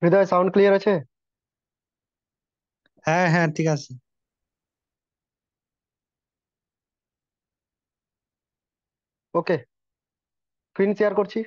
হৃদয়, sound clear আছে? হ্যাঁ হ্যাঁ, ঠিক আছে। ওকে, স্ক্রিন শেয়ার করছি।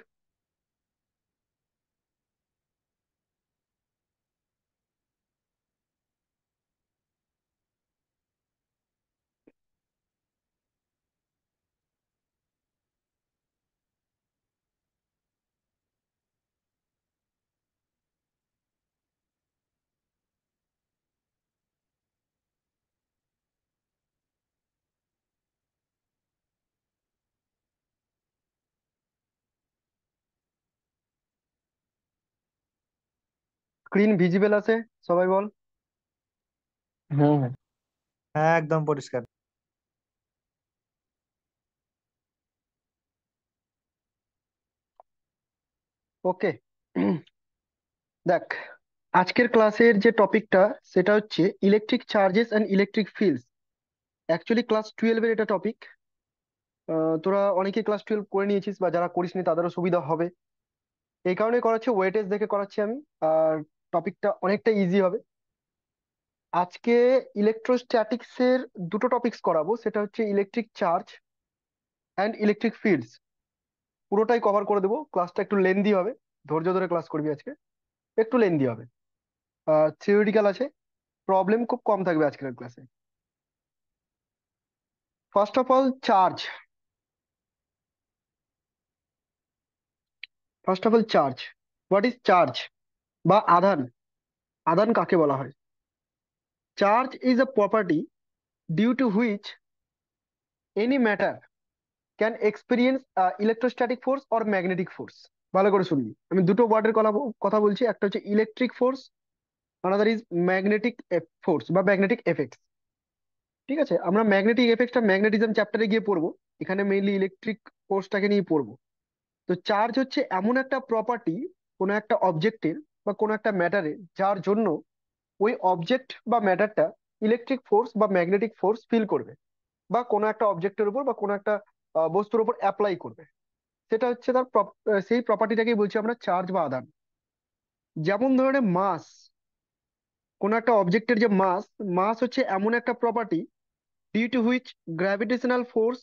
স্ক্রিন ভিজিবল আছে? সবাই বল। হুম হুম। হ্যাঁ, একদম পরিষ্কার। ওকে। দেখ, আজকের ক্লাসের যে টপিকটা সেটা হচ্ছে electric charges and electric fields. Actually class 12-এর এটা টপিক। তোরা অনেকে ক্লাস 12 করে নিয়েছিস, বা যারা করিসনি তাদেরও সুবিধা হবে। এই কারণে করাচ্ছি, ওয়েটেজ দেখে করাচ্ছি আমি। আর টপিকটা অনেকটা ইজি হবে। আজকে ইলেকট্রোস্ট্যাটিক্স এর দুটো টপিকস করাবো, সেটা হচ্ছে electric charge and electric fields. পুরোটাই কভার করে দেবো। ক্লাসটা একটু লেন্দি হবে, ধৈর্য ধরে ক্লাস করবি আজকে। একটু লেন্দি হবে, থিওরিটিক্যাল আছে, প্রবলেম খুব কম থাকবে আজকের ক্লাসে। First of all charge. First of all charge, what is charge বা আধান? আধান কাকে বলা হয়? Charge is a property due to which any matter can experience electrostatic force or magnetic force. ভালো করে শুনবি, আমি দুটো ওয়ার্ডের কথা বলছি। একটা হচ্ছে electric force, another is magnetic force বা ম্যাগনেটিক এফেক্ট। ঠিক আছে, আমরা ম্যাগনেটিক এফেক্টটা ম্যাগনেটিজম চ্যাপ্টারে গিয়ে পড়বো। এখানে মেইনলি ইলেকট্রিক ফোর্সটাকে নিয়ে পড়বো। তো চার্জ হচ্ছে এমন একটা প্রপার্টি কোনো একটা অবজেক্টের বা কোনো একটা ম্যাটারের, যার জন্য ওই অবজেক্ট বা ম্যাটারটা ইলেকট্রিক ফোর্স বা ম্যাগনেটিক ফোর্স ফিল করবে, বা কোনো একটা অবজেক্টের উপর বা কোনো একটা বস্তুর উপর অ্যাপ্লাই করবে। সেটা হচ্ছে তার সেই প্রপার্টিটাকেই বলছি আমরা চার্জ বা আধান। যেমন ধরনের মাস, কোনো একটা অবজেক্টের যে মাস, মাস হচ্ছে এমন একটা property due to which gravitational force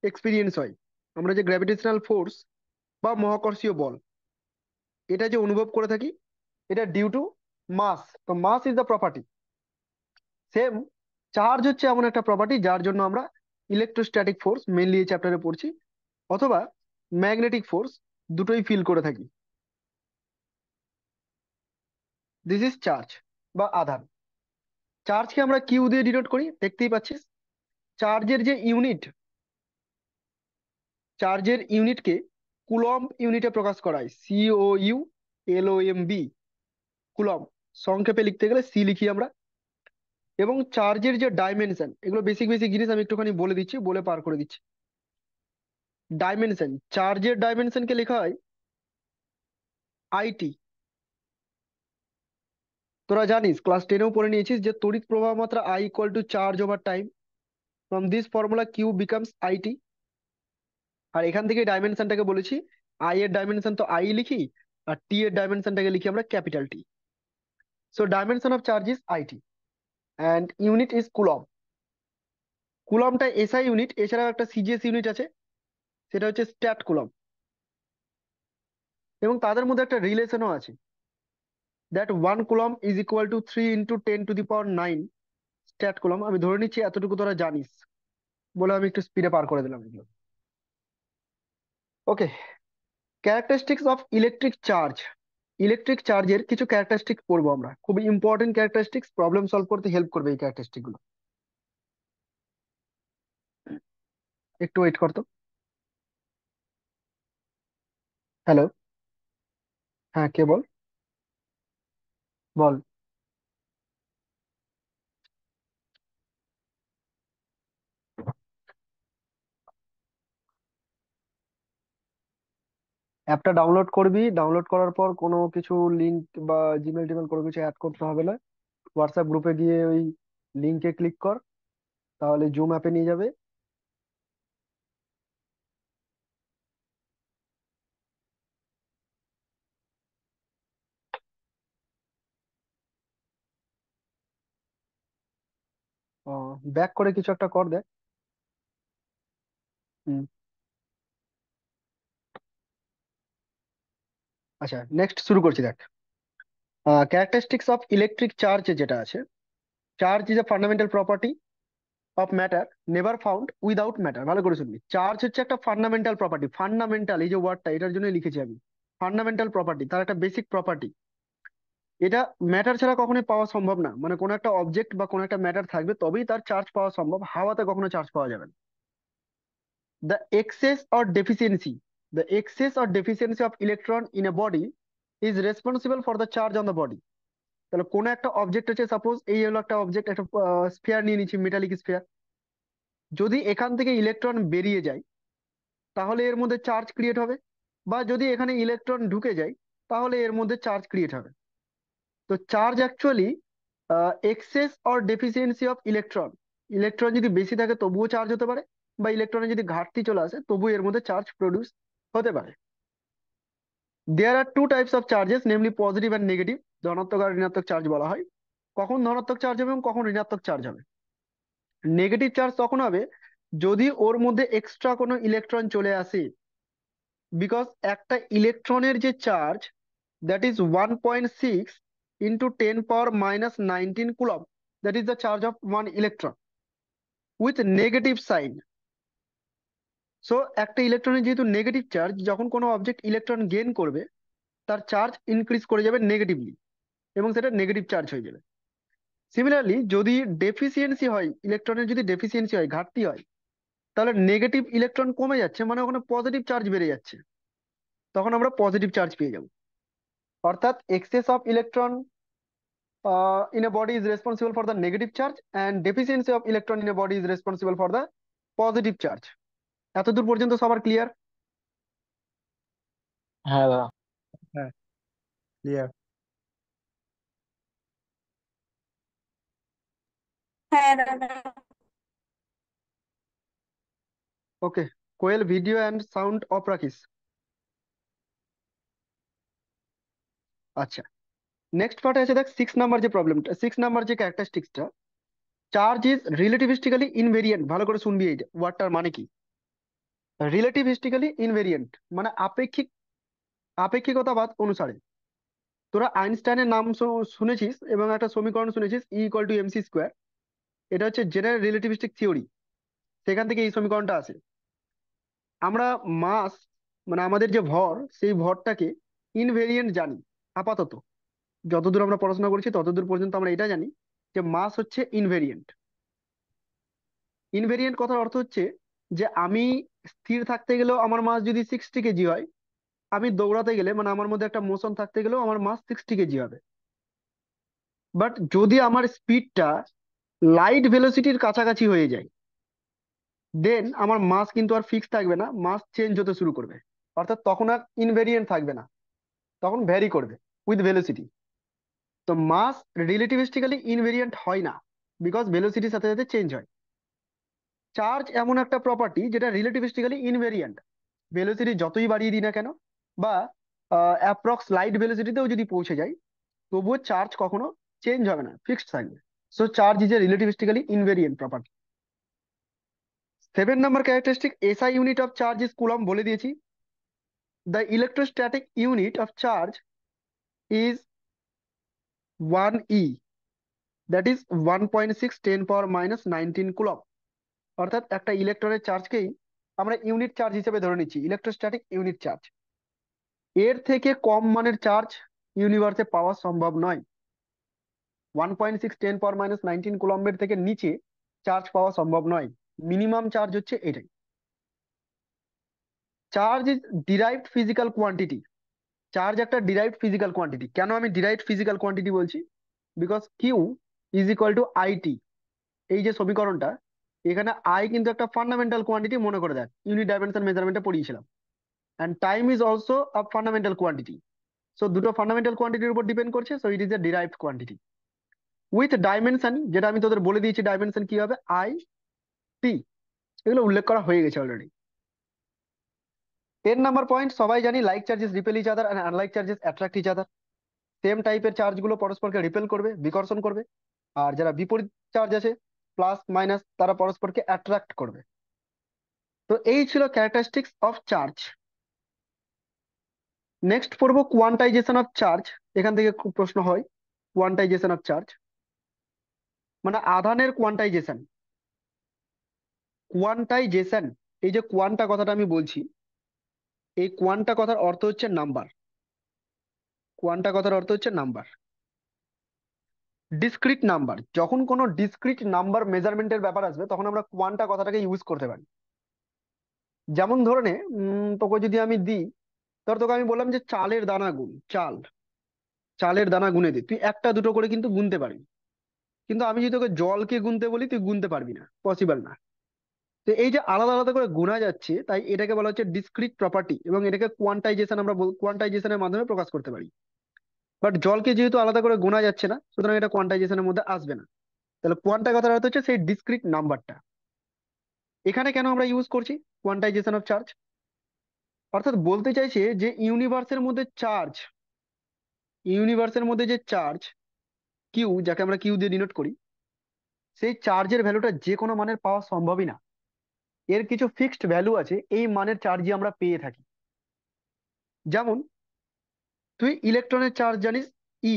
experience হয়। আমরা যে গ্র্যাভিটেশনাল ফোর্স বা মহাকর্ষীয় বল, এটা যে অনুভব করে থাকি, এটা ডিউ টু মাস। তো mass is the property. Same, charge হচ্ছে এমন একটা প্রপার্টি যার জন্য আমরা ইলেকট্রোস্ট্যাটিক ফোর্স মেনলি এই চ্যাপ্টারে পড়ছি, অথবা ম্যাগনেটিক ফোর্স, দুটোই ফিল করে থাকি। দিস ইজ চার্জ বা আধান। চার্জকে আমরা কিউ দিয়ে ডিনোট করি, দেখতেই পাচ্ছিস। চার্জের যে ইউনিট, চার্জের ইউনিটকে কুলম্ব ইউনিটে প্রকাশ করা হয়, COULOMB, কুলম্ব। সংক্ষেপে লিখতে গেলে সি লিখি আমরা। এবং চার্জের যে ডাইমেনশন, এগুলো বেসিক বেসিক জিনিস আমি একটুখানি বলে দিচ্ছি, বলে পার করে দিচ্ছি। ডাইমেনশন, চার্জের ডাইমেনশনকে লেখা হয় IT। তোরা জানিস, ক্লাস 10-এও পড়ে নিয়েছিস যে তড়িৎ প্রবাহ মাত্রা I = charge over time. From this formula Q becomes IT। আর এখান থেকে ডাইমেনশনটাকে বলেছি, আই এর ডাইমেনশন তো আই লিখি, আর টি এর ডাইমেনশনটাকে লিখি আমরা capital T. So dimension of charge is IT, and unit is coulomb. কুলমটা SI ইউনিট, এছাড়াও একটা CGS ইউনিট আছে, সেটা হচ্ছে স্ট্যাট কুলম। এবং তাদের মধ্যে একটা রিলেশনও আছে, that 1 coulomb is equal to 3 × 10⁹ stat coulomb. আমি ধরে নিচ্ছি এতটুকু তোরা জানিস, বলে আমি একটু স্পিডে পার করে দিলাম এগুলো। Okay, characteristics of electric charge. Electric চার্জের কিছু ক্যারেক্টারিস্টিক পড়বো আমরা, খুবই ইম্পর্টেন্ট ক্যারেক্টারিস্টিক্স, প্রবলেম সলভ করতে হেল্প করবে এই ক্যারেক্টারিস্টিক গুলো। একটু ওয়েট করতো। হ্যালো। হ্যাঁ, কে বল? বল। অ্যাপটা ডাউনলোড করবি, ডাউনলোড করার পর কোনো কিছু লিঙ্ক বা জিমেল টিমেল কোনো কিছু অ্যাড করতে হবে না। হোয়াটসঅ্যাপ গ্রুপে গিয়ে ওই লিঙ্কে ক্লিক কর, তাহলে জুম অ্যাপে নিয়ে যাবে। ব্যাক করে কিছু একটা কর দেখ। হুম। আচ্ছা, নেক্সট শুরু করছি দেখ। ক্যারেক্টারিস্টিক্স অফ ইলেকট্রিক চার্জ যেটা আছে, charge is a fundamental property of matter never found without matter. ভালো করে শুনবি, চার্জ হচ্ছে একটা ফান্ডামেন্টাল প্রপার্টি। ফান্ডামেন্টাল, এই যে ওয়ার্ডটা, এটার জন্য লিখেছি আমি। ফান্ডামেন্টাল প্রপার্টি, তার একটা বেসিক প্রপার্টি। এটা ম্যাটার ছাড়া কখনোই পাওয়া সম্ভব না। মানে কোনো একটা অবজেক্ট বা কোনো একটা ম্যাটার থাকবে তবেই তার চার্জ পাওয়া সম্ভব, হাওয়াতে কখনো চার্জ পাওয়া যাবে না। The excess or deficiency, the excess or deficiency of electron in a body is responsible for the charge on the body. তাহলে কোন একটা অবজেক্ট আছে, সাপোজ এই হলো একটা অবজেক্ট, একটা স্ফিয়ার নিয়ে নিচ্ছি, মেটালিক স্ফিয়ার। যদি এখান থেকে ইলেকট্রন বেরিয়ে যায় তাহলে এর মধ্যে চার্জ ক্রিয়েট হবে, বা যদি এখানে ইলেকট্রন ঢুকে যায় তাহলে এর মধ্যে চার্জ ক্রিয়েট হবে। তো charge actually excess or deficiency of electron. Electron যদি বেশি থাকে তবুও চার্জ হতে পারে, বা ইলেকট্রনের যদি ঘাটতি চলে আসে তবুও এর মধ্যে চার্জ প্রডিউস হতে পারে। There are two types of charges, namely positive and negative. ধনাত্মক আর ঋণাত্মক চার্জ বলা হয়। কখন ধনাত্মক চার্জ হবে এবং কখন ঋণাত্মক চার্জ হবে? নেগেটিভ চার্জ তখন হবে যদি ওর মধ্যে এক্সট্রা কোনো ইলেকট্রন চলে আসে। বিকজ একটা ইলেকট্রনের যে charge, that is 1.6 into 10⁻⁻19 coulomb, that is the charge of one electron with negative sign. So একটা ইলেকট্রনের যেহেতু নেগেটিভ চার্জ, যখন কোনো অবজেক্ট ইলেকট্রন গেইন করবে তার চার্জ ইনক্রিজ করে যাবে নেগেটিভলি, এবং সেটা নেগেটিভ চার্জ হয়ে যাবে। সিমিলারলি যদি ডেফিসিয়েন্সি হয়, ইলেকট্রনের যদি ডেফিসিয়েন্সি হয়, ঘাটতি হয়, তাহলে নেগেটিভ ইলেকট্রন কমে যাচ্ছে, মানে ওখানে পজিটিভ চার্জ বেড়ে যাচ্ছে, তখন আমরা পজিটিভ চার্জ পেয়ে যাব। অর্থাৎ access of electron in a body is responsible for the negative charge, and deficiency of electron in a body is responsible for the positive charge. এতদূর পর্যন্ত সবার ক্লিয়ার? হ্যাঁ দাদা। হ্যাঁ, ক্লিয়ার। হ্যাঁ দাদা। ওকে, কোয়েল ভিডিও অ্যান্ড সাউন্ড অফ রাখিস। আচ্ছা, নেক্সট পার্টে আছে দেখ, 6 নাম্বার যে প্রবলেমটা, 6 নাম্বার যে ক্যারেক্টারিস্টিক্সটা, চার্জ ইজ রিলেটিভিস্টিক্যালি ইনভেরিয়েন্ট। ভালো করে শুনবি এই ওয়ার্ডটার মানে কি। রিলেটিভিস্টিক্যালি ইনভেরিয়েন্ট মানে আপেক্ষিকতাবাদ অনুসারে। তোরা আইনস্টাইনের নাম শুনেছিস এবং একটা সমীকরণ শুনেছিস, E = mc²। এটা হচ্ছে জেনারেল রিলেটিভিস্টিক থিওরি, সেখান থেকে এই সমীকরণটা আসে। আমরা মাস, মানে আমাদের যে ভর, সেই ভরটাকে ইনভেরিয়েন্ট জানি আপাতত। যতদূর আমরা পড়াশোনা করেছি ততদূর পর্যন্ত আমরা এটা জানি যে মাস হচ্ছে ইনভেরিয়েন্ট। ইনভেরিয়েন্ট কথার অর্থ হচ্ছে যে আমি স্থির থাকতে গেলেও আমার মাস যদি 60 কেজি হয়, আমি দৌড়াতে গেলে, মানে আমার মধ্যে একটা মোশন থাকতে গেলেও আমার মাস 60 কেজি হবে। বাট যদি আমার স্পিডটা লাইট ভেলোসিটির কাছাকাছি হয়ে যায়, দেন আমার মাস কিন্তু আর ফিক্স থাকবে না, মাস চেঞ্জ হতে শুরু করবে। অর্থাৎ তখন আর ইনভেরিয়েন্ট থাকবে না, তখন ভ্যারি করবে উইথ ভেলোসিটি। তো মাস রিলেটিভিস্টিক্যালি ইনভেরিয়েন্ট হয় না, বিকজ ভেলোসিটির সাথে সাথে চেঞ্জ হয়। চার্জ এমন একটা প্রপার্টি যেটা রিলেটিভিস্টিক্যালি ইনভেরিয়েন্ট। ভেলোসিটি যতই বাড়িয়ে দিই না কেন, বা অ্যাপ্রক্স লাইট ভেলোসিটিতেও যদি পৌঁছে যায়, তবুও চার্জ কখনো চেঞ্জ হবে না, ফিক্সড থাকবে। So charge is a relativistically invariant property. 7 number characteristic, SI unit of charge is coulomb, বলে দিয়েছি। The electrostatic unit of charge is 1 E, that is 1.6 10⁻⁻19 coulomb. অর্থাৎ একটা ইলেকট্রনের চার্জকেই আমরা ইউনিট চার্জ হিসেবে ধরে নিচ্ছি, ইলেকট্রোস্ট্যাটিক ইউনিট চার্জ। এর থেকে কম মানের চার্জ ইউনিভার্সে পাওয়া সম্ভব নয়। 1.6 10⁻⁻19 কুলম্বের থেকে নিচে চার্জ পাওয়া সম্ভব নয়। মিনিমাম চার্জ হচ্ছে এটাই। Charge is derived physical quantity. Charge একটা ডিরাইভড ফিজিক্যাল কোয়ান্টিটি। কেন আমি ডিরাইভড ফিজিক্যাল কোয়ান্টিটি বলছি? Because Q = I/T। এই যে সমীকরণটা, এখানে আই কিন্তু একটা ফান্ডামেন্টাল কোয়ান্টিটি, মনে করে দেখ, ইউনিট ডাইমেনশন মেজারমেন্টে পড়িয়েছিলাম। And time is also a fundamental quantity. So দুটো ফান্ডামেন্টাল কোয়ান্টিটির উপর ডিপেন্ড করছে, so it is a derived quantity with dimension, যেটা আমি তোদের বলে দিয়েছি ডাইমেনশন কি হবে, I/T। এগুলো উল্লেখ করা হয়ে গেছে অলরেডি। 10 নাম্বার পয়েন্ট, সবাই জানি like charges repel each other and unlike charges attract each other. Same টাইপের চার্জ গুলো পরস্পরকে রিপেল করবে, বিকর্ষণ করবে। আর যারা বিপরীত চার্জ আছে প্লাস মাইনাস তারা পরস্পরকে অ্যাট্রাক্ট করবে। তো এই ছিল ক্যারেক্টারিস্টিক্স অফ চার্জ। নেক্সট পড়বো কোয়ান্টাইজেশন অফ চার্জ। এখান থেকে খুব প্রশ্ন হয়। কোয়ান্টাইজেশন অফ চার্জ মানে আধানের কোয়ান্টাইজেশন। কোয়ান্টাইজেশন, এই যে কোয়ান্টা কথাটা আমি বলছি, এই কোয়ান্টা কথার অর্থ হচ্ছে নাম্বার। কোয়ান্টা কথার অর্থ হচ্ছে নাম্বার, ডিসক্রিট নাম্বার। যখন কোনো ডিসক্রিট নাম্বার মেজারমেন্টের ব্যাপার আসবে তখন আমরা কোয়ান্টা কথাটাকে ইউজ করতে পারি। যেমন ধরে নে, তোকে যদি আমি দিই, ধর তোকে আমি বললাম যে চালের দানা গুণ, চালের দানা গুনে দিই, তুই একটা দুটো করে কিন্তু গুনতে পারবি। কিন্তু আমি যদি তোকে জলকে গুনতে বলি, তুই গুনতে পারবি না, পসিবল না। তো এই যে আলাদা আলাদা করে গোনা যাচ্ছে, তাই এটাকে বলা হচ্ছে ডিসক্রিট প্রপার্টি, এবং এটাকে কোয়ান্টাইজেশন আমরা কোয়ান্টাইজেশনের মাধ্যমে প্রকাশ করতে পারি। বাট জলকে যেহেতু আলাদা করে গোনা যাচ্ছে না, সুতরাং এটা কোয়ান্টাইজেশনের মধ্যে আসবে না। তাহলে কোয়ান্টা কথার অর্থ হচ্ছে সেই ডিসক্রিট নাম্বারটা। এখানে কেন আমরা ইউজ করছি কোয়ান্টাইজেশন অফ চার্জ? অর্থাৎ বলতে চাইছে যে ইউনিভার্সের মধ্যে যে চার্জ কিউ, যাকে আমরা কিউ দিয়ে ডিনোট করি, সেই চার্জের ভ্যালুটা যে কোনো মানের পাওয়া সম্ভবই না। এর কিছু ফিক্সড ভ্যালু আছে, এই মানের চার্জই আমরা পেয়ে থাকি। যেমন তুই ইলেকট্রনের চার্জ জানিস, ই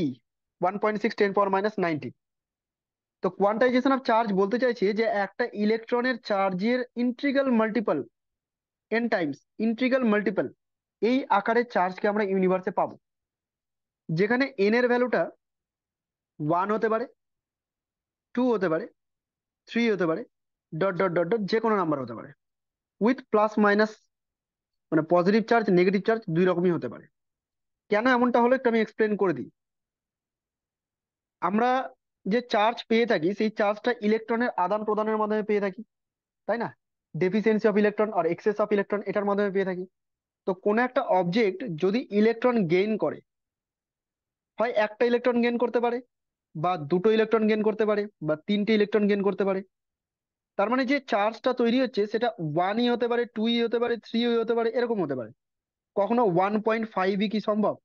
1.6 × 10⁻⁹। তো কোয়ান্টাইজেশন অফ চার্জ বলতে চাইছে যে একটা ইলেকট্রনের চার্জের integral multiple, N Times integral multiple, এই আকারের চার্জকে আমরা ইউনিভার্সে পাবো, যেখানে এন এর ভ্যালুটা 1 হতে পারে, 2 হতে পারে, 3 হতে পারে, ডট ডট ডট ডট যে কোনো নাম্বার হতে পারে, উইথ প্লাস মাইনাস, মানে পজিটিভ চার্জ নেগেটিভ চার্জ দুই রকমই হতে পারে। কেন এমনটা হলো একটু আমি এক্সপ্লেন করে দিই। আমরা যে চার্জ পেয়ে থাকি, সেই চার্জটা ইলেকট্রনের আদান প্রদানের মাধ্যমে পেয়ে থাকি, তাই না? ডেফিসিয়েন্সি অফ ইলেকট্রন আর এক্সেস অফ ইলেকট্রন, এটার মাধ্যমে পেয়ে থাকি। তো কোনো একটা অবজেক্ট যদি ইলেকট্রন গেইন করে, হয় একটা ইলেকট্রন গেইন করতে পারে, বা দুটো ইলেকট্রন গেইন করতে পারে, বা তিনটে ইলেকট্রন গেইন করতে পারে, তার মানে যে চার্জটা তৈরি হচ্ছে সেটা 1ই হতে পারে, 2ই হতে পারে, 3ই হতে পারে, এরকম হতে পারে। কখনো 1.5ই কি সম্ভব?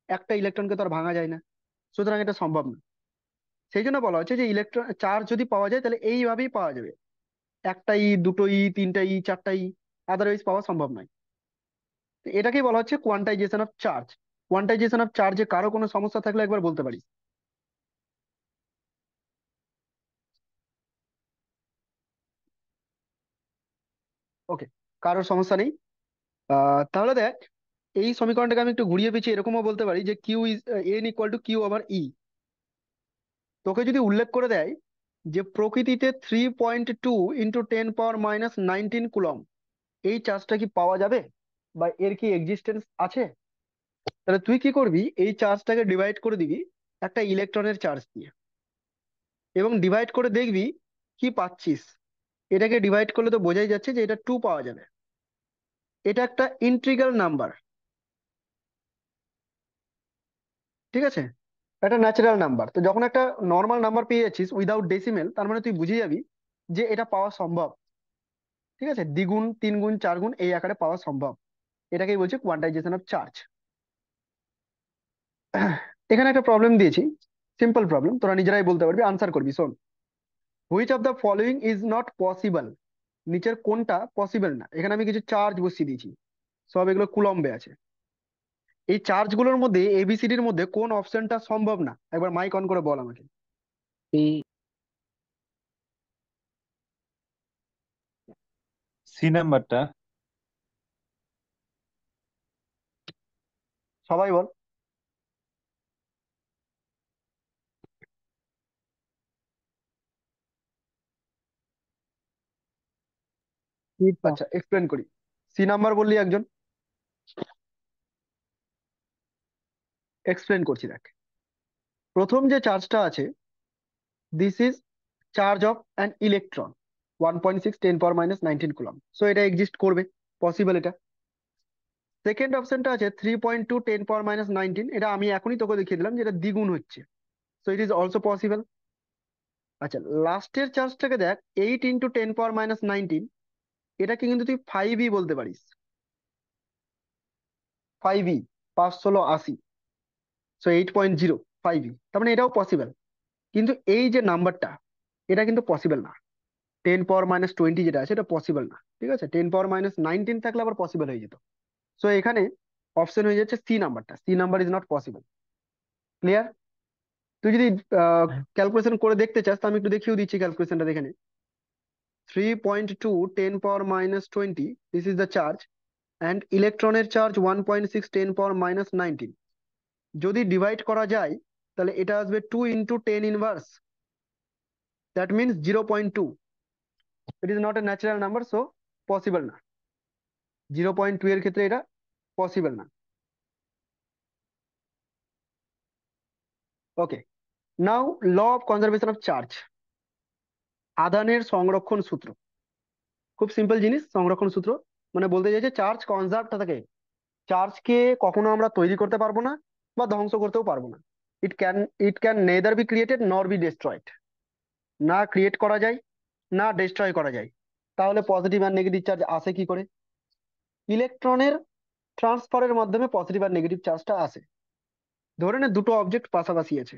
একটা ইলেকট্রনকে তো আর ভাঙা যায় না, সুতরাং এটা সম্ভব না। সেই জন্য বলা হচ্ছে যে ইলেকট্রন চার্জ যদি পাওয়া যায় তাহলে এইভাবেই পাওয়া যাবে, একটা ই, দুটো ই, তিনটা ই, চারটা ই, আদারওয়াইজ পাওয়া সম্ভব নয়। তো এটাকেই বলা হচ্ছে quantisation of charge. Quantisation of চার্জে কারো কোনো সমস্যা থাকলে একবার বলতে পারিস। ওকে, কারোর সমস্যা নেই। তাহলে দেখ, এই সমীকরণটাকে আমি একটু ঘুরিয়ে পেঁচিয়ে এরকমও বলতে পারি যে কিউ ইজ N = Q/E। তোকে যদি উল্লেখ করে দেয় যে প্রকৃতিতে 3.2 × 10⁻⁹ কুলম, এই চার্জটা কি পাওয়া যাবে, বা এর কি এক্সিস্টেন্স আছে? তাহলে তুই কি করবি, এই চার্জটাকে ডিভাইড করে দিবি একটা ইলেকট্রনের চার্জ দিয়ে, এবং ডিভাইড করে দেখবি কি পাচ্ছিস। এটাকে ডিভাইড করলে তো বোঝাই যাচ্ছে যে এটা 2 পাওয়া যাবে। এটা একটা ইন্টিগ্রাল নাম্বার, ঠিক আছে? একটা ন্যাচারাল নাম্বার। তো যখন একটা নর্মাল নাম্বার পেয়ে যাচ্ছিস উইদাউট ডেসিমেল, তার মানে তুই বুঝে যাবি যে এটা পাওয়া সম্ভব। ঠিক আছে, দ্বিগুণ, তিন গুণ, চার গুণ এই আকারে পাওয়া সম্ভব। এটাকেই বলছে কোয়ান্টাইজেশন অফ চার্জ। এখানে একটা প্রবলেম দিয়েছি, সিম্পল প্রবলেম, তোরা নিজেরাই বলতে পারবি, আনসার করবি। শোন, which of the following is not possible, নিচের কোনটা পসিবল না? এখানে আমি কিছু চার্জ বসিয়ে দিয়েছি, সব এগুলো কুলম্বে আছে। এই চার্জ গুলোর মধ্যে এবিসিডির মধ্যে কোন অপশনটা সম্ভব না? একবার মাইক অন করে বল আমাকে। সি। সি নাম্বারটা। সবাই বল। আচ্ছা, এক্সপ্লেন করি। সি নাম্বার বললি একজন, এক্সপ্লেন করছি দেখ। প্রথম যে চার্জটা আছে, this is charge of an electron, 1.6 × 10⁻⁹ coulomb. So এটা এক্সিস্ট করবে, পসিবল এটা। সেকেন্ড অপশনটা আছে 3.2 × 10⁻⁹, এটা আমি এখনই তোকে দেখিয়ে দিলাম যেটা দ্বিগুণ হচ্ছে, so it is also possible. আচ্ছা, লাস্টের চার্জটাকে দেখ, 8 × 10⁻⁹, এটাকে কিন্তু তুই 5e বলতে পারিস। 5e, 5 × 16 = 80, সো 8.0, 5e, তার মানে এটাও পসিবল। কিন্তু এই যে নাম্বারটা, এটা কিন্তু পসিবল না। 10⁻20 যেটা আছে এটা পসিবল না, ঠিক আছে। 10⁻19 থাকলে আবার পসিবল হয়ে যেত। সো এখানে অপশন হয়ে যাচ্ছে সি নাম্বারটা, C number is not possible. Clear? তুই যদি হ্যাঁ। ক্যালকুলেশন করে দেখতে চাস তো আমি একটু দেখিয়েও দিচ্ছি ক্যালকুলেশনটা দেখে নে। 3.2 10⁻20, this is the charge, and ইলেকট্রনের চার্জ 1.6 10⁻19। যদি ডিভাইড করা যায় তাহলে এটা আসবে 2 × 10 inverse, that means 0.2। It is not a natural number, so possible না। 0.2 এর ক্ষেত্রে এটা পসিবল না। Okay, now law of conservation of charge, আধানের সংরক্ষণ সূত্র। খুব সিম্পল জিনিস, সংরক্ষণ সূত্র মানে বলতে চাইছে চার্জ কনজার্ভ থাকে। চার্জকে কখনো আমরা তৈরি করতে পারবো না বা ধ্বংস করতেও পারবো না। It can it can neither be created nor be destroyed. না ক্রিয়েট করা যায় না ডিস্ট্রয় করা যায়। তাহলে পজিটিভ আর নেগেটিভ চার্জ আসে কি করে? ইলেকট্রনের ট্রান্সফারের মাধ্যমে পজিটিভ আর নেগেটিভ চার্জটা আসে। ধরে নে দুটো অবজেক্ট পাশাপাশি আছে,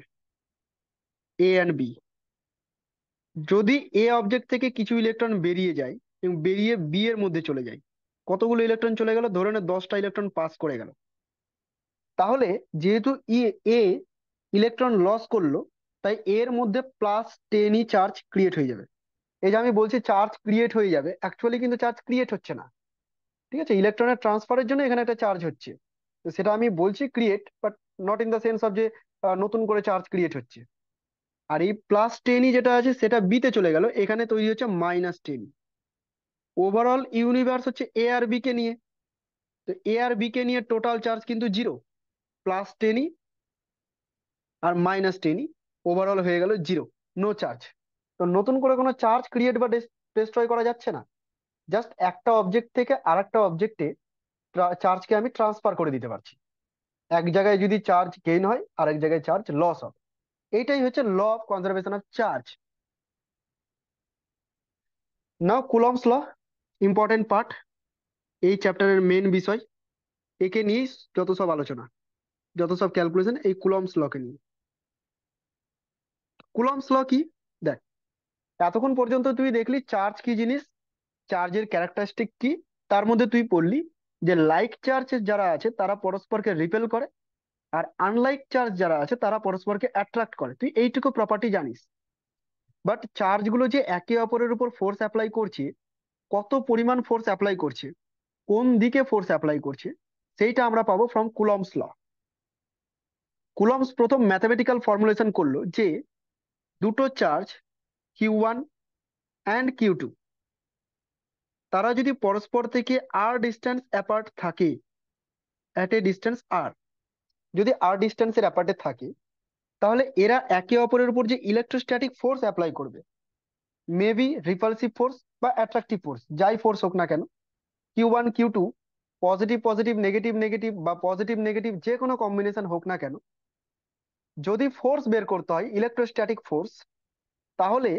এ অ্যান্ড বি। যদি এ অবজেক্ট থেকে কিছু ইলেকট্রন বেরিয়ে যায় এবং বেরিয়ে বি এর মধ্যে চলে যায়, কতগুলো ইলেকট্রন চলে গেল? ধরে নে 10টা ইলেকট্রন পাস করে গেল। তাহলে যেহেতু এ ইলেকট্রন লস করলো, তাই এর মধ্যে +10ই চার্জ ক্রিয়েট হয়ে যাবে। এই যে আমি বলছি চার্জ ক্রিয়েট হয়ে যাবে, অ্যাকচুয়ালি কিন্তু চার্জ ক্রিয়েট হচ্ছে না, ঠিক আছে। ইলেকট্রনের ট্রান্সফারের জন্য এখানে একটা চার্জ হচ্ছে, তো সেটা আমি বলছি create, but not in the sense of যে নতুন করে চার্জ ক্রিয়েট হচ্ছে। আর এই +10ই যেটা আছে সেটা বিতে চলে গেল, এখানে তৈরি হচ্ছে -10। ওভারঅল ইউনিভার্স হচ্ছে এ আর বি কে নিয়ে, তো এ আর বি কে নিয়ে টোটাল চার্জ কিন্তু 0। +10ই আর -10ই ওভারঅল হয়ে গেল 0, নো চার্জ। তো নতুন করে কোনো চার্জ ক্রিয়েট বা ডিস্ট্রয় করা যাচ্ছে না। জাস্ট একটা অবজেক্ট থেকে আরেকটা অবজেক্টে চার্জকে আমি ট্রান্সফার করে দিতে পারছি। এক জায়গায় যদি চার্জ গেইন হয় আর এক জায়গায় চার্জ লস হবে। এইটাই হচ্ছে law of conservation of charge. Now Coulomb's law, important part, এই চ্যাপ্টারের মেন বিষয়। একে নিয়েই যত সব আলোচনা, যত সব ক্যালকুলেশন এই কুলম্বস ল কে নিয়ে। কুলম্বস ল কি? দেখ, এতক্ষণ পর্যন্ত তুই দেখলি চার্জ কি জিনিস, চার্জের ক্যারেক্টারিস্টিক কি। তার মধ্যে তুই পড়লি যে লাইক চার্জ যারা আছে তারা পরস্পরকে রিপেল করে, আর আনলাইক চার্জ যারা আছে তারা পরস্পরকে অ্যাট্রাক্ট করে। তুই এইটুকু প্রপার্টি জানিস। বাট চার্জগুলো যে একে অপরের উপর ফোর্স অ্যাপ্লাই করছে, কত পরিমাণ ফোর্স অ্যাপ্লাই করছে, কোন দিকে ফোর্স অ্যাপ্লাই করছে, সেইটা আমরা পাবো ফ্রম কুলম্বস ল। কুলম্বস প্রথম ম্যাথমেটিক্যাল ফর্মুলেশন করলো যে দুটো চার্জ Q1 অ্যান্ড Q2, তারা যদি পরস্পর থেকে r ডিস্টেন্স অ্যাপার্ট থাকে, অ্যাট এ ডিস্টেন্স r, যদি r ডিস্টেন্সের অ্যাপার্টে থাকে, তাহলে এরা একে অপরের উপর যে ইলেকট্রোস্ট্যাটিক ফোর্স অ্যাপ্লাই করবে, মেবি রিপালসিভ ফোর্স বা অ্যাট্রাকটিভ ফোর্স, যাই ফোর্স হোক না কেন, Q1 Q2 positive positive negative negative বা পজিটিভ নেগেটিভ যে কোনো কম্বিনেশন হোক না কেন, যদি ফোর্স বের করতে হয় ইলেকট্রোস্ট্যাটিক ফোর্স, তাহলে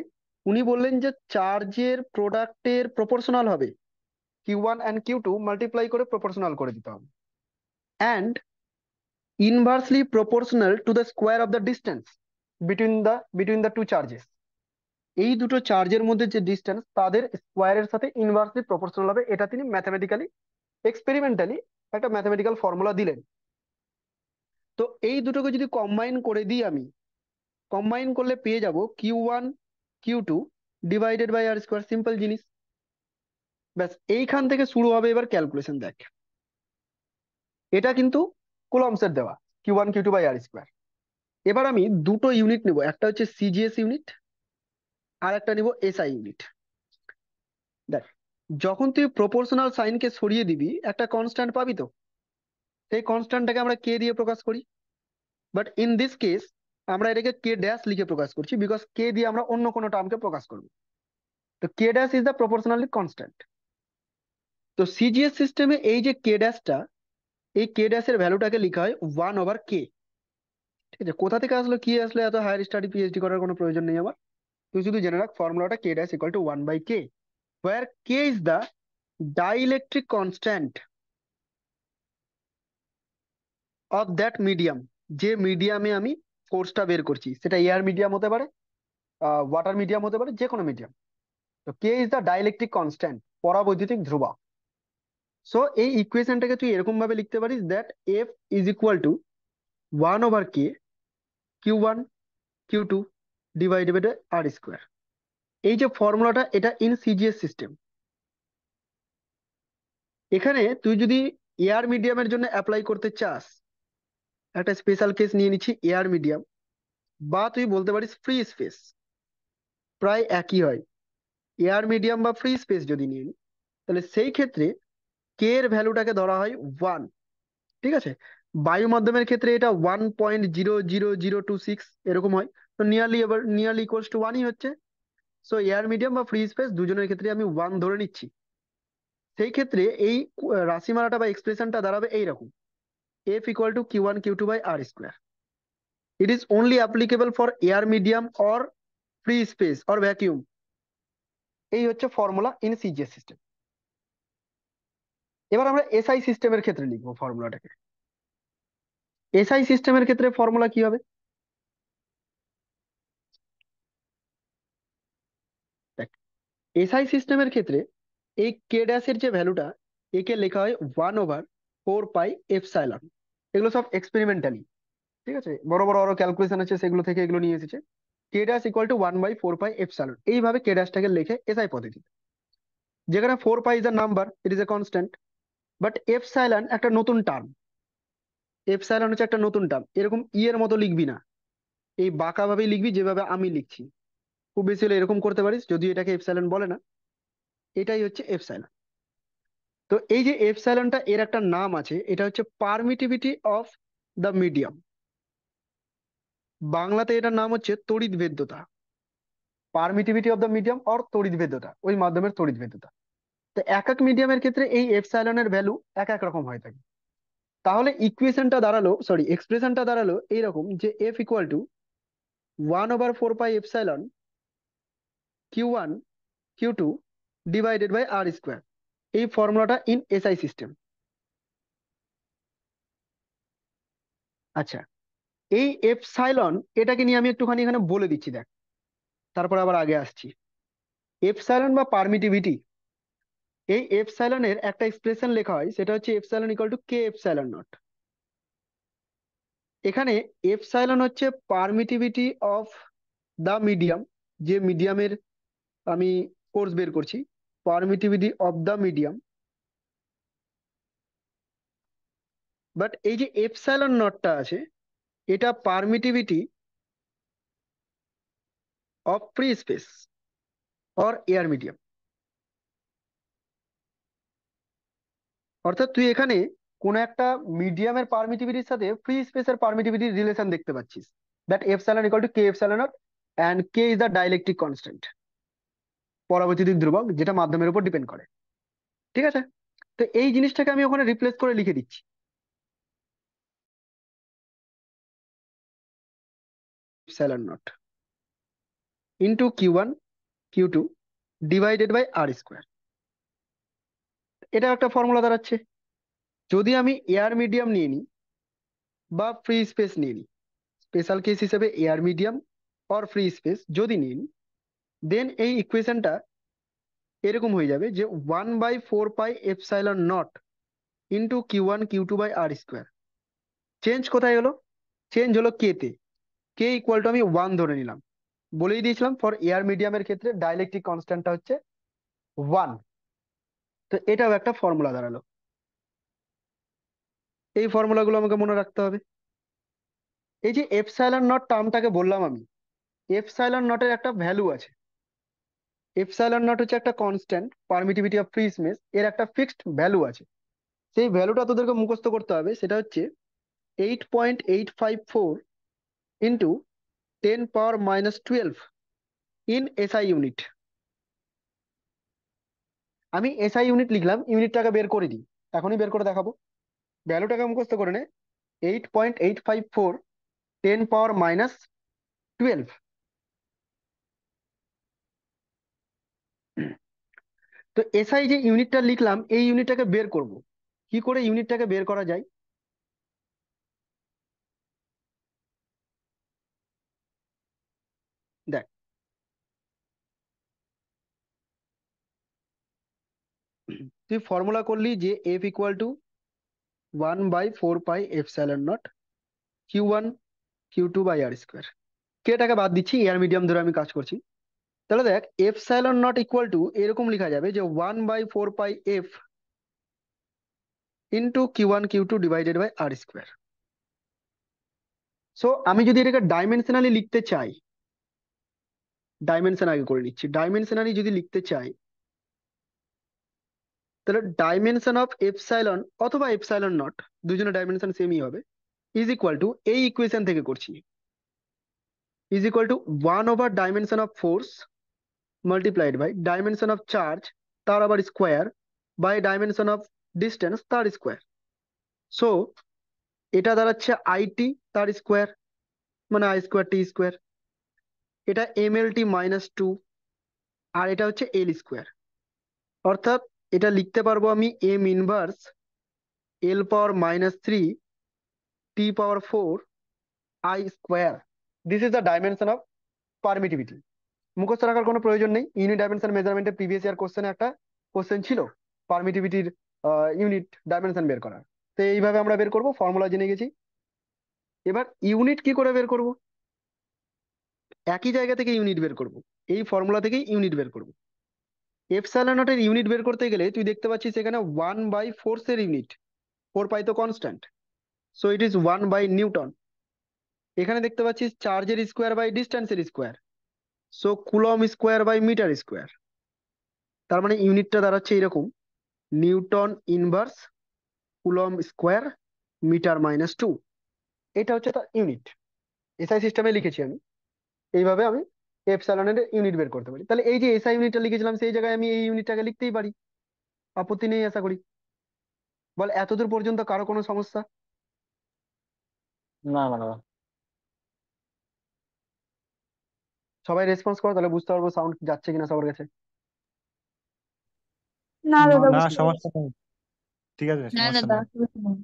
উনি বললেন যে চার্জের প্রোডাক্টের প্রপোর্শনাল হবে, Q1 অ্যান্ড Q2 মাল্টিপ্লাই করে প্রপোর্শনাল করে দিতে হবে, and inversely proportional to the square of the distance between the two charges. এই দুটো চার্জের মধ্যে যে ডিস্টেন্স তাদের স্কোয়ারের সাথে ইনভার্সলি প্রপোর্শনাল হবে। এটা তিনি ম্যাথমেটিক্যালি এক্সপেরিমেন্টালি একটা ম্যাথমেটিক্যাল ফর্মুলা দিলেন। তো এই দুটোকে যদি কম্বাইন করে দিই, আমি কম্বাইন করলে পেয়ে যাব Q1 Q2 divided by R square, simple জিনিস। ব্যাস, এইখান থেকে শুরু হবে এবার ক্যালকুলেশন। দেখ, এটা কিন্তু কুলম্বসের দেওয়া Q1 Q2 by R square. এবার আমি দুটো ইউনিট নেব, একটা হচ্ছে সিজিএস ইউনিট আর একটা নিব এসআই ইউনিট। দেখ, যখন তুই প্রপোর্শনাল সাইনকে সরিয়ে দিবি একটা কনস্ট্যান্ট পাবি, তো সেই কনস্ট্যান্টটাকে আমরা কে দিয়ে প্রকাশ করি। বাট ইন দিস কেস আমরা এটাকে কে ড্যাশ লিখে প্রকাশ করছি, বিকজ কে দিয়ে আমরা অন্য কোনো টার্মকে প্রকাশ করবো। তো কে dash is the proportionally constant. তো সিজিএস সিস্টেমে এই যে কে ড্যাশটা, এই কে ড্যাশের ভ্যালুটাকে লিখা হয় 1/k। ঠিক আছে, কোথা থেকে আসলো কি আসলে এত হায়ার স্টাডি পিএইচডি করার কোনো প্রয়োজন নেই আমার। তুই শুধু জেনে রাখ ফর্মুলাটা কে dash equal to 1/k, where k is the dielectric constant of that medium, যে মিডিয়ামে আমি ফোর্সটা বের করছি, সেটা এয়ার মিডিয়াম হতে পারে, ওয়াটার মিডিয়াম হতে পারে, যে কোনো মিডিয়াম। তো K is the dielectric constant, পরাবৈদ্যুতিক ধ্রুবক। সো এই ইকুয়েশনটাকে তুই এরকম ভাবে লিখতে পারিস, that F is equal to 1/k Q1 Q2 divided by R square. এই যে ফর্মুলাটা, এটা ইন সিজিএস সিস্টেম। এখানে তুই যদি এয়ার মিডিয়ামের জন্য অ্যাপ্লাই করতে চাস, একটা স্পেশাল কেস নিয়ে নিচ্ছি এয়ার মিডিয়াম, বা তুই বলতে পারিস ফ্রি স্পেস, প্রায় একই হয়। এয়ার মিডিয়াম বা ফ্রি স্পেস যদি নিয়ে নিই, তাহলে সেই ক্ষেত্রে কে এর ভ্যালুটাকে ধরা হয় 1। ঠিক আছে। বায়ু মাধ্যমের ক্ষেত্রে এটা 1.00026 এরকম হয়। তো নিয়ারলি ইকুয়ালস টু 1ই হচ্ছে। সো এয়ার মিডিয়াম বা ফ্রি স্পেস দুজনের ক্ষেত্রে আমি 1 ধরে নিচ্ছি। সেই ক্ষেত্রে এই রাশিমালাটা বা এক্সপ্রেশনটা দাঁড়াবে এইরকম: F equal to Q1 Q2 by R square. It is only applicable for air medium or free space or vacuum. এই হচ্ছে ফর্মুলা ইন সিজিএস সিস্টেম। এবার আমরা এসআই সিস্টেমের ক্ষেত্রে লিখবো ফর্মুলাটাকে। এসআই সিস্টেমের ক্ষেত্রে ফর্মুলা কি হবে? এসআই সিস্টেমের ক্ষেত্রে এই কে ড্যাশের যে ভ্যালুটা, একে লেখা হয় 1/4 পাই এপসাইলন। এগুলো সব এক্সপেরিমেন্টালি, ঠিক আছে, বড় বড় আরো ক্যালকুলেশন আছে, সেগুলো থেকে এগুলো নিয়ে এসেছে। K dash equal to 1/4 pi epsilon, এইভাবে কে ড্যাশটাকে লেখে এসআই পদ্ধতি, যেখানে 4 pi is a number, it is a constant. But epsilon একটা নতুন টার্ম। এপসাইলন হচ্ছে একটা নতুন টার্ম, এরকম এর মতো লিখবি না, এই বাঁকা ভাবেই লিখবি যেভাবে আমি লিখছি। খুব বেশি হলে এরকম করতে পারিস, যদিও এটাকে এপসাইলন বলে না। এটাই হচ্ছে এপসাইলন। তো এই যে এপসাইলনটা, এর একটা নাম আছে, এটা হচ্ছে পারমিটিভিটি অফ দ্য মিডিয়াম। বাংলাতে এটার নাম হচ্ছে তড়িৎ ভেদ্যতা। Permittivity of the medium or তড়িৎ ভেদ্যতা, ওই মাধ্যমের তড়িৎ ভেদ্যতা। তো এক এক মিডিয়ামের ক্ষেত্রে এই এপসাইলনের ভ্যালু এক এক রকম হয়ে থাকে। তাহলে এক্সপ্রেশনটা দাঁড়ালো এইরকম, যে F equal to 1/4 pi epsilon Q1 Q2 divided by R square. এই ফর্মুলাটা ইন এসআই সিস্টেম। আচ্ছা, এই এপসাইলন, এটাকে নিয়ে আমি একটুখানি এখানে বলে দিচ্ছি, দেখ, তারপর আবার আগে আসছি। এপসাইলন বা পারমিটিভিটি, এই এপসাইলনের একটা এক্সপ্রেশন লেখা হয়, সেটা হচ্ছে epsilon equal to K epsilon naught. এখানে এপসাইলন হচ্ছে পারমিটিভিটি অফ দা মিডিয়াম, যে মিডিয়ামের আমি কোর্স বের করছি, permittivity of the medium. But এই যে এপসাইলন নটটা আছে, এটা permittivity of free space or air medium. অর্থাৎ তুই এখানে কোন একটা মিডিয়ামের পারমিটিভিটির সাথে ফ্রি স্পেসের পারমিটিভিটির রিলেশন দেখতে পাচ্ছিস, that epsilon equal to K epsilon naught, and k is the dielectric constant, পরাবৈদ্যুতিক ধ্রুবক, যেটা মাধ্যমের উপর ডিপেন্ড করে। ঠিক আছে। তো এই জিনিসটাকে আমি ওখানে রিপ্লেস করে লিখে দিচ্ছি, epsilon naught into Q1 Q2 divided by R square. এটা একটা ফর্মুলা দাঁড়াচ্ছে। যদি আমি এয়ার মিডিয়াম নিয়ে নিই বা ফ্রি স্পেস নিয়ে নিই, স্পেশাল কেস হিসেবে air medium or free space যদি নিই, দেন এই ইকুয়েশনটা এরকম হয়ে যাবে, যে 1/4 pi epsilon naught into Q1 Q2 by R square. Change কোথায় হলো? চেঞ্জ হলো কে তে। কে ইকুয়াল টু আমি 1 ধরে নিলাম। বলেই দিয়েছিলাম ফর এয়ার মিডিয়ামের ক্ষেত্রে ডাইলেকট্রিক কনস্ট্যান্টটা হচ্ছে 1। তো এটাও একটা ফর্মুলা দাঁড়ালো। এই ফর্মুলাগুলো আমাকে মনে রাখতে হবে। এই যে এপসাইলন নট টার্মটাকে বললাম আমি, এপসাইলন নটের একটা ভ্যালু আছে। এপসাইলন নট হচ্ছে একটা constant, permittivity of free space, এর একটা ফিক্সড ভ্যালু আছে। সেই ভ্যালুটা তোদেরকে মুখস্থ করতে হবে, সেটা হচ্ছে 8.854 ইন্টু 10⁻⁻12 ইন এসআই ইউনিট। আমি এসআই ইউনিট লিখলাম, ইউনিটটাকে বের করে দিই, এখনই বের করে দেখাবো। ভ্যালুটাকে মুখস্থ করে নে, 8.854 10⁻⁻12। তো এসআই যে ইউনিটটা লিখলাম, এই ইউনিটটাকে বের করব। কি করে ইউনিটটাকে বের করা যায়? দেখ, তুই ফর্মুলা করলি যে F equal to 1/4 pi epsilon not Q1 Q2/r²। কে এটাকে বাদ দিচ্ছি, এয়ার মিডিয়াম ধরে আমি কাজ করছি। তাহলে দেখ এপসাইলন নট ইকুয়াল টু এরকম লেখা যাবে যে 1/4 pi F into Q1 Q2 divided by r²। So আমি যদি এটাকে ডাইমেনশনালি লিখতে চাই, ডাইমেনশন আগে করে নিচ্ছি, ডাইমেনশনালি যদি লিখতে চাই তাহলে ডাইমেনশন অফ এপসাইলন অথবা এপসাইলন নট, দুজনের ডাইমেনশন সেমই হবে, ইজ ইকুয়াল টু এই ইকুয়েশন থেকে করছি, ইজ ইকুয়াল টু 1/ডাইমেনশন of force multiplied by dimension of charge তার আবার square by dimension of distance তার স্কোয়ার। সো এটা দাঁড়াচ্ছে আইটি তার স্কোয়ার, মানে I²T², এটা MLT-2, আর এটা হচ্ছে L²। অর্থাৎ এটা লিখতে পারবো আমি M−3 L⁻³ this is the dimension of permittivity. মুখস্থ রাখার কোনো প্রয়োজন নেই, ইউনিট ডাইমেনশন মেজারমেন্টের প্রিভিয়াস ইয়ার কোশ্চেনে একটা কোশ্চেন ছিল পারমিটিভিটির ইউনিট ডাইমেনশন বের করার। তো এইভাবে আমরা বের করব, ফর্মুলা জেনে গেছি। এবার ইউনিট কি করে বের করব? একই জায়গা থেকে ইউনিট বের করব, এই ফর্মুলা থেকেই ইউনিট বের করব। এপসাইলন নটের ইউনিট বের করতে গেলে তুই দেখতে পাচ্ছিস এখানে 1/ফোর্স এর ইউনিট, 4 পাই তো কনস্ট্যান্ট, সো ইট ইজ 1/নিউটন। এখানে দেখতে পাচ্ছিস চার্জের স্কোয়ার বাই ডিস্টেন্সের স্কোয়ার, সো কুলম²/মিটার²। তার মানে ইউনিটটা দাঁড়াচ্ছে এরকম, N(কুলম²)মিটার-2। এটা হচ্ছে তার ইউনিট। এসআই সিস্টেমে লিখেছি আমি, এইভাবে আমি এপসাইলনের ইউনিট বের করতে পারি। তাহলে এই যে এসআই ইউনিটটা লিখেছিলাম সেই জায়গায় আমি এই ইউনিটটাকে লিখতেই পারি, আপত্তি নেই আশা করি। বল এতদূর পর্যন্ত কারো কোনো সমস্যা? না না দাদা। সবাই রেসপন্স করো, তাহলে বুঝতে পারবো সাউন্ড যাচ্ছে কিনা সবার কাছে। না দাদা, না, বুঝতে সমস্যা পেরেছি। নেই। ঠিক আছে, না সমস্যা দাদা, নেই। বুঝতে পেরেছি।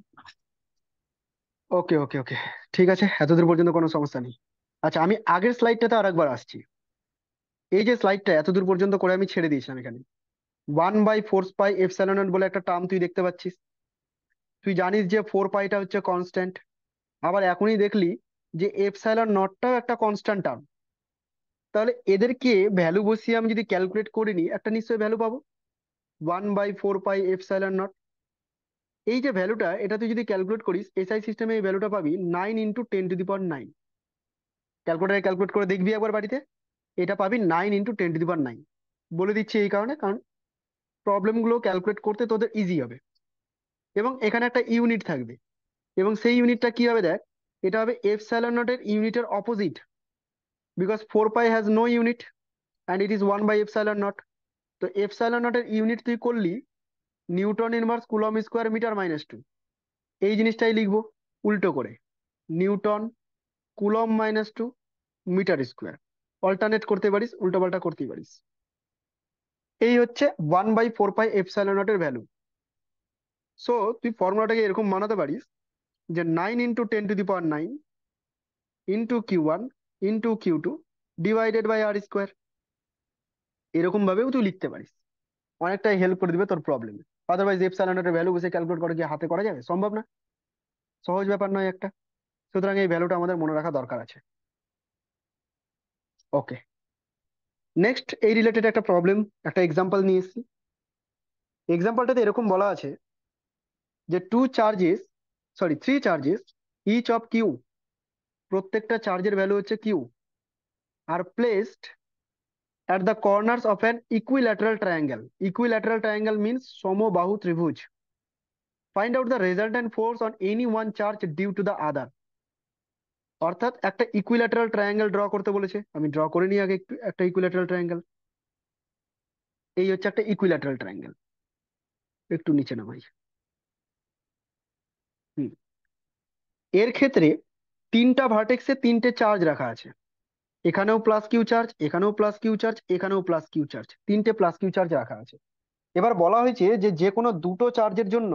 ওকে ওকে ওকে, ঠিক আছে, এতদূর পর্যন্ত কোনো সমস্যা নেই। আচ্ছা, আমি আগের স্লাইডটাতে আরেকবার আসছি। এই যে স্লাইডটা এতদূর পর্যন্ত করে আমি ছেড়ে দিয়েছিলাম, এখানে 1/4 পাই এপসাইলন নট বলে একটা টার্ম তুই দেখতে পাচ্ছিস। তুই জানিস যে 4 পাইটা হচ্ছে কনস্ট্যান্ট, আবার এখনই দেখলি যে এপসাইলন নটটাও একটা কনস্ট্যান্ট টার্ম। তাহলে এদেরকে ভ্যালু বসিয়ে আমি যদি ক্যালকুলেট করে নিই, একটা নিশ্চয়ই ভ্যালু পাবো, 1/4 পাই এপসাইলন নট। এই যে ভ্যালুটা, এটা তুই যদি ক্যালকুলেট করিস এসআই সিস্টেমে, এই ভ্যালুটা পাবি 9 × 10⁹। ক্যালকুলেটারে ক্যালকুলেট করে দেখবি একবার বাড়িতে, এটা পাবি 9 × 10⁹। বলে দিচ্ছি এই কারণে, কারণ প্রবলেমগুলো ক্যালকুলেট করতে তোদের ইজি হবে। এবং এখানে একটা ইউনিট থাকবে, এবং সেই ইউনিটটা কি হবে দেখ, এটা হবে এপসাইলন নটের ইউনিটের opposite, because 4 pi has no unit and it is 1/এপসাইলন নট। তো এপসাইলন নটের ইউনিট তুই করলি N(কুলম²)মিটার-2। এই জিনিসটাই লিখবো উল্টো করে, N(কুলম²)মিটার²। অল্টারনেট করতে পারিস, উল্টো পাল্টা করতে পারিস। এই হচ্ছে 1/4 পাই এপসাইলন নটের ভ্যালু। সো তুই ফর্মুলাটাকে এরকম বানাতে পারিস যে 9 × 10⁹ into Q1 into Q2 divided by r²। এরকম ভাবেও তুই লিখতে পারিস, অনেকটাই হেল্প করে দিবে তোর প্রবলেমে। আদারওয়াইজ এপসাইলন নটের ভ্যালু বসে ক্যালকুলেট করে কি হাতে করা যাবে? সম্ভব না, সহজ ব্যাপার নয় একটা। সুতরাং এই ভ্যালুটা আমাদের মনে রাখা দরকার আছে। ওকে, নেক্সট এই রিলেটেড একটা প্রবলেম, একটা এক্সাম্পল নিয়ে এসেছি। এক্সাম্পলটাতে এরকম বলা আছে যে three charges each of Q, প্রত্যেকটা চার্জের ভ্যালু হচ্ছে কিউ, আর placed at the corners of an equilateral triangle. Equilateral triangle means সমবাহু ত্রিভুজ. Find out the resultant force on any one charge due to the other. অর্থাৎ একটা equilateral triangle draw করতে বলেছে, আমি ড্র করে নিই আগে একটু একটা ইকুইল্যাটারাল ট্রায়াঙ্গেল। এই হচ্ছে একটা ইকুইল্যাটারাল ট্রায়াঙ্গেল, একটু নিচে নামাই। হুম, এর ক্ষেত্রে তিনটা ভার্টেক্সে তিনটে চার্জ রাখা আছে, এখানেও প্লাস কিউ চার্জ, এখানেও প্লাস কিউ চার্জ, এখানেও প্লাস কিউ চার্জ, তিনটে প্লাস কিউ চার্জ রাখা আছে। এবার বলা হয়েছে যে যে কোনো দুটো চার্জের জন্য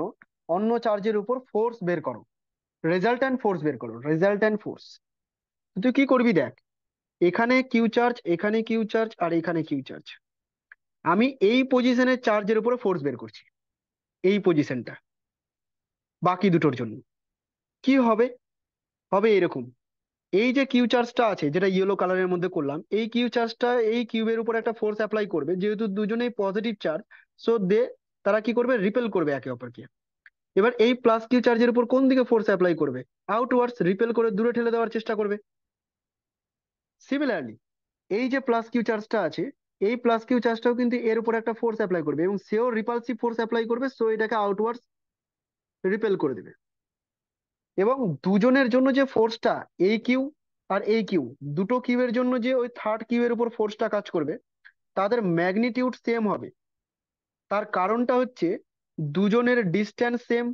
অন্য চার্জের উপর ফোর্স বের করো, রেজাল্ট্যান্ট ফোর্স বের করো, রেজাল্ট্যান্ট ফোর্স। তুই কি করবি দেখ, এখানে কিউ চার্জ, এখানে কিউ চার্জ, আর এখানে কিউ চার্জ। আমি এই পজিশনের চার্জের উপরে ফোর্স বের করছি। এই পজিশনটা বাকি দুটোর জন্য কি হবে? হবে এরকম, এই যে কিউ চার্জটা আছে যেটা ইয়েলো কালারের মধ্যে করলাম, এই কিউ চার্জটা এই কিউবের উপর একটা ফোর্স অ্যাপ্লাই করবে, যেহেতু দুজনেই পজিটিভ চার্জ। সো তারা কি করবে? রিপেল করবে একে অপরকে। এবার এই প্লাস কিউ চার্জের উপর কোন দিকে ফোর্স অ্যাপ্লাই করবে? আউটওয়ার্ডস, রিপেল করে দূরে ঠেলে দেওয়ার চেষ্টা করবে। সিমিলারলি এই যে প্লাস কিউ চার্জটা আছে, এই প্লাস কিউ চার্জটাও কিন্তু এর উপর একটা ফোর্স অ্যাপ্লাই করবে এবং সেও রিপালসিভ ফোর্স অ্যাপ্লাই করবে, সো এটাকে আউটওয়ার্ডস রিপেল করে দেবে। এবং দুজনের জন্য যে ফোর্সটা, এই কিউ আর এই কিউ, দুটো কিউয়ের জন্য যে ওই থার্ড কিউয়ের উপর ফোর্সটা কাজ করবে, তাদের ম্যাগনিটিউড সেম হবে। তার কারণটা হচ্ছে দুজনের ডিস্টেন্স সেম।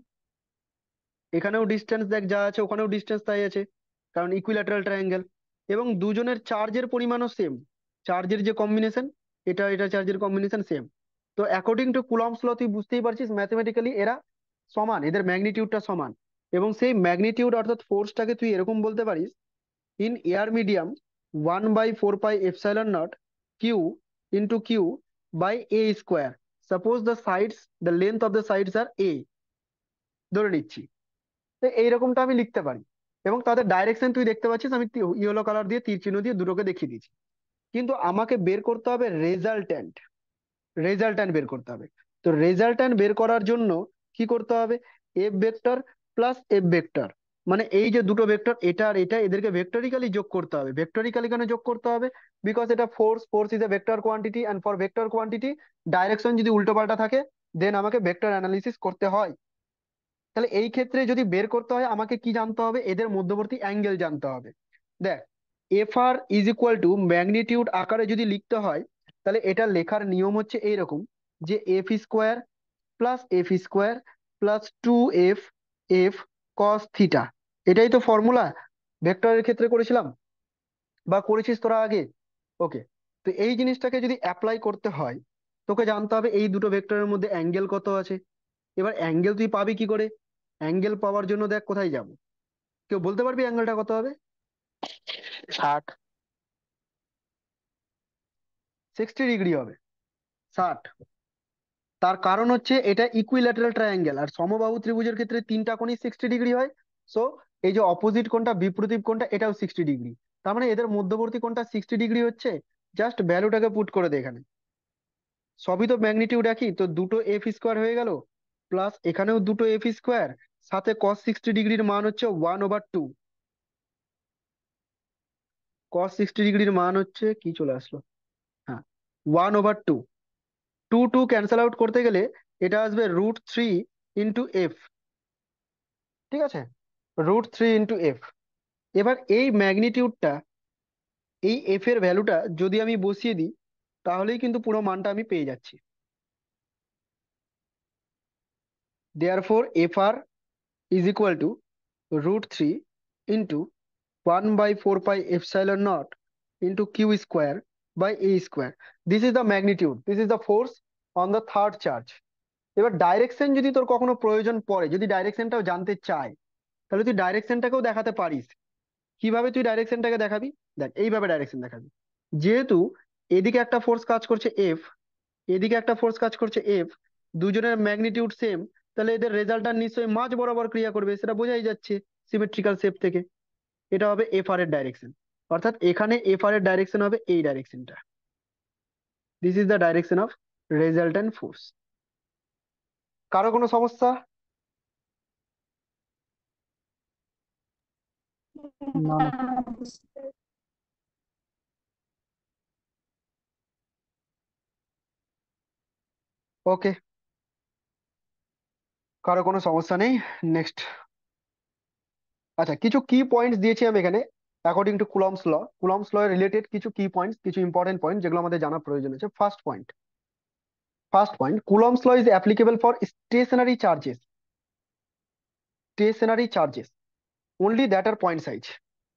এখানেও ডিস্টেন্স দেখ যা আছে, ওখানেও ডিস্টেন্স তাই আছে, কারণ ইকুইল্যাটারাল ট্রায়াঙ্গেল। এবং দুজনের চার্জের পরিমাণও সেম, চার্জের যে কম্বিনেশন, এটা এটা চার্জের কম্বিনেশন সেম। তো অ্যাকর্ডিং টু কুলম্বস ল তুই বুঝতেই পারছিস ম্যাথমেটিক্যালি এরা সমান, এদের ম্যাগনিটিউডটা সমান। এবং সেই ম্যাগনিটিউড অর্থাৎ ফোর্সটাকে তুই এরকম বলতে পারিস, in air medium 1/4 pi epsilon naught q into q by a square. Suppose the length of the sides are a, ধরে নিচ্ছি। তো এইরকমটা আমি লিখতে পারি। এবং তাদের ডাইরেকশন তুই দেখতে পাচ্ছিস, আমি ইয়েলো কালার দিয়ে তীর চিহ্ন দিয়ে দুটোকে দেখিয়ে দিয়েছি। কিন্তু আমাকে বের করতে হবে রেজাল্ট্যান্ট, রেজাল্ট্যান্ট বের করতে হবে। তো রেজাল্ট্যান্ট বের করার জন্য কি করতে হবে? F vector plus F vector, মানে এই যে দুটো ভেক্টর এটা আর এটা, এদেরকে ভেক্টরিক্যালি যোগ করতে হবে। ভেক্টরিক্যালি কেন যোগ করতে হবে? বিকজ এটা force, force is a vector quantity, and for vector quantity direction যদি উল্টো পাল্টা থাকে দেন আমাকে ভেক্টর অ্যানালিসিস করতে হয়। তাহলে এই ক্ষেত্রে যদি বের করতে হয় আমাকে কি জানতে হবে? এদের মধ্যবর্তী অ্যাঙ্গেল জানতে হবে। দেখ, F R is equal to magnitude আকারে যদি লিখতে হয়, তাহলে এটা লেখার নিয়ম হচ্ছে এইরকম, যে F square plus 2f F cos theta. এটাই তো ফর্মুলা ভেক্টরের ক্ষেত্রে করেছিলাম, বা করেছিস তোরা আগে। ওকে, তো এই জিনিসটাকে যদি অ্যাপ্লাই করতে হয়, তোকে জানতে হবে এই দুটো ভেক্টরের মধ্যে অ্যাঙ্গেল কত আছে। এবার অ্যাঙ্গেল তুই পাবি কি করে? অ্যাঙ্গেল পাওয়ার জন্য দেখ কোথায় যাব, কেউ বলতে পারবি অ্যাঙ্গেলটা কত হবে? 60। 60 ডিগ্রি হবে। 60। তার কারণ হচ্ছে এটা ইকুইল্যাটারাল ট্রায়াঙ্গেল, আর সমবাহু ত্রিভুজের ক্ষেত্রে তিনটা কোণই 60 ডিগ্রি হয়। সো এই যে অপোজিট কোণটা, বিপরীত কোণটা, এটাও 60 ডিগ্রি। তার মানে এদের মধ্যবর্তী কোণটা 60 ডিগ্রি হচ্ছে। জাস্ট ভ্যালুটাকে পুট করে দে এখানে। সবই তো ম্যাগনিটিউড একই, তো দুটো এফ স্কোয়ার হয়ে গেল, প্লাস এখানেও দুটো এফ স্কোয়ার, সাথে cos 60 ডিগ্রির মান হচ্ছে 1/2। cos 60 ডিগ্রির মান হচ্ছে কি চলে আসলো, হ্যাঁ, 1/2। টু টু ক্যান্সেল আউট করতে গেলে এটা আসবে √3 × f। ঠিক আছে, √3 × f। এবার এই ম্যাগনিটিউডটা, এই এফ এর ভ্যালুটা যদি আমি বসিয়ে দিই, তাহলেই কিন্তু পুরো মানটা আমি পেয়ে যাচ্ছি। Therefore F R is equal to √3 × 1/4 pi epsilon naught × q² / a²। This is the magnitude, this is the force on the third charge. এবার ডাইরেকশন যদি তোর কখনো প্রয়োজন পড়ে, যদি ডাইরেকশনটাও জানতে চায়, তাহলে তুই ডাইরেকশনটাকেও দেখাতে পারিস। কিভাবে তুই ডাইরেকশনটাকে দেখাবি? দেখ, এইভাবে ডাইরেকশন দেখাবি। যেহেতু এদিকে একটা ফোর্স কাজ করছে এফ, এদিকে একটা ফোর্স কাজ করছে এফ, দুজনের ম্যাগনিটিউড সেম, তাহলে এদের রেজাল্টটা নিশ্চয়ই মাঝ বরাবর ক্রিয়া করবে, সেটা বোঝাই যাচ্ছে সিমেট্রিক্যাল শেপ থেকে। এটা হবে এফ আর এর ডাইরেকশন, অর্থাৎ এখানে এফ আর এর ডাইরেকশন হবে এই ডাইরেকশনটা। This is the direction of resultant force. কারো কোনো সমস্যা? না না ওকে, কারো কোনো সমস্যা নেই। নেক্সট। আচ্ছা, কিছু কি পয়েন্টস দিয়েছি আমি এখানে according to Coulomb's law. Coulomb's law এর রিলেটেড কিছু কি পয়েন্টস, কিছু ইম্পর্টেন্ট পয়েন্ট যেগুলো আমাদের জানা প্রয়োজন আছে। First point, Coulomb's law is applicable for stationary charges, only that are point size.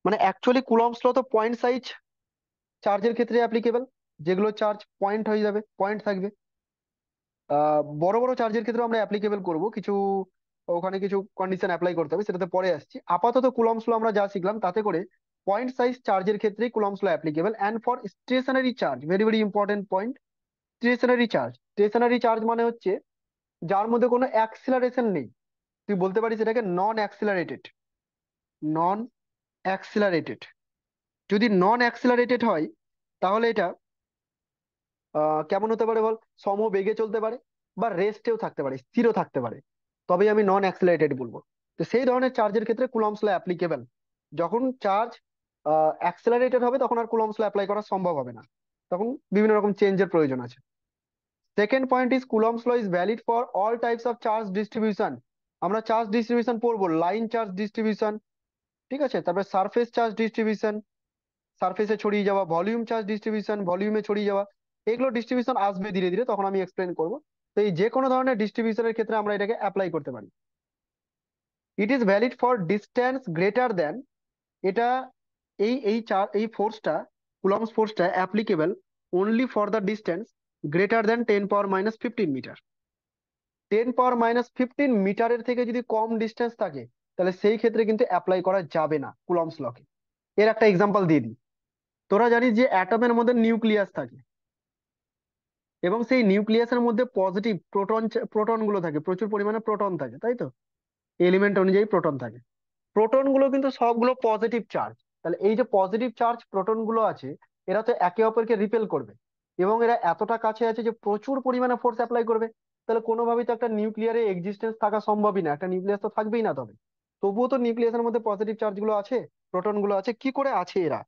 মানে অ্যাকচুয়ালি কুলম্বস ল তো পয়েন্ট সাইজ চার্জের ক্ষেত্রে অ্যাপ্লিকেবল, যেগুলো চার্জ পয়েন্ট হয়ে যাবে, পয়েন্ট থাকবে। বড় বড় চার্জের ক্ষেত্রে আমরা অ্যাপ্লিকেবল করব কিছু, ওখানে কিছু কন্ডিশন অ্যাপ্লাই করতে হবে, সেটাতে পরে আসছি। আপাতত কুলম্বস ল আমরা যা শিখলাম তাতে করে পয়েন্ট সাইজ চার্জের ক্ষেত্রেই Coulomb's law applicable. And for stationary charge, very very important point, stationary charge. Stationary charge মানে হচ্ছে যার মধ্যে কোনো অ্যাক্সিলারেশন নেই, তুই বলতে পারিস এটাকে নন অ্যাক্সিলারেটেড। নন অ্যাক্সিলারেটেড, যদি নন অ্যাক্সিলারেটেড হয় তাহলে এটা কেমন হতে পারে বল? সমবেগে চলতে পারে, বা রেস্টেও থাকতে পারে, স্থিরও থাকতে পারে, তবেই আমি নন অ্যাক্সিলারেটেড বলবো। তো সেই ধরনের চার্জের ক্ষেত্রে কুলম্বস ল অ্যাপ্লিকেবল। যখন চার্জ অ্যাক্সিলারেটেড হবে তখন আর কুলম্বস ল অ্যাপ্লাই করা সম্ভব হবে না, তখন বিভিন্ন রকম চেঞ্জের প্রয়োজন আছে। Second point is Coulomb's law is valid for all types of charge distribution. আমরা চার্জ ডিস্ট্রিবিউশন পড়বো, লাইন চার্জ ডিস্ট্রিবিউশন, ঠিক আছে, তারপরে সারফেস চার্জ ডিস্ট্রিবিউশন, সারফেসে ছড়িয়ে যাওয়া, ভলিউম চার্জ ডিস্ট্রিবিউশন, ভলিউমে ছড়িয়ে যাওয়া, এগুলো ডিস্ট্রিবিউশন আসবে ধীরে ধীরে, তখন আমি এক্সপ্লেন করবো। তো এই যে কোনো ধরনের ডিস্ট্রিবিউশনের ক্ষেত্রে আমরা এটাকে অ্যাপ্লাই করতে পারি। It is valid for distance greater than, এটা এই ফোর্সটা, কুলম্বস ফোর্সটা applicable only for the distance greater than 10⁻⁻15 metre. 10⁻⁻15 মিটারের থেকে যদি কম ডিস্টেন্স থাকে তাহলে সেই ক্ষেত্রে কিন্তু অ্যাপ্লাই করা যাবে না কুলম্বস লকে। এর একটা এক্সাম্পল দিয়ে দিই। তোরা জানিস যে অ্যাটমের মধ্যে নিউক্লিয়াস থাকে, এবং সেই নিউক্লিয়াসের মধ্যে পজিটিভ প্রোটন গুলো থাকে, প্রচুর পরিমাণে প্রোটন থাকে, তাই তো? এলিমেন্ট অনুযায়ী প্রোটন থাকে। প্রোটন গুলো কিন্তু সবগুলো পজিটিভ চার্জ। তাহলে এই যে পজিটিভ চার্জ প্রোটন গুলো আছে, এরা তো একে অপরকে রিপেল করবে, এবং এরা এতটা কাছে আছে যে প্রচুর পরিমাণে ফোর্স অ্যাপ্লাই করবে। তাহলে কোনোভাবেই তো একটা নিউক্লিয়ারে এক্সিস্টেন্স থাকা সম্ভবই না, একটা নিউক্লিয়াস তো থাকবেই না। তবে তবুও তো নিউক্লিয়াসের মধ্যে পজিটিভ চার্জ গুলো আছে, প্রোটন গুলো আছে। কি করে আছে এরা?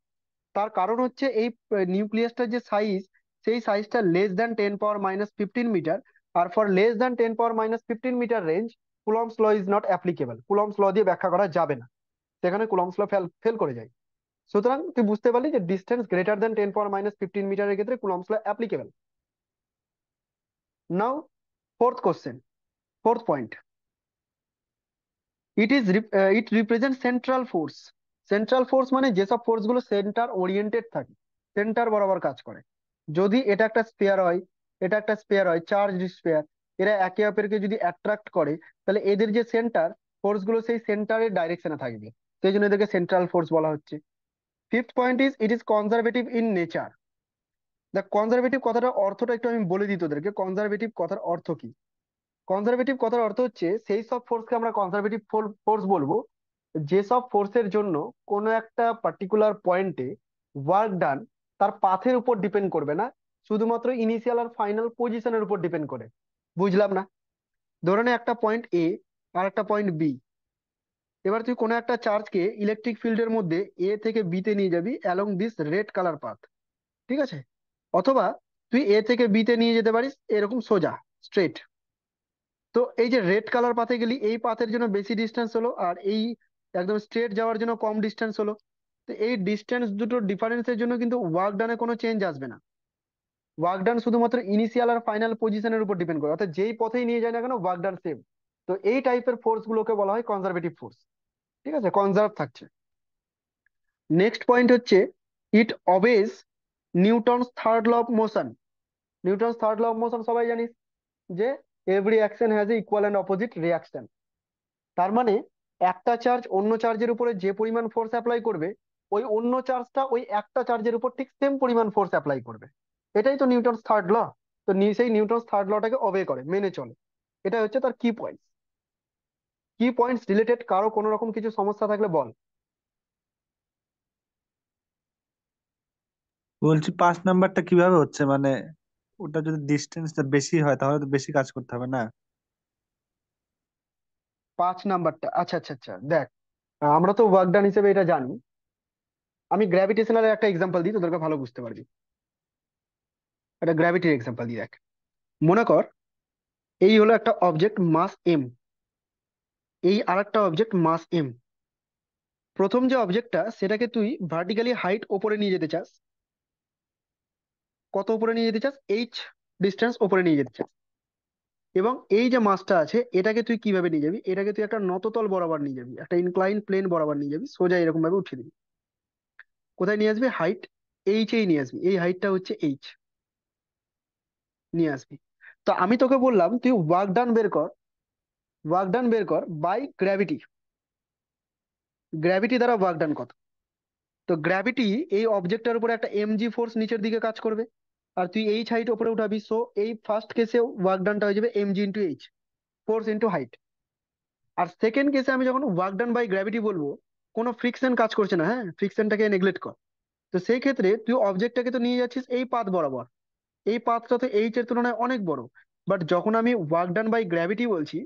তার কারণ হচ্ছে এই নিউক্লিয়াসটার যে সাইজ, সেই সাইজটা less than 10⁻⁻15 মিটার। আর for less than 10⁻⁻15 metre range Coulomb's law is not applicable, Coulomb's law দিয়ে ব্যাখ্যা করা যাবে না, সেখানে কুলম্বস ল ফেল করে যায়। সুতরাং তুই বুঝতে পারলি যে ডিস্টেন্স গ্রেটার দেন 10⁻⁻15 মিটারের ক্ষেত্রে Coulomb's law applicable. Now fourth question, fourth point, it represent central force. Central force মানে যেসব ফোর্স গুলো সেন্টার ওরিয়েন্টেড থাকে, সেন্টার বরাবর কাজ করে। যদি এটা একটা স্পেয়ার হয়, এটা একটা স্পেয়ার হয়, চার্জ স্পেয়ার, এরা একে অপরকে যদি অ্যাট্রাক্ট করে, তাহলে এদের যে সেন্টার ফোর্স গুলো সেই সেন্টারের ডাইরেকশনে থাকবে, সেই জন্য এদেরকে সেন্ট্রাল ফোর্স বলা হচ্ছে। Fifth point is it is conservative in nature. The conservative কথাটার অর্থটা একটু আমি বলে দিই তোদেরকে, কনজারভেটিভ কথার অর্থ কি। কনজারভেটিভ কথার অর্থ হচ্ছে সেই সব ফোর্সকে আমরা কনজারভেটিভ ফোর্স বলবো যেসব ফোর্সের জন্য কোনো একটা পার্টিকুলার পয়েন্টে ওয়ার্ক ডান তার পাথের উপর ডিপেন্ড করবে না, শুধুমাত্র ইনিশিয়াল আর ফাইনাল পজিশনের উপর ডিপেন্ড করে। বুঝলাম না? ধরে নে একটা পয়েন্ট এ আর একটা পয়েন্ট বি। এবার তুই কোনো একটা চার্জকে ইলেকট্রিক ফিল্ডের মধ্যে এ থেকে বি তে নিয়ে যাবি along this red colour path, ঠিক আছে? অথবা তুই এ থেকে বি তে নিয়ে যেতে পারিস এরকম সোজা, স্ট্রেট। তো এই যে রেড কালার পাথে গেলি, এই পাথের জন্য বেশি ডিস্টেন্স হলো, আর এই একদম স্ট্রেট যাওয়ার জন্য কম ডিস্টেন্স হলো। তো এই ডিস্টেন্স দুটো ডিফারেন্সের জন্য কিন্তু ওয়ার্ক ডানে কোনো চেঞ্জ আসবে না। ওয়ার্ক ডান শুধুমাত্র ইনিশিয়াল আর ফাইনাল পজিশনের উপর ডিপেন্ড করে, অর্থাৎ যেই পথেই নিয়ে যায় না কেন ওয়ার্ক ডান সেম। তো এই টাইপের ফোর্স গুলোকে বলা হয় কনজারভেটিভ ফোর্স, ঠিক আছে, কনজার্ভ থাকছে। নেক্সট পয়েন্ট হচ্ছে it obeys Newton's third law of motion. Newton's third law of motion সবাই জানিস, যে every action has a equal and opposite reaction. তার মানে একটা চার্জ অন্য চার্জের উপরে যে পরিমাণ ফোর্স অ্যাপ্লাই করবে, ওই অন্য চার্জটা ওই একটা চার্জের উপর ঠিক সেম পরিমাণ ফোর্স অ্যাপ্লাই করবে। এটাই তো নিউটনস থার্ড ল। তো সেই নিউটনস থার্ড লটাকে অবে করে, মেনে চলে। এটা হচ্ছে তার কি পয়েন্টস। কি পয়েন্টস রিলেটেড, কারো কোনো রকম কিছু সমস্যা থাকলে বল। বলছি 5 নাম্বারটা কিভাবে হচ্ছে, মানে ওটা যদি ডিস্টেন্সটা বেশি হয় তাহলে তো বেশি কাজ করতে হবে না? 5 নাম্বারটা, আচ্ছা আচ্ছা আচ্ছা, দেখ, আমরা তো ওয়ার্ক ডান হিসেবে এটা জানি। আমি গ্র্যাভিটেশনাল একটা এক্সাম্পল দিই, তোদেরকে ভালো বুঝতে পারবি। একটা গ্র্যাভিটির এক্সাম্পল দিই, দেখ। মনে কর এই হলো একটা অবজেক্ট মাস এম, এই আরেকটা অবজেক্ট মাস এম। প্রথম যে অবজেক্টটা সেটাকে তুই ভার্টিক্যালি হাইট ওপরে নিয়ে যেতে চাস। কত উপরে নিয়ে যেতে চাস? ডিস্টেন্স ওপরে নিয়ে যেতে চাস। এবং এই যে মাসটা আছে এটাকে তুই কিভাবে নিয়ে যাবি? এটাকে তুই একটা নততল বরাবর নিয়ে যাবি, একটা ইনক্লাইন প্লেন বরাবর নিয়ে যাবি, সোজা এরকম ভাবে উঠিয়ে দিবি। কোথায় নিয়ে আসবি? হাইট এই নিয়ে আসবি, এই হাইটটা হচ্ছে নিয়ে আসবি। তো আমি তোকে বললাম তুই ওয়ার্ক ডান বের কর, ওয়ার্ক ডান বের কর বাই গ্র্যাভিটি। গ্র্যাভিটি দ্বারা ওয়ার্ক ডান কত? তো গ্র্যাভিটি এই অবজেক্টের উপরে একটা এমজি ফোর্স নিচের দিকে কাজ করবে, আর তুই হাইট উপরে উঠাবি, সো এই ফার্স্ট কেসে ওয়ার্ক ডানটা হয়ে যাবে MG into H. Force into height. আর সেকেন্ড কেসে আমি যখন ওয়ার্ক ডান বাই গ্র্যাভিটি বলবো, কোনো ফ্রিকশন কাজ করছে না, হ্যাঁ, ফ্রিকশনটাকে নেগলেক্ট কর। তো সেই ক্ষেত্রে তুই অবজেক্টটাকে তো নিয়ে যাচ্ছিস এই পাথ বরাবর, এই পাথটা তো এইচ এর তুলনায় অনেক বড়। বাট যখন আমি ওয়ার্ক ডান বাই গ্র্যাভিটি বলছি,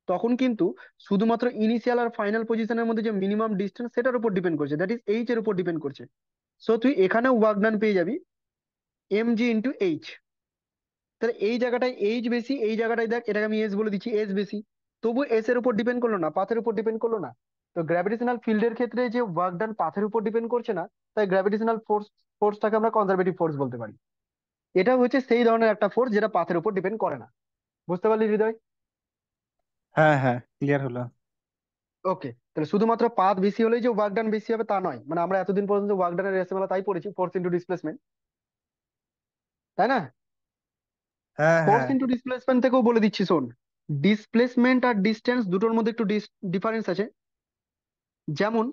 তখন কিন্তু শুধুমাত্র ইনিশিয়াল আর ফাইনাল পজিশনের মধ্যে যে মিনিমাম ডিস্টেন্স সেটার উপর ডিপেন্ড করছে, দ্যাট ইজ এইচ এর উপর ডিপেন্ড করছে। সো তুই এখানেও ওয়ার্ক ডান পেয়ে যাবি এম জি ইন্টু এইচ। তাহলে এই জায়গাটায় এইচ বেশি, এই জায়গাটায় দেখ এটাকে আমি এস বলে দিচ্ছি, এস বেশি। তবু এস এর উপর ডিপেন্ড করলো না, পাথের উপর ডিপেন্ড করলো না। তো গ্র্যাভিটেশনাল ফিল্ডের ক্ষেত্রে যে ওয়ার্ক ডান পাথের উপর ডিপেন্ড করছে না, তাই গ্র্যাভিটেশনাল ফোর্সটাকে আমরা কনজারভেটিভ ফোর্স বলতে পারি। এটা হচ্ছে সেই ধরনের একটা ফোর্স যেটা পাথের উপর ডিপেন্ড করে না। বুঝতে পারলি হৃদয়? হ্যাঁ হ্যাঁ, ক্লিয়ার হলো। ওকে, তাহলে শুধুমাত্র পাথ বেশি হলেই যে ওয়ার্ক ডান বেশি হবে তা নয়। মানে আমরা এতদিন পর্যন্ত ওয়ার্ক ডানের রেসিমেলা তাই পড়েছি, ফোর্স ইন্টু ডিসপ্লেসমেন্ট, তাই না? হ্যাঁ ফোর্স হ্যাঁ। ইন্টু ডিসপ্লেসমেন্ট থেকেও বলে দিচ্ছি শোন, ডিসপ্লেসমেন্ট আর ডিস্টেন্স দুটোর মধ্যে একটু ডিফারেন্স আছে। যেমন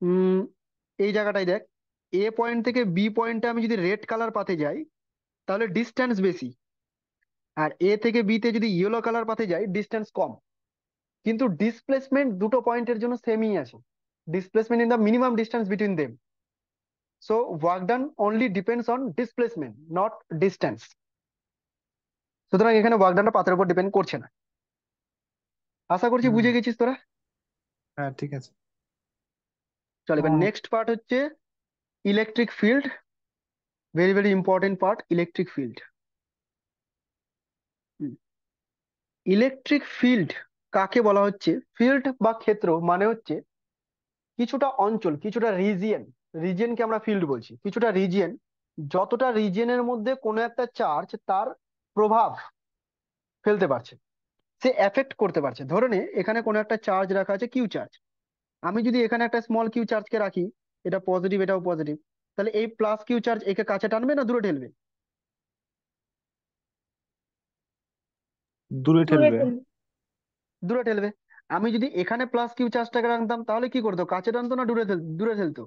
উম এই জায়গাটায় দেখ, এ পয়েন্ট থেকে বি পয়েন্টে আমি যদি রেড কালার পাতে যাই তাহলে ডিস্টেন্স বেশি, আর এ থেকে বি তে যদি ইয়েলো কালার পাতে যাই ডিস্টেন্স কম। কিন্তু ডিসপ্লেসমেন্ট দুটো পয়েন্টের জন্য সেমই আছে, displacement in the minimum distance between them. So work done only depends on displacement, not distance. সুতরাং এখানে ওয়ার্ক ডানটা পাথের উপর ডিপেন্ড করছে না। আশা করছি হুম। বুঝে গেছিস তোরা। হ্যাঁ, ঠিক আছে। চল এবার নেক্সট পার্ট হচ্ছে electric field. Very very important part, electric field. Electric field কাকে বলা হচ্ছে? ফিল্ড বা ক্ষেত্র মানে হচ্ছে কিছুটা অঞ্চল, কিছুটা রিজিয়ন। রিজিয়নকে আমরা ফিল্ড বলছি, কিছুটা রিজিয়ন। যতটা রিজিয়নের মধ্যে কোনো একটা চার্জ তার প্রভাব ফেলতে পারছে, সে এফেক্ট করতে পারছে। ধরে নে এখানে কোনো একটা চার্জ রাখা আছে, কিউ চার্জ। আমি যদি এখানে একটা স্মল কিউ চার্জকে রাখি, এটা পজিটিভ এটাও পজিটিভ, তাহলে এই প্লাস কিউ চার্জ একে কাছে টানবে না দূরে ঠেলবে? দূরে ঠেলবে। দূরে ঠেলবে। আমি যদি এখানে প্লাস কিউ চার্জটাকে রাখতাম তাহলে কি করতো, কাছে টানতো না দূরে ঠেলতো?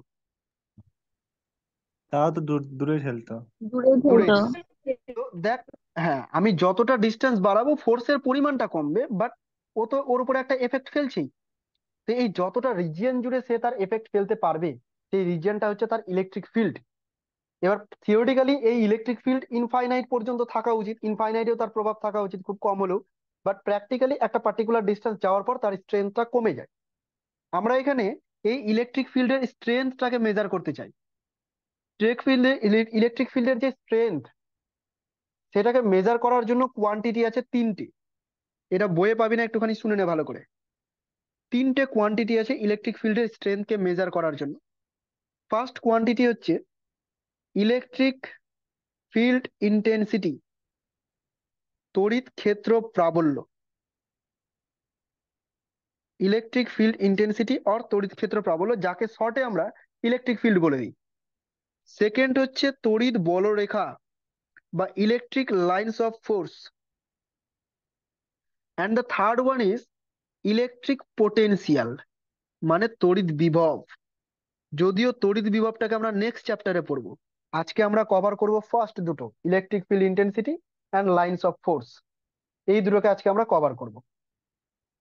তাও তো দূরে ঠেলতো। দূরেই ঠেলতো। তো দেখ, হ্যাঁ, আমি যতটা ডিস্টেন্স বাড়াবো ফোর্সের পরিমাণটা কমবে, বাট ও তো ওর উপরে একটা এফেক্ট ফেলছেই। তো এই যতটা রিজিয়ন জুড়ে সে তার এফেক্ট ফেলতে পারবে, সেই রিজিয়নটা হচ্ছে তার ইলেকট্রিক ফিল্ড। এবার থিওরিটিক্যালি এই ইলেকট্রিক ফিল্ড ইনফাইনাইট পর্যন্ত থাকা উচিত, ইনফাইনাইটেও তার প্রভাব থাকা উচিত খুব কম হলেও। বাট প্র্যাকটিক্যালি একটা পার্টিকুলার ডিস্টেন্স যাওয়ার পর তার স্ট্রেংথটা কমে যায়। আমরা এখানে এই ইলেকট্রিক ফিল্ডের স্ট্রেংথটাকে মেজার করতে চাই। ইলেকট্রিক ফিল্ডের যে স্ট্রেংথ, সেটাকে মেজার করার জন্য কোয়ান্টিটি আছে তিনটে। এটা বইয়ে পাবি না, একটুখানি শুনে নে ভালো করে। তিনটে কোয়ান্টিটি আছে ইলেকট্রিক ফিল্ডের স্ট্রেংথকে মেজার করার জন্য। ফার্স্ট কোয়ান্টিটি হচ্ছে ইলেকট্রিক ফিল্ড ইন্টেন্সিটি, তড়িৎ ক্ষেত্র প্রাবল্য। ইলেকট্রিক ফিল্ড ইন্টেন্সিটি অর তড়িৎ ক্ষেত্র প্রাবল্য, যাকে শর্টে আমরা ইলেকট্রিক ফিল্ড বলে দিই। সেকেন্ড হচ্ছে তড়িৎ বলরেখা বা electric lines of force. And the third one is electric potential, মানে তড়িৎ বিভব। যদিও তড়িৎ বিভবটাকে আমরা নেক্সট চ্যাপ্টারে পড়বো, আজকে আমরা কভার করব ফার্স্ট দুটো, electric field intensity and lines of force. এই দুটোকে আজকে আমরা কভার করব।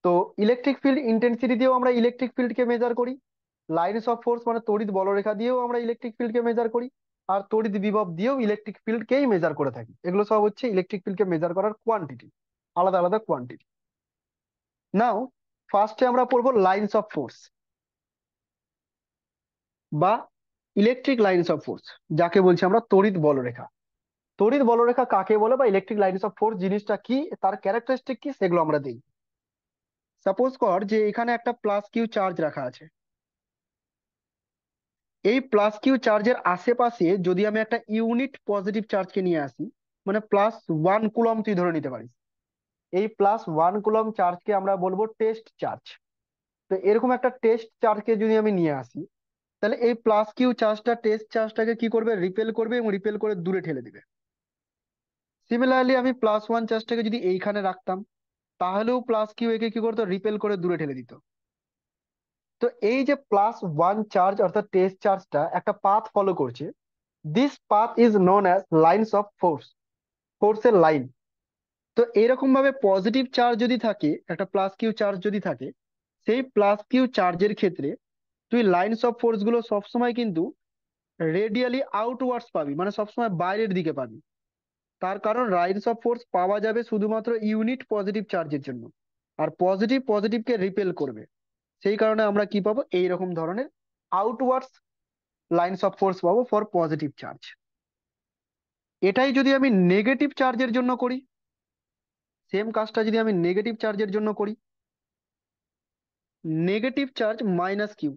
তো ইলেকট্রিক ফিল্ড ইন্টেন্সিটি দিয়েও আমরা ইলেকট্রিক ফিল্ডকে মেজার করি, লাইন্স অফ ফোর্স মানে তড়িৎ বলরেখা দিয়েও আমরা ইলেকট্রিক ফিল্ডকে মেজার করি, আর তড়িৎ বিভব দিয়েও ইলেকট্রিক ফিল্ডকেই মেজার করে থাকি। এগুলো সব হচ্ছে ইলেকট্রিক ফিল্ডকে মেজার করার কোয়ান্টিটি, আলাদা আলাদা কোয়ান্টিটি। নাও ফার্স্টে আমরা পড়বো লাইন্স অফ ফোর্স বা ইলেকট্রিক লাইন্স অফ ফোর্স, যাকে বলছি আমরা তড়িৎ বলরেখা। তড়িৎ বলরেখা কাকে বলে বা ইলেকট্রিক লাইন্স অফ ফোর্স জিনিসটা কি, তার ক্যারেক্টারিস্টিক কি, সেগুলো আমরা দিই। সাপোজ কর যে এখানে একটা প্লাস কিউ চার্জ রাখা আছে। এই প্লাস কিউ চার্জের আশেপাশে যদি আমি একটা ইউনিট পজিটিভ চার্জকে নিয়ে আসি, মানে +1 কুলম তুই ধরে নিতে পারিস, এই +1 কুলম চার্জকে আমরা বলবো টেস্ট চার্জ। তো এরকম একটা টেস্ট চার্জকে যদি আমি নিয়ে আসি, তাহলে এই প্লাস কিউ চার্জটা টেস্ট চার্জটাকে কি করবে, রিপেল করবে এবং রিপেল করে দূরে ঠেলে দিবে। সিমিলারলি আমি +1 চার্জটাকে যদি এইখানে রাখতাম, তাহলেও প্লাস কিউ একে কি করতো, রিপেল করে দূরে ঠেলে দিত। তো এই যে +1 চার্জ অর্থাৎ টেস্ট চার্জটা একটা পাথ ফলো করছে, this path is known as lines of force, ফোর্সের লাইন। তো এইরকম ভাবে পজিটিভ চার্জ যদি থাকে, একটা প্লাস কিউ চার্জ যদি থাকে, সেই প্লাস কিউ চার্জের ক্ষেত্রে তুই লাইনস অফ ফোর্স গুলো সবসময় কিন্তু রেডিয়ালি আউটওয়ার্ডস পাবি, মানে সবসময় বাইরের দিকে পাবি। তার কারণ লাইনস অফ ফোর্স পাওয়া যাবে শুধুমাত্র ইউনিট পজিটিভ চার্জের জন্য, আর পজিটিভ পজিটিভকে রিপেল করবে। সেই কারণে আমরা কি পাবো, এইরকম ধরনের আউটওয়ার্ডস লাইনস অফ ফোর্স পাবো ফর পজিটিভ চার্জ। এটাই যদি আমি নেগেটিভ চার্জের জন্য করি, সেম কাজটা যদি আমি নেগেটিভ চার্জের জন্য করি, negative charge minus Q,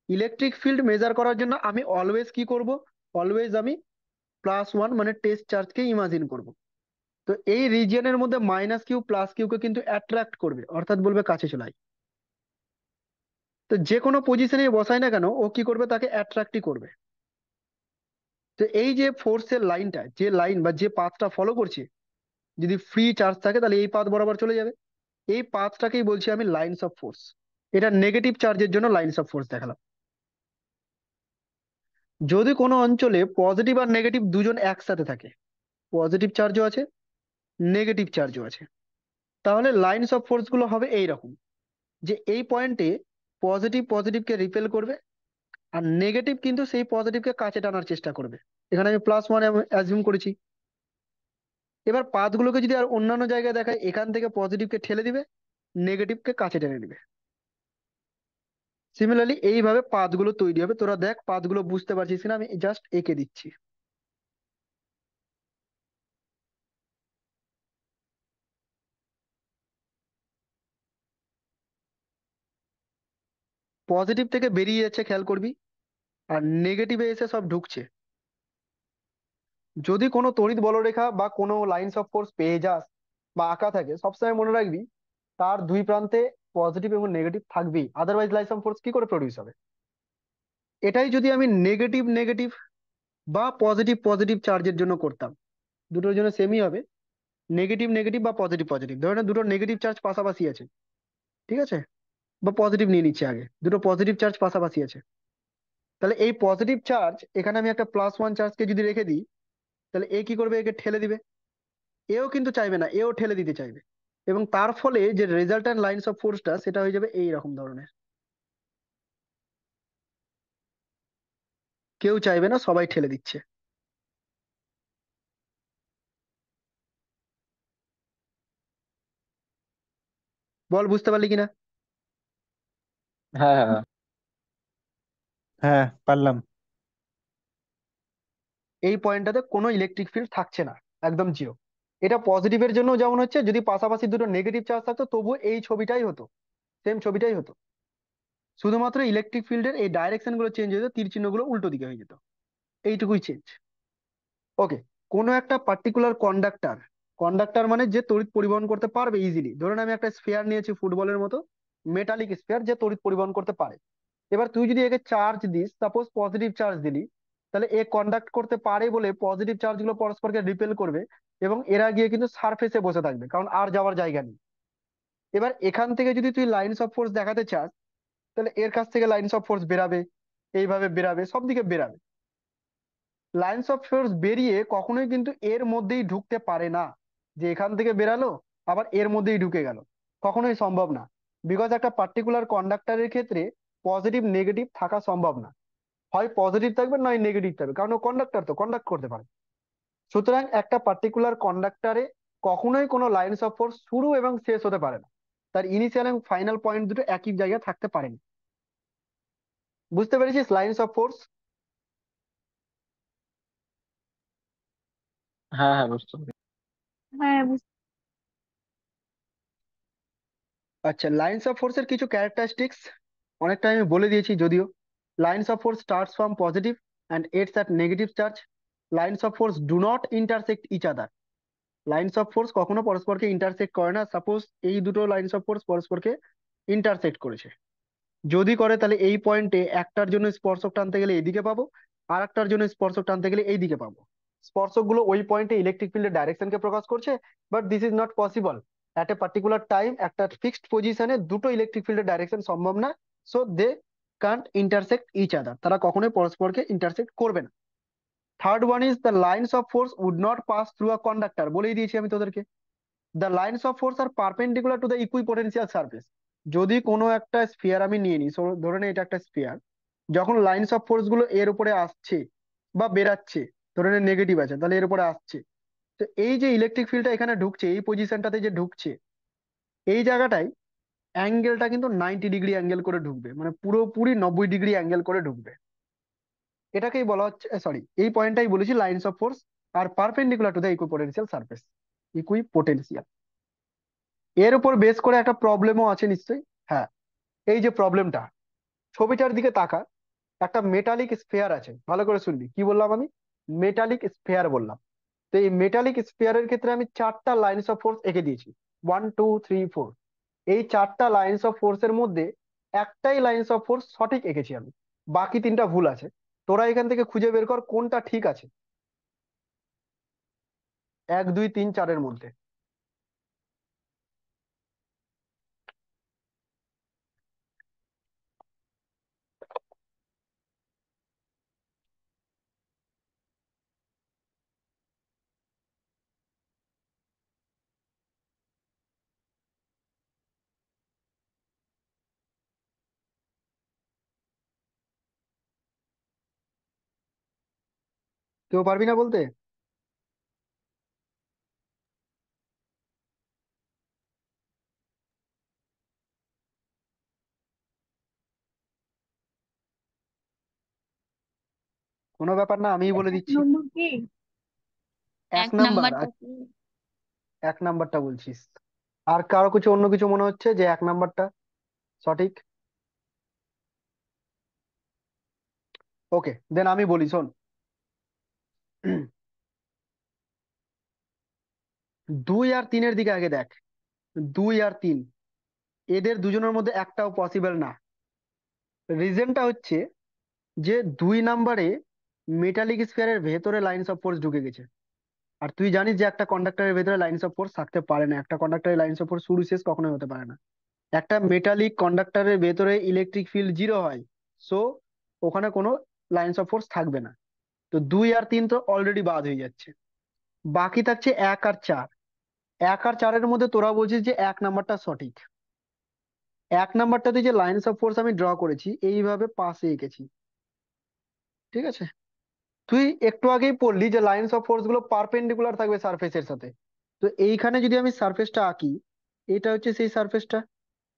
electric field measure করার জন্য আমি অলওয়েজ কি করব, অলওয়েজ আমি +1 মানে টেস্ট চার্জকে ইমাজিন করব। তো এই রিজিয়নের মধ্যে মাইনাস কিউ প্লাস কিউকে কিন্তু অ্যাট্রাক্ট করবে, অর্থাৎ বলবে কাছে চলে আয়। তো যে কোনো পজিশনে বসায় না কেন, ও কি করবে, তাকে অ্যাট্রাক্টই করবে। তো এই যে ফোর্সের লাইনটা, যে লাইন বা যে পাথটা ফলো করছে, যদি ফ্রি চার্জ থাকে তাহলে এই পাথ বরাবর চলে যাবে। এই পাথটাকেই বলছি আমি লাইনস অফ ফোর্স। এটা নেগেটিভ চার্জের জন্য লাইনস অফ ফোর্স দেখালাম। যদি কোনো অঞ্চলে পজিটিভ আর নেগেটিভ দুজন একসাথে থাকে, পজিটিভ চার্জও আছে নেগেটিভ চার্জও আছে, তাহলে লাইনস অফ ফোর্স গুলো হবে এইরকম, যে এই পয়েন্টে পজিটিভ পজিটিভকে রিপেল করবে, আর নেগেটিভ কিন্তু সেই পজিটিভকে কাছে টানার চেষ্টা করবে। এখানে আমি +1 অ্যাজিউম করেছি। এবার পাথগুলোকে যদি আর অন্যান্য জায়গায় দেখায়, এখান থেকে পজিটিভকে ঠেলে দিবে, নেগেটিভকে কাছে টেনে নিবে। সিমিলারলি এইভাবে পাথগুলো তৈরি হবে। তোরা দেখ পাথগুলো বুঝতে পারছিস কিনা, আমি জাস্ট এঁকে দিচ্ছি। পজিটিভ থেকে বেরিয়ে যাচ্ছে খেয়াল করবি, আর নেগেটিভে এসে সব ঢুকছে। যদি কোনো তড়িৎ বলরেখা বা কোনো লাইনস অফ ফোর্স পেয়ে যাস বা আঁকা থাকে, সবসময় মনে রাখবি তার দুই প্রান্তে পজিটিভ এবং নেগেটিভ থাকবেই, আদারওয়াইজ লাইনস অফ ফোর্স কি করে প্রডিউস হবে। এটাই যদি আমি নেগেটিভ নেগেটিভ বা পজিটিভ পজিটিভ চার্জের জন্য করতাম, দুটোর জন্য সেমই হবে, নেগেটিভ নেগেটিভ বা পজিটিভ পজিটিভ। ধরে না দুটো নেগেটিভ চার্জ পাশাপাশি আছে, ঠিক আছে, বা পজিটিভ নিয়ে নিচ্ছে আগে, দুটো পজিটিভ চার্জ পাশাপাশি আছে, তাহলে এই পজিটিভ চার্জ এখানে আমি একটা +1 চার্জকে যদি রেখে দিই, তাহলে এ কি করবে, একে ঠেলে দিবে। এও কিন্তু চাইবে না, এও ঠেলে দিতে চাইবে, এবং তার ফলে যে রেজাল্ট্যান্ট লাইনস অফ ফোর্সটা সেটা হয়ে যাবে এই রকম ধরনের। কেউ চাইবে না, সবাই ঠেলে দিচ্ছে। বল বুঝতে পারলি কিনা। হ্যাঁ হ্যাঁ হ্যাঁ, পারলাম। এই পয়েন্টটাতে কোনো ইলেকট্রিক ফিল্ড থাকছে না, একদম জিরো। এটা পজিটিভের জন্য যেমন হচ্ছে, যদি পাশাপাশি দুটো নেগেটিভ চার্জ থাকতো তবুও এই ছবিটাই হতো, সেম ছবিটাই হতো। শুধুমাত্র ইলেকট্রিক ফিল্ডের এই ডাইরেকশন গুলো চেঞ্জ হয়ে যেত, তীর চিহ্নগুলো উল্টো দিকে হয়ে যেত, এইটুকুই চেঞ্জ। ওকে, কোনো একটা পার্টিকুলার কন্ডাক্টর, কন্ডাক্টর মানে যে তড়িৎ পরিবহন করতে পারবে ইজিলি। ধরুন আমি একটা স্ফিয়ার নিয়েছি ফুটবলের মতো, মেটালিক স্ফিয়ার, যে তড়িৎ পরিবহন করতে পারে। এবার তুই যদি একে charge this, suppose positive charge দিলি, তাহলে এ কন্ডাক্ট করতে পারে বলে পজিটিভ চার্জ গুলো পরস্পরকে রিপেল করবে, এবং এরা গিয়ে কিন্তু সারফেসে বসে থাকবে, কারণ আর যাওয়ার জায়গা নেই। এবার এখান থেকে যদি তুই লাইনস অফ ফোর্স দেখাতে চাস, তাহলে এর কাছ থেকে লাইনস অফ ফোর্স বেরাবে, এইভাবে বেরাবে, সব দিকে বেরাবে। লাইনস অফ ফোর্স বেরিয়ে কখনোই কিন্তু এর মধ্যেই ঢুকতে পারে না, যে এখান থেকে বেরালো আবার এর মধ্যেই ঢুকে গেল, কখনোই সম্ভব না। বিকজ একটা পার্টিকুলার কন্ডাক্টরের ক্ষেত্রে পজিটিভ নেগেটিভ থাকা সম্ভব না, হয় পজিটিভ থাকবে নয় নেগেটিভ থাকবে, কারণ ও কন্ডাক্টর, তো কন্ডাক্ট করতে পারে। সুতরাং একটা পার্টিকুলার কন্ডাক্টরে কখনোই কোনো লাইনস অফ ফোর্স শুরু এবং শেষ হতে পারে না, তার ইনিশিয়াল এবং ফাইনাল পয়েন্ট দুটো একই জায়গায় থাকতে পারেনি। বুঝতে পেরেছিস লাইনস অফ ফোর্স। হ্যাঁ হ্যাঁ বুঝতে পারি। হ্যাঁ আচ্ছা, লাইনস অফ ফোর্সের কিছু ক্যারেক্টারিস্টিক্স অনেকটা আমি বলে দিয়েছি যদিও। Lines of force starts from positive and ends at negative charge. Lines of force do not intersect each other. Lines of force কখনো পরস্পরকে ইন্টারসেক্ট করে না। সাপোজ এই দুটো লাইনস অফ ফোর্স পরস্পরকে ইন্টারসেক্ট করেছে, যদি করে তাহলে এই পয়েন্টে একটার জন্য স্পর্শক টানতে গেলে এইদিকে পাবো, আর একটার জন্য স্পর্শক টানতে গেলে এইদিকে পাবো। স্পর্শক গুলো ওই পয়েন্টে ইলেকট্রিক ফিল্ডের ডাইরেকশনকে প্রকাশ করছে, but this is not possible. At a particular time একটা ফিক্সড পজিশনে দুটো ইলেকট্রিক ফিল্ডের ডাইরেকশন সম্ভব না। So they can't intersect each other, তারা কখনোই পরস্পরকে ইন্টারসেক্ট করবে না। Third one is the lines of force would not pass through a conductor, বলেই দিয়েছি আমি তোদেরকে। The lines of force are perpendicular to the equipotential surface. যদি কোনো একটা স্ফিয়ার আমি নিয়ে নিই, ধরে নে এটা একটা স্ফিয়ার, যখন লাইনস অফ ফোর্স গুলো এর উপরে আসছে বা বেরাচ্ছে, ধরে নে নেগেটিভ আছে, তাহলে এর উপরে আসছে, তো এই যে ইলেকট্রিক ফিল্ডটা এখানে ঢুকছে, এই পজিশনটাতে যে ঢুকছে, এই জায়গাটায় অ্যাঙ্গেলটা কিন্তু 90 ডিগ্রি অ্যাঙ্গেল করে ঢুকবে, মানে পুরোপুরি 90 ডিগ্রি অ্যাঙ্গেল করে ঢুকবে। এটাকেই বলা হচ্ছে, সরি, এই পয়েন্টটাই বলেছি lines of force are perpendicular to the equipotential surface, equipotential. এর উপর বেস করে একটা প্রবলেমও আছে নিশ্চয়ই। হ্যাঁ, এই যে প্রবলেমটা, ছবিটার দিকে তাকা, একটা মেটালিক স্ফেয়ার আছে, ভালো করে শুনবি কি বললাম আমি, মেটালিক স্ফেয়ার বললাম। তো এই মেটালিক স্ফেয়ারের ক্ষেত্রে আমি চারটা লাইনস অফ ফোর্স এঁকে দিয়েছি, 1 2 3 4। এই চারটা লাইনস অফ ফোর্স এর মধ্যে একটাই লাইনস অফ ফোর্স সঠিক এঁকেছি আমি, বাকি তিনটা ভুল আছে। তোরা এখান থেকে খুঁজে বের কর কোনটা ঠিক আছে 1 2 3 4 এর মধ্যে। কেউ পারবি না বলতে? কোনো ব্যাপার না, আমিই বলে এক দিচ্ছি। নম্বর কি? এক এক নাম্বার, নাম্বারটা কি? এক নাম্বারটা বলছিস? আর কারো কিছু অন্য কিছু মনে হচ্ছে যে এক নাম্বারটা সঠিক? ওকে, দেন আমি বলি, শোন। 2 আর 3-এর দিকে আগে দেখ। 2 আর 3, এদের দুজনের মধ্যে একটাও পসিবল না। রিজনটা হচ্ছে যে 2 নাম্বারে মেটালিক স্ফিয়ারের ভেতরে লাইন্স অফ ফোর্স ঢুকে গেছে। আর তুই জানিস যে একটা কন্ডাক্টরের ভেতরে লাইন্স অফ ফোর্স থাকতে পারে না, একটা কন্ডাক্টরের লাইন্স অফ ফোর্স শুরু শেষ কখনোই হতে পারে না। একটা মেটালিক কন্ডাক্টরের ভেতরে ইলেকট্রিক ফিল্ড 0 হয়, সো ওখানে কোনো লাইন্স অফ ফোর্স থাকবে না। তো 2 আর 3 তো অলরেডি বাদ হয়ে যাচ্ছে, বাকি থাকছে 1 আর 4। 1 আর 4-এর মধ্যে তোরা বলছিস যে 1 নাম্বারটা সঠিক। 1 নাম্বারটাতে যে লাইন্স অফ ফোর্স আমি ড্র করেছি এইভাবে পাশে এঁকেছি, ঠিক আছে? তুই একটু আগেই পড়লি যে লাইন্স অফ ফোর্স গুলো পারপেন্ডিকুলার থাকবে সারফেসের সাথে। তো এইখানে যদি আমি সারফেসটা আঁকি, এটা হচ্ছে সেই সারফেসটা।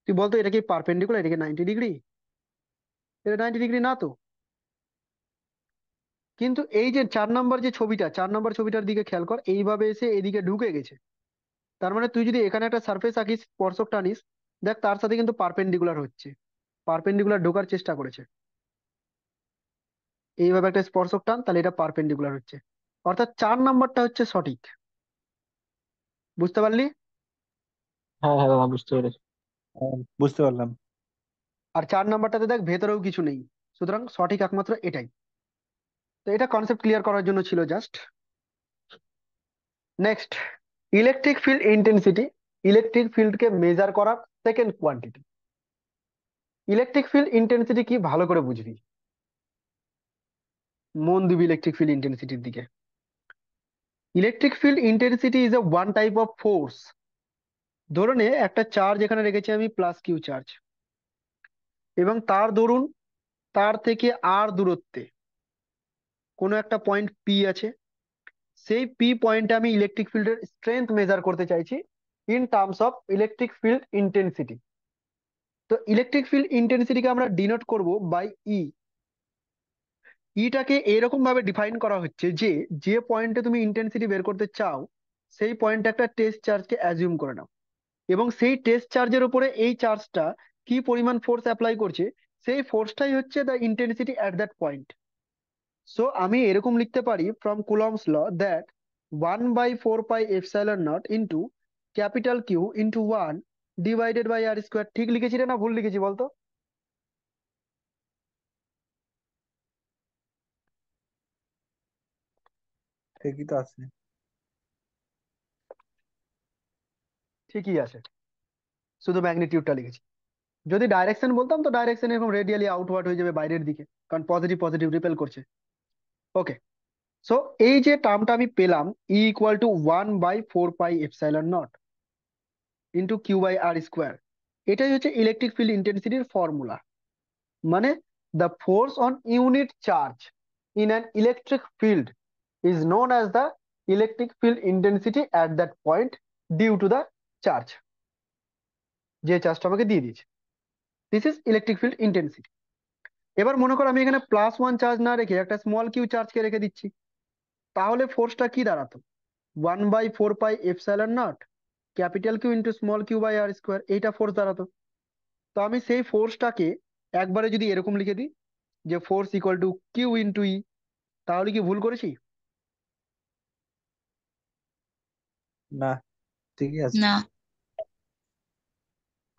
তুই বলতো এটা কি পারপেন্ডিকুলার, এটা কি 90 ডিগ্রি? এটা 90 ডিগ্রি না তো। কিন্তু এই যে 4 নাম্বার যে ছবিটা, 4 নাম্বার ছবিটার দিকে খেয়াল কর, এইভাবে এসে এদিকে ঢুকে গেছে। তার মানে তুই যদি এখানে একটা সারফেস আঁকিস, স্পর্শক টানিস, দেখ তার সাথে কিন্তু পারপেন্ডিকুলার হচ্ছে, পারপেন্ডিকুলার ঢোকার চেষ্টা করেছে। এইভাবে একটা স্পর্শক টান, তাহলে এটা পারপেন্ডিকুলার হচ্ছে। অর্থাৎ 4 নাম্বারটা হচ্ছে সঠিক। বুঝতে পারলি? হ্যাঁ হ্যাঁ দাদা, বুঝতে পেরেছি। বুঝতে পারলাম। আর 4 নাম্বারটাতে দেখ ভেতরেও কিছু নেই, সুতরাং সঠিক একমাত্র এটাই। তো এটা কনসেপ্ট ক্লিয়ার করার জন্য ছিল just. Next, electric field intensity, electric ফিল্ডকে মেজার করার second quantity. Electric field intensity কি ভালো করে বুঝবি, মন দিবি ইলেকট্রিক ফিল্ড ইন্টেন্সিটির দিকে। Electric field intensity is a one type of force. ধরে নে একটা চার্জ এখানে রেখেছি আমি, প্লাস কিউ চার্জ, এবং তার দরুন তার থেকে আর দূরত্বে কোনো একটা পয়েন্ট পি আছে। সেই পি পয়েন্টে আমি ইলেকট্রিক ফিল্ডের স্ট্রেংথ মেজার করতে চাইছি in terms of electric field intensity. তো ইলেকট্রিক ফিল্ড ইন্টেন্সিটিকে আমরা ডিনোট করব বাই ই। ইটাকে এরকম ভাবে ডিফাইন করা হচ্ছে যে, যে পয়েন্টে তুমি ইন্টেন্সিটি বের করতে চাও সেই পয়েন্টে একটা টেস্ট চার্জকে অ্যাজিউম করে নাও, এবং সেই টেস্ট চার্জের উপরে এই চার্জটা কি পরিমাণ ফোর্স অ্যাপ্লাই করছে, সেই ফোর্সটাই হচ্ছে the intensity at that point. So আমি এরকম লিখতে পারি from Coulomb's law that 1/4πε0 into capital Q into 1 divided by R square. ঠিক লিখেছি রে না ভুল লিখেছি বলতো? ঠিকই তো আছে। ঠিকই আছে, শুধু ম্যাগনিটিউডটা লিখেছি। যদি ডাইরেকশন বলতাম তো ডাইরেকশন এরকম রেডিয়ালি আউটওয়ার্ড হয়ে যাবে বাইরের দিকে, কারণ পজিটিভ পজিটিভ রিপেল করছে। ওকে, সো এই যে টার্মটা আমি পেলাম, E = 1/4πε0 ইন্টু Q/r², এটাই হচ্ছে ইলেকট্রিক ফিল্ড ইন্টেন্সিটির ফর্মুলা। মানে the force on unit charge in an electric field is known as the electric field intensity at that point due to the charge. যে চার্জটা আমাকে দিয়ে দিয়েছে, this is electric field intensity. এবার মনে করো আমি এখানে +1 চার্জ না রেখে একটা স্মল কিউ চার্জকে রেখে দিচ্ছি, তাহলে ফোর্সটা কি দাঁড়াতো? 1/4πε0 ক্যাপিটাল কিউ ইন্টু স্মল কিউ/r², এইটা ফোর্স দাঁড়াতো। তো আমি সেই ফোর্সটাকে একবারে যদি এরকম লিখে দিই যে force equal to Q into E, তাহলে কি ভুল করেছি? না, ঠিকই আছে। না।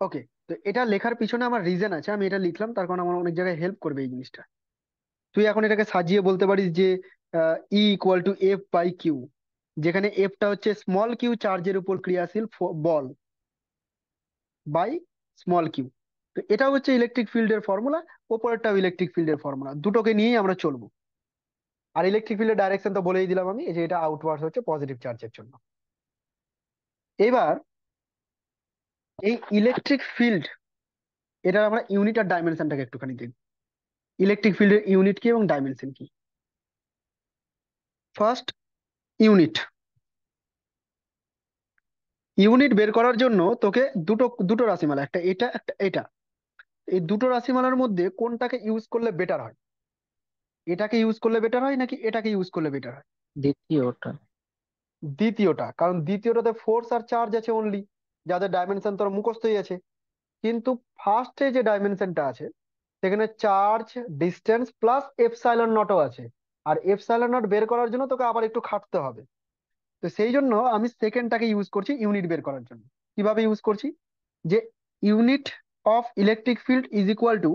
ওকে, তো এটা লেখার পিছনে আমার রিজন আছে, আমি এটা লিখলাম তার কারণ আমার অনেক জায়গায় হেল্প করবে এই জিনিসটা। তুই এখন এটাকে সাজিয়ে বলতে পারিস যে E = F/Q, যেখানে এফটা হচ্ছে স্মল কিউ চার্জের উপর ক্রিয়াশীল বল বাই স্মল কিউ। তো এটাও হচ্ছে ইলেকট্রিক ফিল্ডের ফর্মুলা, ওপরেরটাও ইলেকট্রিক ফিল্ডের ফর্মুলা, দুটোকে নিয়েই আমরা চলবো। আর ইলেকট্রিক ফিল্ডের ডাইরেকশন তো বলেই দিলাম আমি, এই যে এটা আউটওয়ার্ডস হচ্ছে পজিটিভ চার্জের জন্য। এবার এই ইলেকট্রিক ফিল্ড, এটার আমরা ইউনিট আর ডাইমেনশনটাকে একটুখানি দেখব। ইলেকট্রিক ফিল্ডের ইউনিট কি এবং ডাইমেনশন কি? First, unit. ইউনিট বের করার জন্য তোকে দুটো দুটো রাশিমালা, একটা এটা একটা এটা, এই দুটো রাশিমালার মধ্যে কোনটাকে ইউজ করলে বেটার হয়? এটাকে ইউজ করলে বেটার হয় নাকি এটাকে ইউজ করলে বেটার হয়? দ্বিতীয়টা। দ্বিতীয়টা, কারণ দ্বিতীয়টাতে ফোর্স আর চার্জ আছে অনলি, যাদের ডাইমেনশন তোর মুখস্থই আছে। কিন্তু ফার্স্টে যে ডাইমেনশনটা আছে সেখানে চার্জ, ডিস্টেন্স প্লাস এপসাইলন নটও আছে। আর এপসাইলন নট বের করার জন্য তোকে আবার একটু খাটতে হবে। তো সেই জন্য আমি সেকেন্ডটাকে ইউজ করছি ইউনিট বের করার জন্য। কিভাবে ইউজ করছি? যে unit of electric field is equal to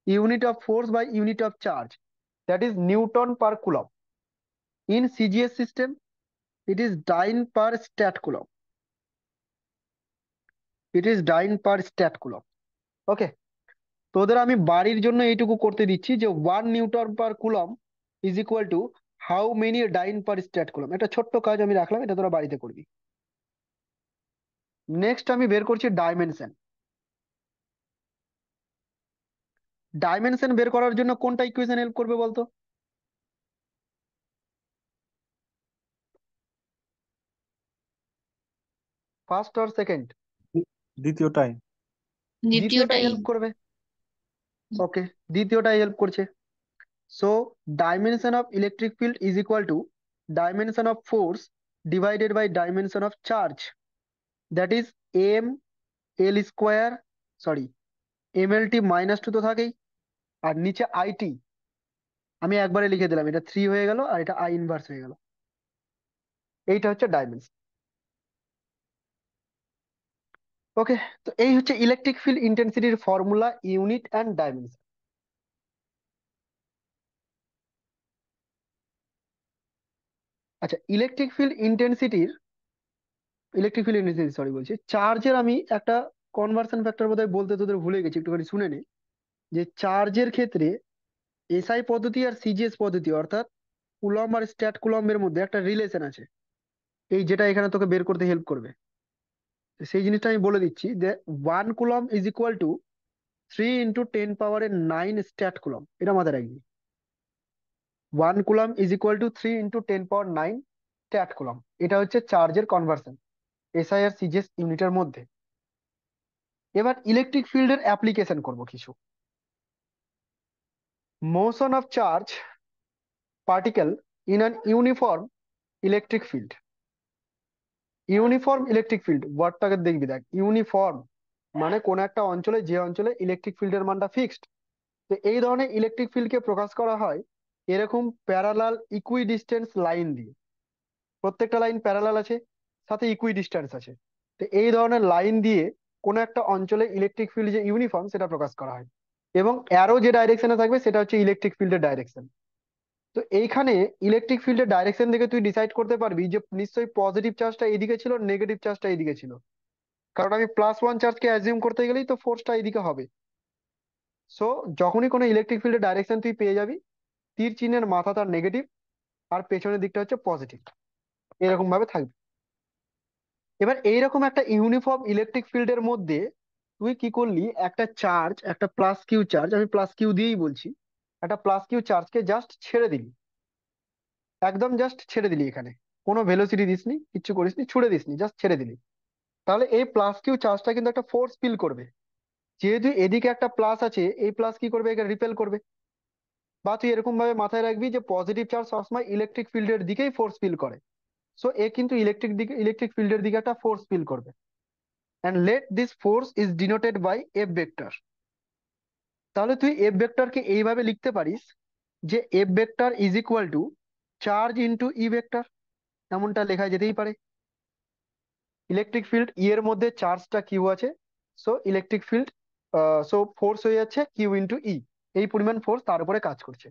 unit of force by unit of charge, that is newton per coulomb. In CGS system it is dyne per stat coulomb, it is dyne per stat coulomb. Okay, তোদের আমি বাড়ির জন্য এইটুকু করতে দিচ্ছি যে 1 newton per coulomb is equal to how many dyne per stat coulomb. এটা ছোট্ট কাজ আমি রাখলাম, এটা তোরা বাড়িতে করবি। নেক্সট আমি বের করছি ডাইমেনশন। ডাইমেনশন বের করার জন্য কোনটা ইকুয়েশন হেল্প করবে বলতো? ফার্স্ট আর সেকেন্ড? দ্বিতীয়টাই। দ্বিতীয়টাই দ্বিতীয়টাই। হেল্প করবে। ওকে, দ্বিতীয়টাই হেল্প করছে। So dimension of electric field is equal to dimension of force divided by dimension of charge, that is M L², sorry MLT-2 তো থাকেই, আর নিচে IT আমি একবারে লিখে দিলাম, এটা 3 হয়ে গেল আর এটা I ইনভার্স হয়ে গেল। এইটা হচ্ছে ডাইমেনশন। ওকে, তো এই হচ্ছে ইলেকট্রিক ফিল্ড ইন্টেন্সিটির ফর্মুলা, ইউনিট অ্যান্ড ডাইমেনশন। আচ্ছা, ইলেকট্রিক ফিল্ড ইন্টেন্সিটি সরি বলছি, চার্জের আমি একটা কনভার্সন ফ্যাক্টর বোধহয় বলতে তোদের ভুলে গেছি, একটুখানি শুনে নে। যে চার্জের ক্ষেত্রে এসআই পদ্ধতি আর সিজিএস পদ্ধতি, অর্থাৎ কুলম্ব আর স্ট্যাট কুলম্বের মধ্যে একটা রিলেশন আছে, এই যেটা এখানে তোকে বের করতে হেল্প করবে। তো সেই জিনিসটা আমি বলে দিচ্ছি যে 1 coulomb is equal to 3 × 10⁻⁹ stat coulomb, এটা মাথায় রাখবি। 1 coulomb is equal to 3 × 10⁹ stat coulomb, এটা হচ্ছে চার্জের কনভার্সন এসআই আর সিজিএস ইউনিটের মধ্যে। এবার ইলেকট্রিক ফিল্ডের অ্যাপ্লিকেশন করব কিছু। Motion of charge particle in an uniform electric field. Uniform electric field ওয়ার্ডটাকে দেখবি, দেখ ইউনিফর্ম মানে কোন একটা অঞ্চলে, যে অঞ্চলে ইলেকট্রিক ফিল্ডের মানটা ফিক্সড। তো এই ধরনের ইলেকট্রিক ফিল্ডকে প্রকাশ করা হয় এরকম প্যারালাল ইকুইডিস্টেন্স লাইন দিয়ে। প্রত্যেকটা লাইন প্যারালাল আছে, সাথে ইকুইডিস্টেন্স আছে। তো এই ধরনের লাইন দিয়ে কোন একটা অঞ্চলে ইলেকট্রিক ফিল্ড যে ইউনিফর্ম সেটা প্রকাশ করা হয়, এবং অ্যারো যে ডাইরেকশনে থাকবে সেটা হচ্ছে ইলেকট্রিক ফিল্ডের ডাইরেকশন। তো এইখানে ইলেকট্রিক ফিল্ডের ডাইরেকশন দেখে তুই ডিসাইড করতে পারবি যে নিশ্চয়ই পজিটিভ চার্জটা এদিকে ছিল, নেগেটিভ চার্জটা এদিকে ছিল, কারণ আমি +1 চার্জকে অ্যাজিউম করতে গেলেই তো ফোর্সটা এদিকে হবে। সো যখনই কোনো ইলেকট্রিক ফিল্ডের ডাইরেকশন তুই পেয়ে যাবি, তীর চিহ্নের মাথা তার নেগেটিভ আর পেছনের দিকটা হচ্ছে পজিটিভ, এরকম ভাবে থাকবে। এবার এইরকম একটা ইউনিফর্ম ইলেকট্রিক ফিল্ডের মধ্যে তুই কি করলি, একটা চার্জ, একটা প্লাস কিউ চার্জ, আমি প্লাস কিউ দিয়েই বলছি, একটা প্লাস কিউ চার্জকে জাস্ট ছেড়ে দিলি, একদম জাস্ট ছেড়ে দিলি, এখানে কোনো ভেলোসিটি দিসনি, কিচ্ছু করিসনি, ছুড়ে দিসনি, জাস্ট ছেড়ে দিলি। তাহলে এই প্লাস কিউ চার্জটা কিন্তু একটা ফোর্স ফিল করবে। যেহেতু এদিকে একটা প্লাস আছে, এই প্লাস কি করবে, একে রিপেল করবে। বা তুই এরকম ভাবে মাথায় রাখবি যে পজিটিভ চার্জ সবসময় ইলেকট্রিক ফিল্ডের দিকেই ফোর্স ফিল করে। সো এ কিন্তু ইলেকট্রিক ফিল্ডের দিকে একটা ফোর্স ফিল করবে। And let this force is denoted by F vector. তাহলে তুই এফ ভেক্টরকে এইভাবে লিখতে পারিস যে F vector is equal to charge into E vector, এমনটা লেখা যেতেই পারে। ইলেকট্রিক ফিল্ড ই এর মধ্যে চার্জটা কিউ আছে, so electric field, so force হয়ে যাচ্ছে কিউ ইন্টু ই, এই পরিমাণ ফোর্স তার উপরে কাজ করছে।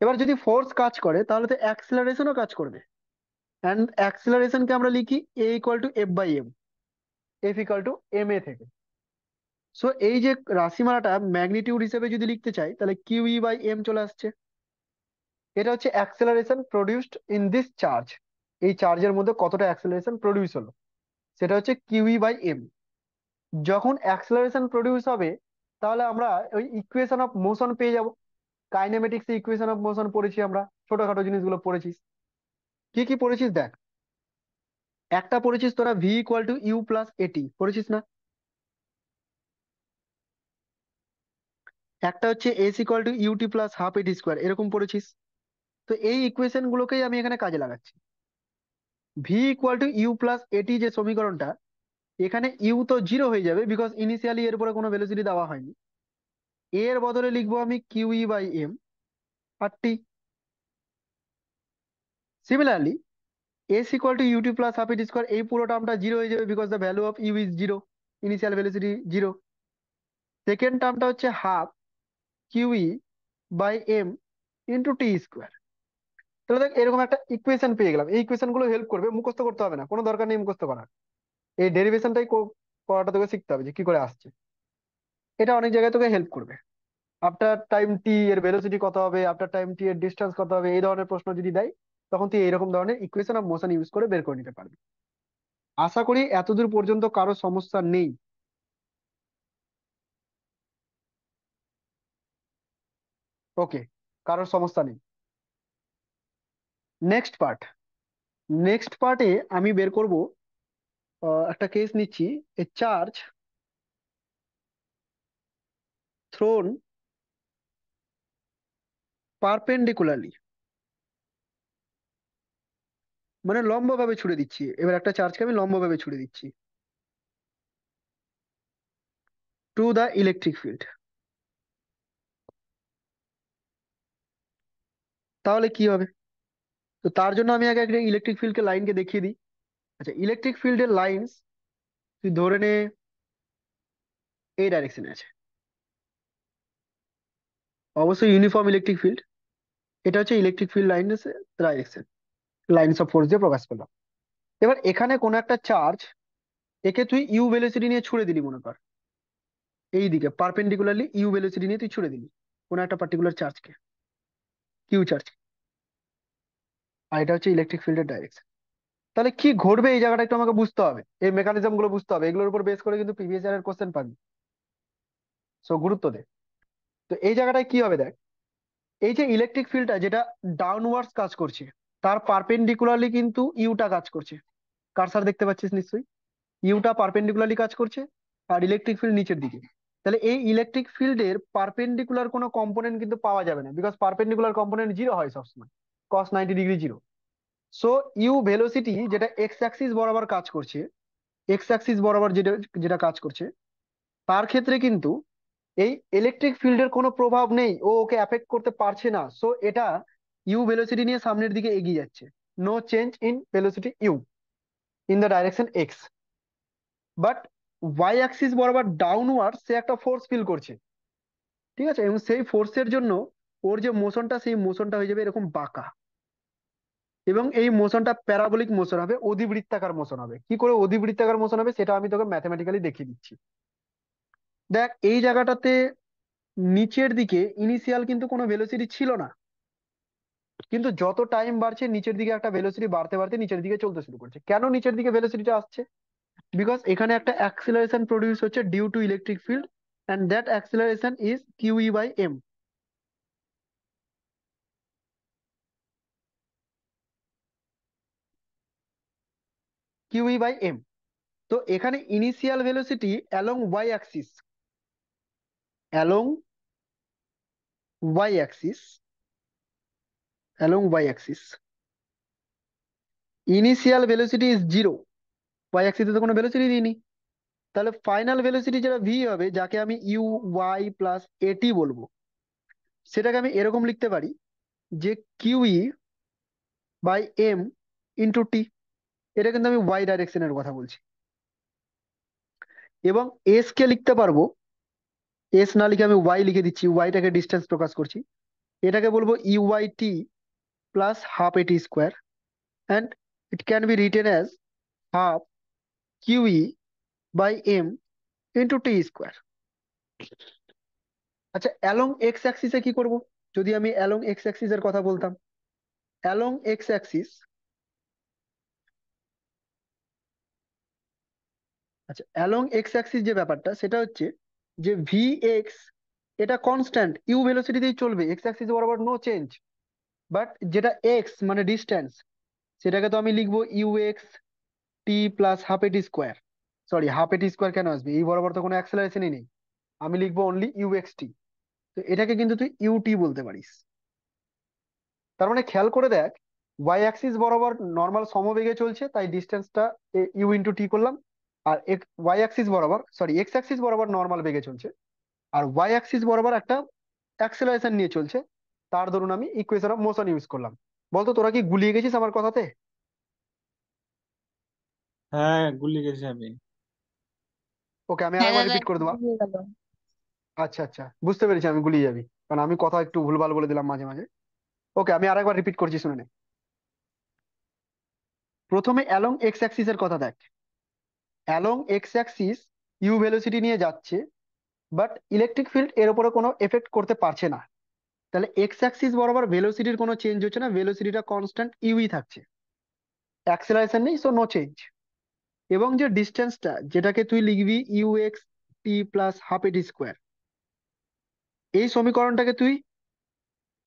এবার যদি ফোর্স কাজ করে তাহলে তো অ্যাক্সিলারেশনও কাজ করবে। অ্যান্ড অ্যাক্সিলারেশনকে আমরা লিখি A equal to F by M, F equal to M A থেকে। সো এই যে রাশিমালাটা ম্যাগনিটিউড হিসেবে যদি লিখতে চাই, তাহলে কিউ ই বাই এম চলে আসছে। এটা হচ্ছে acceleration produced in this charge, এই চার্জের মধ্যে কতটা অ্যাক্সেলারেশন প্রডিউস হলো, সেটা হচ্ছে কিউই বাই এম। যখন অ্যাক্সেলারেশন প্রডিউস হবে, তাহলে আমরা ওই ইকুয়েশন অফ মোশন পেয়ে যাব। কাইনেমেটিক্স ইকুয়েশন অফ মোশন পড়েছি আমরা, ছোটখাটো জিনিসগুলো পড়েছিস। কি কি পড়েছিস দেখ, একটা পড়েছিস তোরা V equal to U plus A T, পড়েছিস না? একটা হচ্ছে S equal to UT plus half এটি স্কোয়ার, এরকম পড়েছিস। তো এই ইকুয়েশন গুলোকেই আমি এখানে কাজে লাগাচ্ছি। V equal to U plus A T যে সমীকরণটা, এখানে ইউ তো জিরো হয়ে যাবে, বিকজ ইনিশিয়ালি এর উপরে কোনো ভেলোসিটি দেওয়া হয়নি। এর বদলে লিখবো আমি কিউ ই বাই এম আর T. Similarly S equal to UT plus half at square, এই পুরো টার্মটা জিরো হয়ে যাবে, because the value of U is zero, initial velocity zero. Second টার্মটা হচ্ছে half Q E by M into T square. তাহলে দেখ এরকম একটা ইকুয়েশন পেয়ে গেলাম। এই ইকুয়েশন গুলো হেল্প করবে, মুখস্থ করতে হবে না, কোনো দরকার নেই মুখস্থ করার। এই ডেরিভেশনটাই করাটা তোকে শিখতে হবে যে কি করে আসছে। এটা অনেক জায়গায় তোকে হেল্প করবে। আফটার টাইম টি এর ভেলোসিটি কত হবে, আফটার টাইম টি এর ডিস্টেন্স কত হবে, এই ধরনের প্রশ্ন যদি দেয়, তখন তুই এইরকম ধরনের ইকুয়েশন অফ মোশন ইউজ করে বের করে নিতে পারবি। আশা করি এতদূর পর্যন্ত কারো সমস্যা নেই। ওকে, কারোর সমস্যা নেই। নেক্সট পার্ট, নেক্সট পার্টে আমি বের করব, একটা কেস নিচ্ছি, এ চার্জ থ্রোন পারপেন্ডিকুলারলি, মানে লম্বভাবে ছুড়ে দিচ্ছি। এবার একটা চার্জকে আমি লম্বভাবে ছুড়ে দিচ্ছি টু দা ইলেকট্রিক ফিল্ড। তাহলে কি হবে? তো তার জন্য আমি আগে একটা ইলেকট্রিক ফিল্ডকে লাইনকে দেখিয়ে দিই। আচ্ছা, ইলেকট্রিক ফিল্ডের লাইন্স তুই ধরে নে এই ডাইরেকশনে আছে, অবশ্যই ইউনিফর্ম ইলেকট্রিক ফিল্ড। এটা হচ্ছে ইলেকট্রিক ফিল্ড লাইনের ডাইরেকশন, লাইন্স অফ ফোর্স দিয়ে প্রকাশ পেলাম। এবার এখানে কোনো একটা চার্জ, একে তুই ইউ ভেলোসিটি নিয়ে ছুড়ে দিলি মনে কর, এই দিকে পারপেন্ডিকুলারলি ইউ ভেলোসিটি নিয়ে তুই ছুড়ে দিলি কোনো একটা পার্টিকুলার চার্জকে, কিউ চার্জ। আর এটা হচ্ছে ইলেকট্রিক ফিল্ডের ডাইরেকশন। তাহলে কি ঘটবে এই জায়গাটা একটু আমাকে বুঝতে হবে, এই মেকানিজম গুলো বুঝতে হবে, এগুলোর উপর বেস করে কিন্তু প্রিভিয়াস ইয়ারের কোশ্চেন পাবি। সো গুরুত্ব দে। তো এই জায়গাটায় কি হবে দেখ, এই যে ইলেকট্রিক ফিল্ডটা যেটা ডাউনওয়ার্ডস কাজ করছে, তার পারপেন্ডিকুলারলি কিন্তু ইউটা কাজ করছে। কার্সার দেখতে পাচ্ছিস নিশ্চয়ই, ইউটা পারপেন্ডিকুলারলি কাজ করছে, আর ইলেকট্রিক ফিল্ড নিচের দিকে। তাহলে এই ইলেকট্রিক ফিল্ডের পারপেন্ডিকুলার কোনো কম্পোনেন্ট কিন্তু পাওয়া যাবে না, বিকজ পারপেন্ডিকুলার কম্পোনেন্ট জিরো হয় সবসময়, cos 90 degree zero. So U velocity যেটা এক্স অ্যাক্সিস বরাবর কাজ করছে, এক্স অ্যাক্সিস বরাবর যেটা যেটা কাজ করছে, তার ক্ষেত্রে কিন্তু এই ইলেকট্রিক ফিল্ডের কোনো প্রভাব নেই, ও ওকে অ্যাফেক্ট করতে পারছে না। সো এটা ইউ ভেলোসিটি নিয়ে সামনের দিকে এগিয়ে যাচ্ছে। No change in velocity U in the direction X. But Y axis বরাবর ডাউনওয়ার্ড সে একটা ফোর্স ফিল করছে, ঠিক আছে? এবং সেই ফোর্সের জন্য ওর যে মোশনটা, সেই মোশনটা হয়ে যাবে এরকম বাঁকা। এবং এই মোশনটা প্যারাবোলিক মোশন হবে, অধিবৃত্তাকার মোশন হবে। কি করে অধিবৃত্তাকার মোশন হবে সেটা আমি তোকে ম্যাথমেটিক্যালি দেখিয়ে দিচ্ছি। দেখ এই জায়গাটাতে নিচের দিকে ইনিশিয়াল কিন্তু কোনো ভেলোসিটি ছিল না, কিন্তু যত টাইম বাড়ছে নিচের দিকে একটা ভেলোসিটি বাড়তে বাড়তে নিচের দিকে চলতে শুরু করছে। কেন নিচের দিকে ভেলোসিটিটা আসছে? বিকজ এখানে একটা অ্যাক্সিলারেশন প্রডিউস হচ্ছে due to electric field, and that acceleration is QE by M. QE by M. তো এখানে initial velocity along Y axis, along Y axis, along Y axis initial velocity is zero. Y অ্যাক্সিসে তো কোনো velocity দিইনি। তাহলে final velocity যেটা V হবে, যাকে আমি ইউ ওয়াই প্লাস এটি বলবো, সেটাকে আমি এরকম লিখতে পারি যে কিউই বাই এম ইন্টু টি। এটা কিন্তু আমি ওয়াই ডাইরেকশনের কথা বলছি। এবং এস কে লিখতে পারবো, এস না লিখে আমি ওয়াই লিখে দিচ্ছি, ওয়াইটাকে ডিস্টেন্স প্রকাশ করছি। এটাকে বলবো U Y T plus half এটি square, and it can be written as half QE by M into T square. আচ্ছা, অ্যালং এক্স অ্যাক্সিসে কি করব? যদি আমি অ্যালং এক্স অ্যাক্সিসের কথা বলতাম, অ্যালং এক্স অ্যাক্সিস, আচ্ছা অ্যালং এক্স অ্যাক্সিস যে ব্যাপারটা সেটা হচ্ছে যে ভি এক্স এটা কনস্ট্যান্ট ইউ ভেলোসিটিতেই চলবে, এক্স অ্যাক্সিস বরাবর নো চেঞ্জ। বাট যেটা এক্স মানে ডিস্টেন্স, সেটাকে তো আমি লিখবো you X T plus half এটি স্কোয়ার। সরি, হাফ এটি স্কোয়ার কেন আসবে? এই বরাবর তো কোনো অ্যাক্সেলারেশনই নেই, আমি লিখবো অনলি ইউ এক্স টি। তো এটাকে কিন্তু তুই ইউটি বলতে পারিস। তার মানে খেয়াল করে দেখ, ওয়াই অ্যাক্সিস বরাবর নর্মাল সমবেগে চলছে, তাই ডিস্টেন্সটা ইউ ইন্টু টি করলাম। আর ওয়াই অ্যাক্সিস বরাবর, সরি এক্স অ্যাক্সিস বরাবর নর্মাল বেগে চলছে, আর ওয়াই অ্যাক্সিস বরাবর একটা অ্যাক্সেলারেশন নিয়ে চলছে, তার ধরুন আমি ইকুয়েশন অফ মোশন ইউজ করলাম। বলতো তোরা কি গুলিয়ে গেছিস আমার কথাতে? হ্যাঁ, গুলিয়ে গেছি আমি। ওকে, আমি হ্যাঁ আরেকবার দাদা, রিপিট করে একটু দেবো। বুঝিয়ে গেল। আচ্ছা আচ্ছা, বুঝতে পেরেছি আমি গুলিয়ে যাবি, কারণ আমি কথা একটু ভুলভাল বলে দিলাম মাঝে মাঝে। ওকে, আমি আরেকবার রিপিট করছি, শুনে নে। প্রথমে অ্যালং এক্স অ্যাক্সিস এর কথা দেখ। Along X axis U velocity নিয়ে যাচ্ছে, বাট ইলেকট্রিক ফিল্ড এর উপরে কোনো এফেক্ট করতে পারছে না। তাহলে এক্স অ্যাক্সিস বরাবর ভেলোসিটির কোনো চেঞ্জ হচ্ছে না, ভেলোসিটিটা কনস্ট্যান্ট ইউই থাকছে, অ্যাক্সেলারেশন নেই, সো নো চেঞ্জ। এবং যে ডিস্টেন্সটা, যেটাকে তুই লিখবি U X T plus half এটি স্কোয়ার, এই সমীকরণটাকে তুই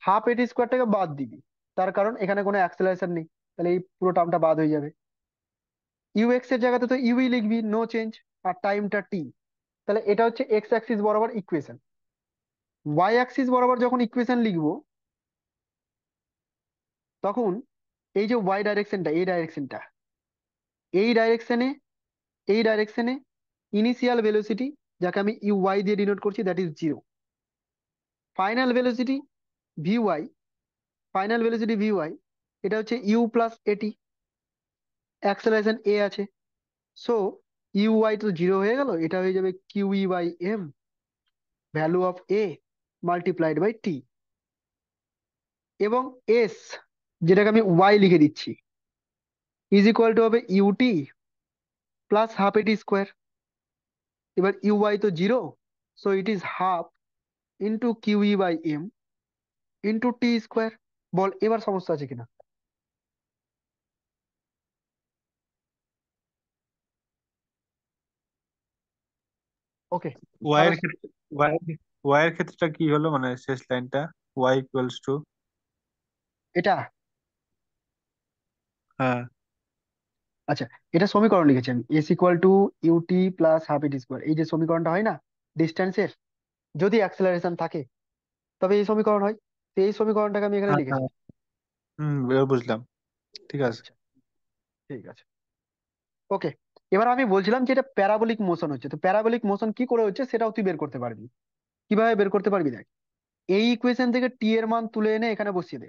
হাফ এটি স্কোয়ারটাকে বাদ দিবি, তার কারণ এখানে কোনো অ্যাক্সেলারেশন নেই, তাহলে এই পুরো টার্মটা বাদ হয়ে যাবে। ইউ এক্স এর জায়গাতে তো ইউই লিখবি, নো চেঞ্জ, আর টাইমটা টি। তাহলে এটা হচ্ছে এক্স অ্যাক্সিস বরাবর ইকুয়েশন। ওয়াই অ্যাক্সিস বরাবর যখন ইকুয়েশন লিখবো, তখন এই যে ওয়াই ডাইরেকশনটা, এই ডাইরেকশনটা, এই ডাইরেকশনে, এই ডাইরেকশনে ইনিশিয়াল ভেলোসিটি, যাকে আমি ইউ ওয়াই দিয়ে ডিনোট করছি, that is zero. Final velocity V Y, final velocity V Y, এটা হচ্ছে U plus AT, acceleration A আছে। সো ইউ ওয়াই তো জিরো হয়ে গেল, এটা হয়ে যাবে QE by M, value of A multiplied by T. এবং এস, যেটাকে আমি ওয়াই লিখে দিচ্ছি, ইজ ইকুয়াল টু হবে ইউটি প্লাস হাফ এটি স্কোয়ার। এবার ইউ ওয়াই তো zero, so it is half into QE by M into T square. বল এবার সমস্যা আছে কিনা? ওকে, ওয়াই তাহলে এর ক্ষেত্রে ওয়াই ওয়াই এর ক্ষেত্রটা কি হলো, মানে শেষ লাইনটা? Y equals to. এটা, হ্যাঁ। আচ্ছা, এটা সমীকরণ লিখেছি আমি, S equal to UT plus half A T square. এই যে সমীকরণটা হয় না ডিস্টেন্সের, যদি অ্যাক্সেলারেশন থাকে তবে এই সমীকরণ হয়। তো এই সমীকরণটাকে আমি এখানে হ্যাঁ, লিখেছি। হ্যাঁ। এবার বুঝলাম। ঠিক আছে। আচ্ছা, ঠিক আছে। ওকে, এবার আমি বলছিলাম যে এটা প্যারাবোলিক মোশন হচ্ছে, তো প্যারাবোলিক মোশন কি করে হচ্ছে সেটাও তুই বের করতে পারবি। কিভাবে বের করতে পারবি দেখ, এই ইকুয়েশন থেকে টি এর মান তুলে এনে এখানে বসিয়ে দে।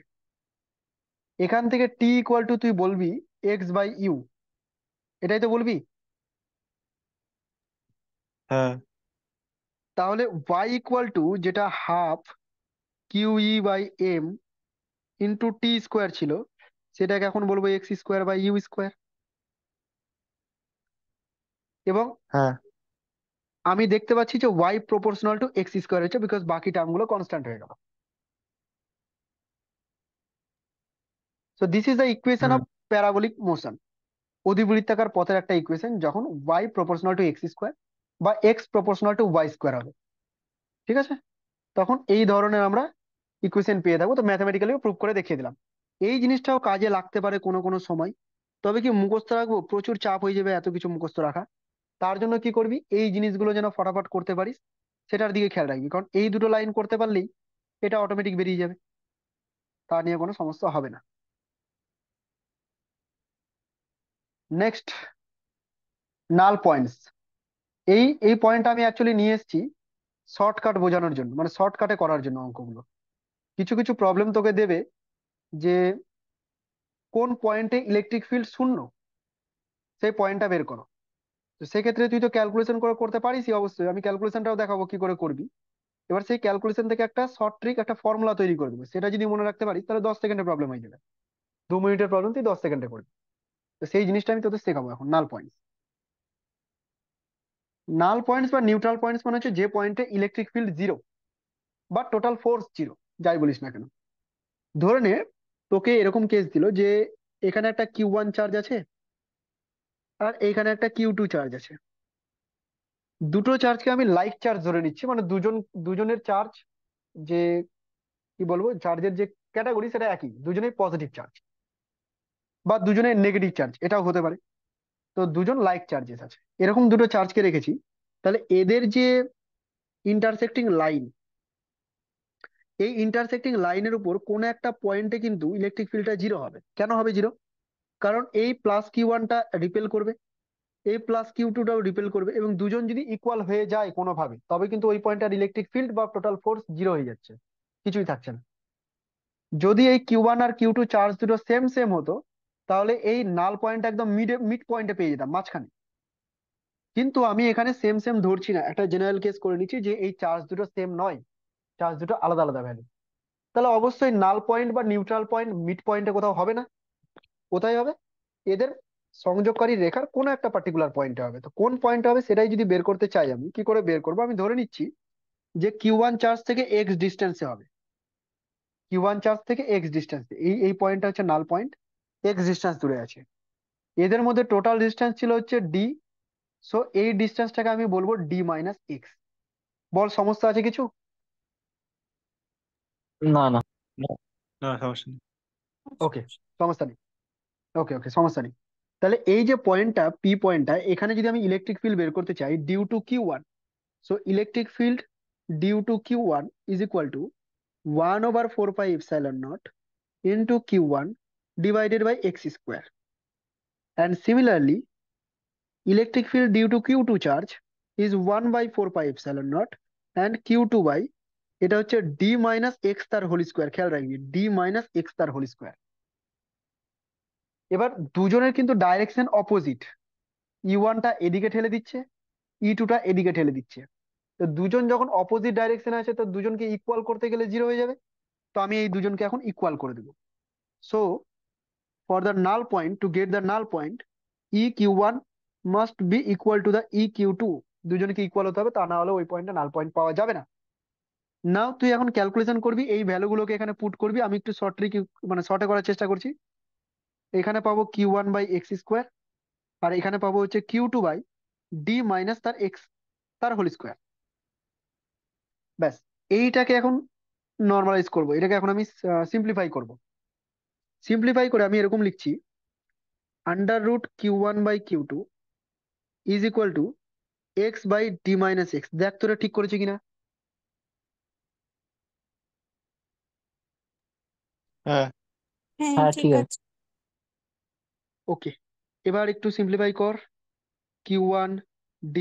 এখান থেকে টি ইকুয়াল টু তুই বলবি এক্স বাই ইউ, এটাই তো বলবি। হ্যাঁ, তাহলে ওয়াই ইকুয়াল টু যেটা half QE by M into T square ছিল, সেটাকে এখন বলবো X square by U square. এবং হ্যাঁ। আমি দেখতে পাচ্ছি যে Y proportional to X square হচ্ছে, বিকজ বাকি টার্মগুলো কনস্ট্যান্ট হয়ে গেল। So this is the equation hmm. Of parabolic motion, অধিবৃত্তাকার পথের একটা ইকুয়েশন, যখন Y proportional to X square বা X proportional to Y square হবে। ঠিক আছে, তখন এই ধরনের আমরা ইকুয়েশন পেয়ে থাকবো। তো ম্যাথমেটিক্যালি প্রুভ করে দেখিয়ে দিলাম। এই জিনিসটাও কাজে লাগতে পারে কোনো কোনো সময়। তবে কি মুখস্থ রাখবো, প্রচুর চাপ হয়ে যাবে এত কিছু মুখস্থ রাখা। তার জন্য কি করবি, এই জিনিসগুলো যেন ফটাফট করতে পারিস, সেটার দিকে খেয়াল রাখবি। কারণ এই দুটো লাইন করতে পারলেই এটা অটোমেটিক বেরিয়ে যাবে, তা নিয়ে কোনো সমস্যা হবে না। নেক্সট, নাল পয়েন্টস। এই এই পয়েন্টটা আমি অ্যাকচুয়ালি নিয়ে এসেছি শর্টকাট বোঝানোর জন্য, মানে শর্টকাটে করার জন্য অঙ্কগুলো। কিছু কিছু প্রবলেম তোকে দেবে যে কোন পয়েন্টে ইলেকট্রিক ফিল্ড শূন্য, সেই পয়েন্টটা বের করো। তো সেক্ষেত্রে তুই তো ক্যালকুলেশন করে করতে পারিসই, অবশ্যই আমি ক্যালকুলেশনটাও দেখাবো কি করে করবি। এবার সেই ক্যালকুলেশন থেকে একটা শর্ট ট্রিক, একটা ফর্মুলা তৈরি করে দেবো, সেটা যদি মনে রাখতে পারিস তাহলে 10 সেকেন্ডের প্রবলেম হয়ে যাবে। 2 মিনিটের প্রবলেম তুই 10 সেকেন্ডে করবি। তো সেই জিনিসটা আমি তোদের শেখাবো এখন, নাল পয়েন্টস। নাল পয়েন্টস বা নিউট্রাল পয়েন্টস মানে হচ্ছে যে পয়েন্টে ইলেকট্রিক ফিল্ড জিরো বা টোটাল ফোর্স জিরো, যাই বলিস না কেন। ধরে নে তোকে এরকম কেস দিল যে এখানে একটা Q1 চার্জ আছে আর এইখানে একটা Q2 চার্জ আছে। দুটো চার্জকে আমি লাইক চার্জ ধরে নিচ্ছি, মানে দুজনের চার্জ, যে কি বলবো, চার্জের যে ক্যাটাগরি সেটা একই, দুজনেই পজিটিভ চার্জ বা দুজনের নেগেটিভ চার্জ, এটাও হতে পারে। তো দুজন লাইক চার্জেস আছে, এরকম দুটো চার্জকে রেখেছি। তাহলে এদের যে ইন্টারসেক্টিং লাইন, এই ইন্টারসেক্টিং লাইনের উপর কোন একটা পয়েন্টে কিন্তু ইলেকট্রিক ফিল্ডটা জিরো হবে। কেন হবে জিরো? কারণ এই প্লাস Q1টা রিপেল করবে, এই প্লাস Q2টাও রিপেল করবে, এবং দুজন যদি ইকুয়াল হয়ে যায় কোনোভাবে, তবে কিন্তু ওই পয়েন্টটার ইলেকট্রিক ফিল্ড বা টোটাল ফোর্স জিরো হয়ে যাচ্ছে, কিছুই থাকছে না। যদি এই Q1 আর Q2 চার্জ দুটো সেম সেম হতো, তাহলে এই নাল পয়েন্ট একদম মিড পয়েন্টে পেয়ে যেতাম, মাঝখানে। কিন্তু আমি এখানে সেম সেম ধরছি না, একটা জেনারেল কেস করে নিচ্ছি যে এই চার্জ দুটো সেম নয়, চার্জ দুটো আলাদা আলাদা ভ্যালু। তাহলে অবশ্যই নাল পয়েন্ট বা নিউট্রাল পয়েন্ট মিড পয়েন্টে কোথাও হবে না। কোথায় হবে? এদের সংযোগকারী রেখার কোনো একটা পার্টিকুলার পয়েন্টে হবে। তো কোন পয়েন্ট হবে সেটাই যদি বের করতে চাই, আমি কি করে বের করবো, আমি ধরে নিচ্ছি যে Q1 চার্জ থেকে এক্স ডিস্টেন্সে হবে। Q1 চার্জ থেকে এক্স ডিস্টেন্সে, এই এই পয়েন্টটা হচ্ছে নাল পয়েন্ট, এক্স ডিস্টেন্স দূরে আছে। এদের মধ্যে টোটাল ডিস্টেন্স ছিল হচ্ছে ডি। সো এই ডিস্টেন্সটাকে আমি বলবো D-X। বল, সমস্যা আছে কিছু? না না। না, না, সমস্যা নেই। ওকে, সমস্যা নেই। ওকে ওকে, সমস্যা নেই। তাহলে এই যে পয়েন্টটা, পি পয়েন্টটা, এখানে যদি আমি ইলেকট্রিক ফিল্ড বের করতে চাই due to Q1, so electric field due to Q1 is equal to 1/4πε0 into Q1 divided by x square. And similarly, electric field due to Q2 charge is 1/4πε0 and Q2 by, এটা হচ্ছে D-X তার whole square, খেয়াল রাখবি, D-X তার whole square. এবার দুজনের কিন্তু direction opposite, E1টা এদিকে ঠেলে দিচ্ছে, E2টা এদিকে ঠেলে দিচ্ছে। তো দুজন যখন অপোজিট ডাইরেকশনে আছে, তো দুজনকে ইকুয়াল করতে গেলে জিরো হয়ে যাবে। তো আমি এই দুজনকে এখন ইকুয়াল করে দেবো। So for the null point, to get the null point, EQ1 must be equal to the EQ2, দুজনকে ইকুয়াল হতে হবে, তা না হলে ওই পয়েন্টে নাল পয়েন্ট পাওয়া যাবে না। নাও তুই এখন ক্যালকুলেশন করবি, এই ভ্যালুগুলোকে এখানে পুট করবি। আমি একটু মানে শর্টে করার চেষ্টা করছি। এখানে পাবো Q1/x² আর এখানে পাবো হচ্ছে Q2/D- তার এক্স তার হোল স্কোয়ার। ব্যাস, এইটাকে এখন নর্মালাইজ করবো, এটাকে এখন আমি সিম্পলিফাই করব। সিম্পলিফাই করে আমি এরকম লিখছি, √Q1/Q2 is equal two x/D-x। দেখ তোরা ঠিক করেছে কিনা। হ্যাঁ। হ্যাঁ হ্যাঁ ঠিক ঠিক আছে। আছে। ওকে, এবার একটু সিম্পলিফাই কর। Q1D-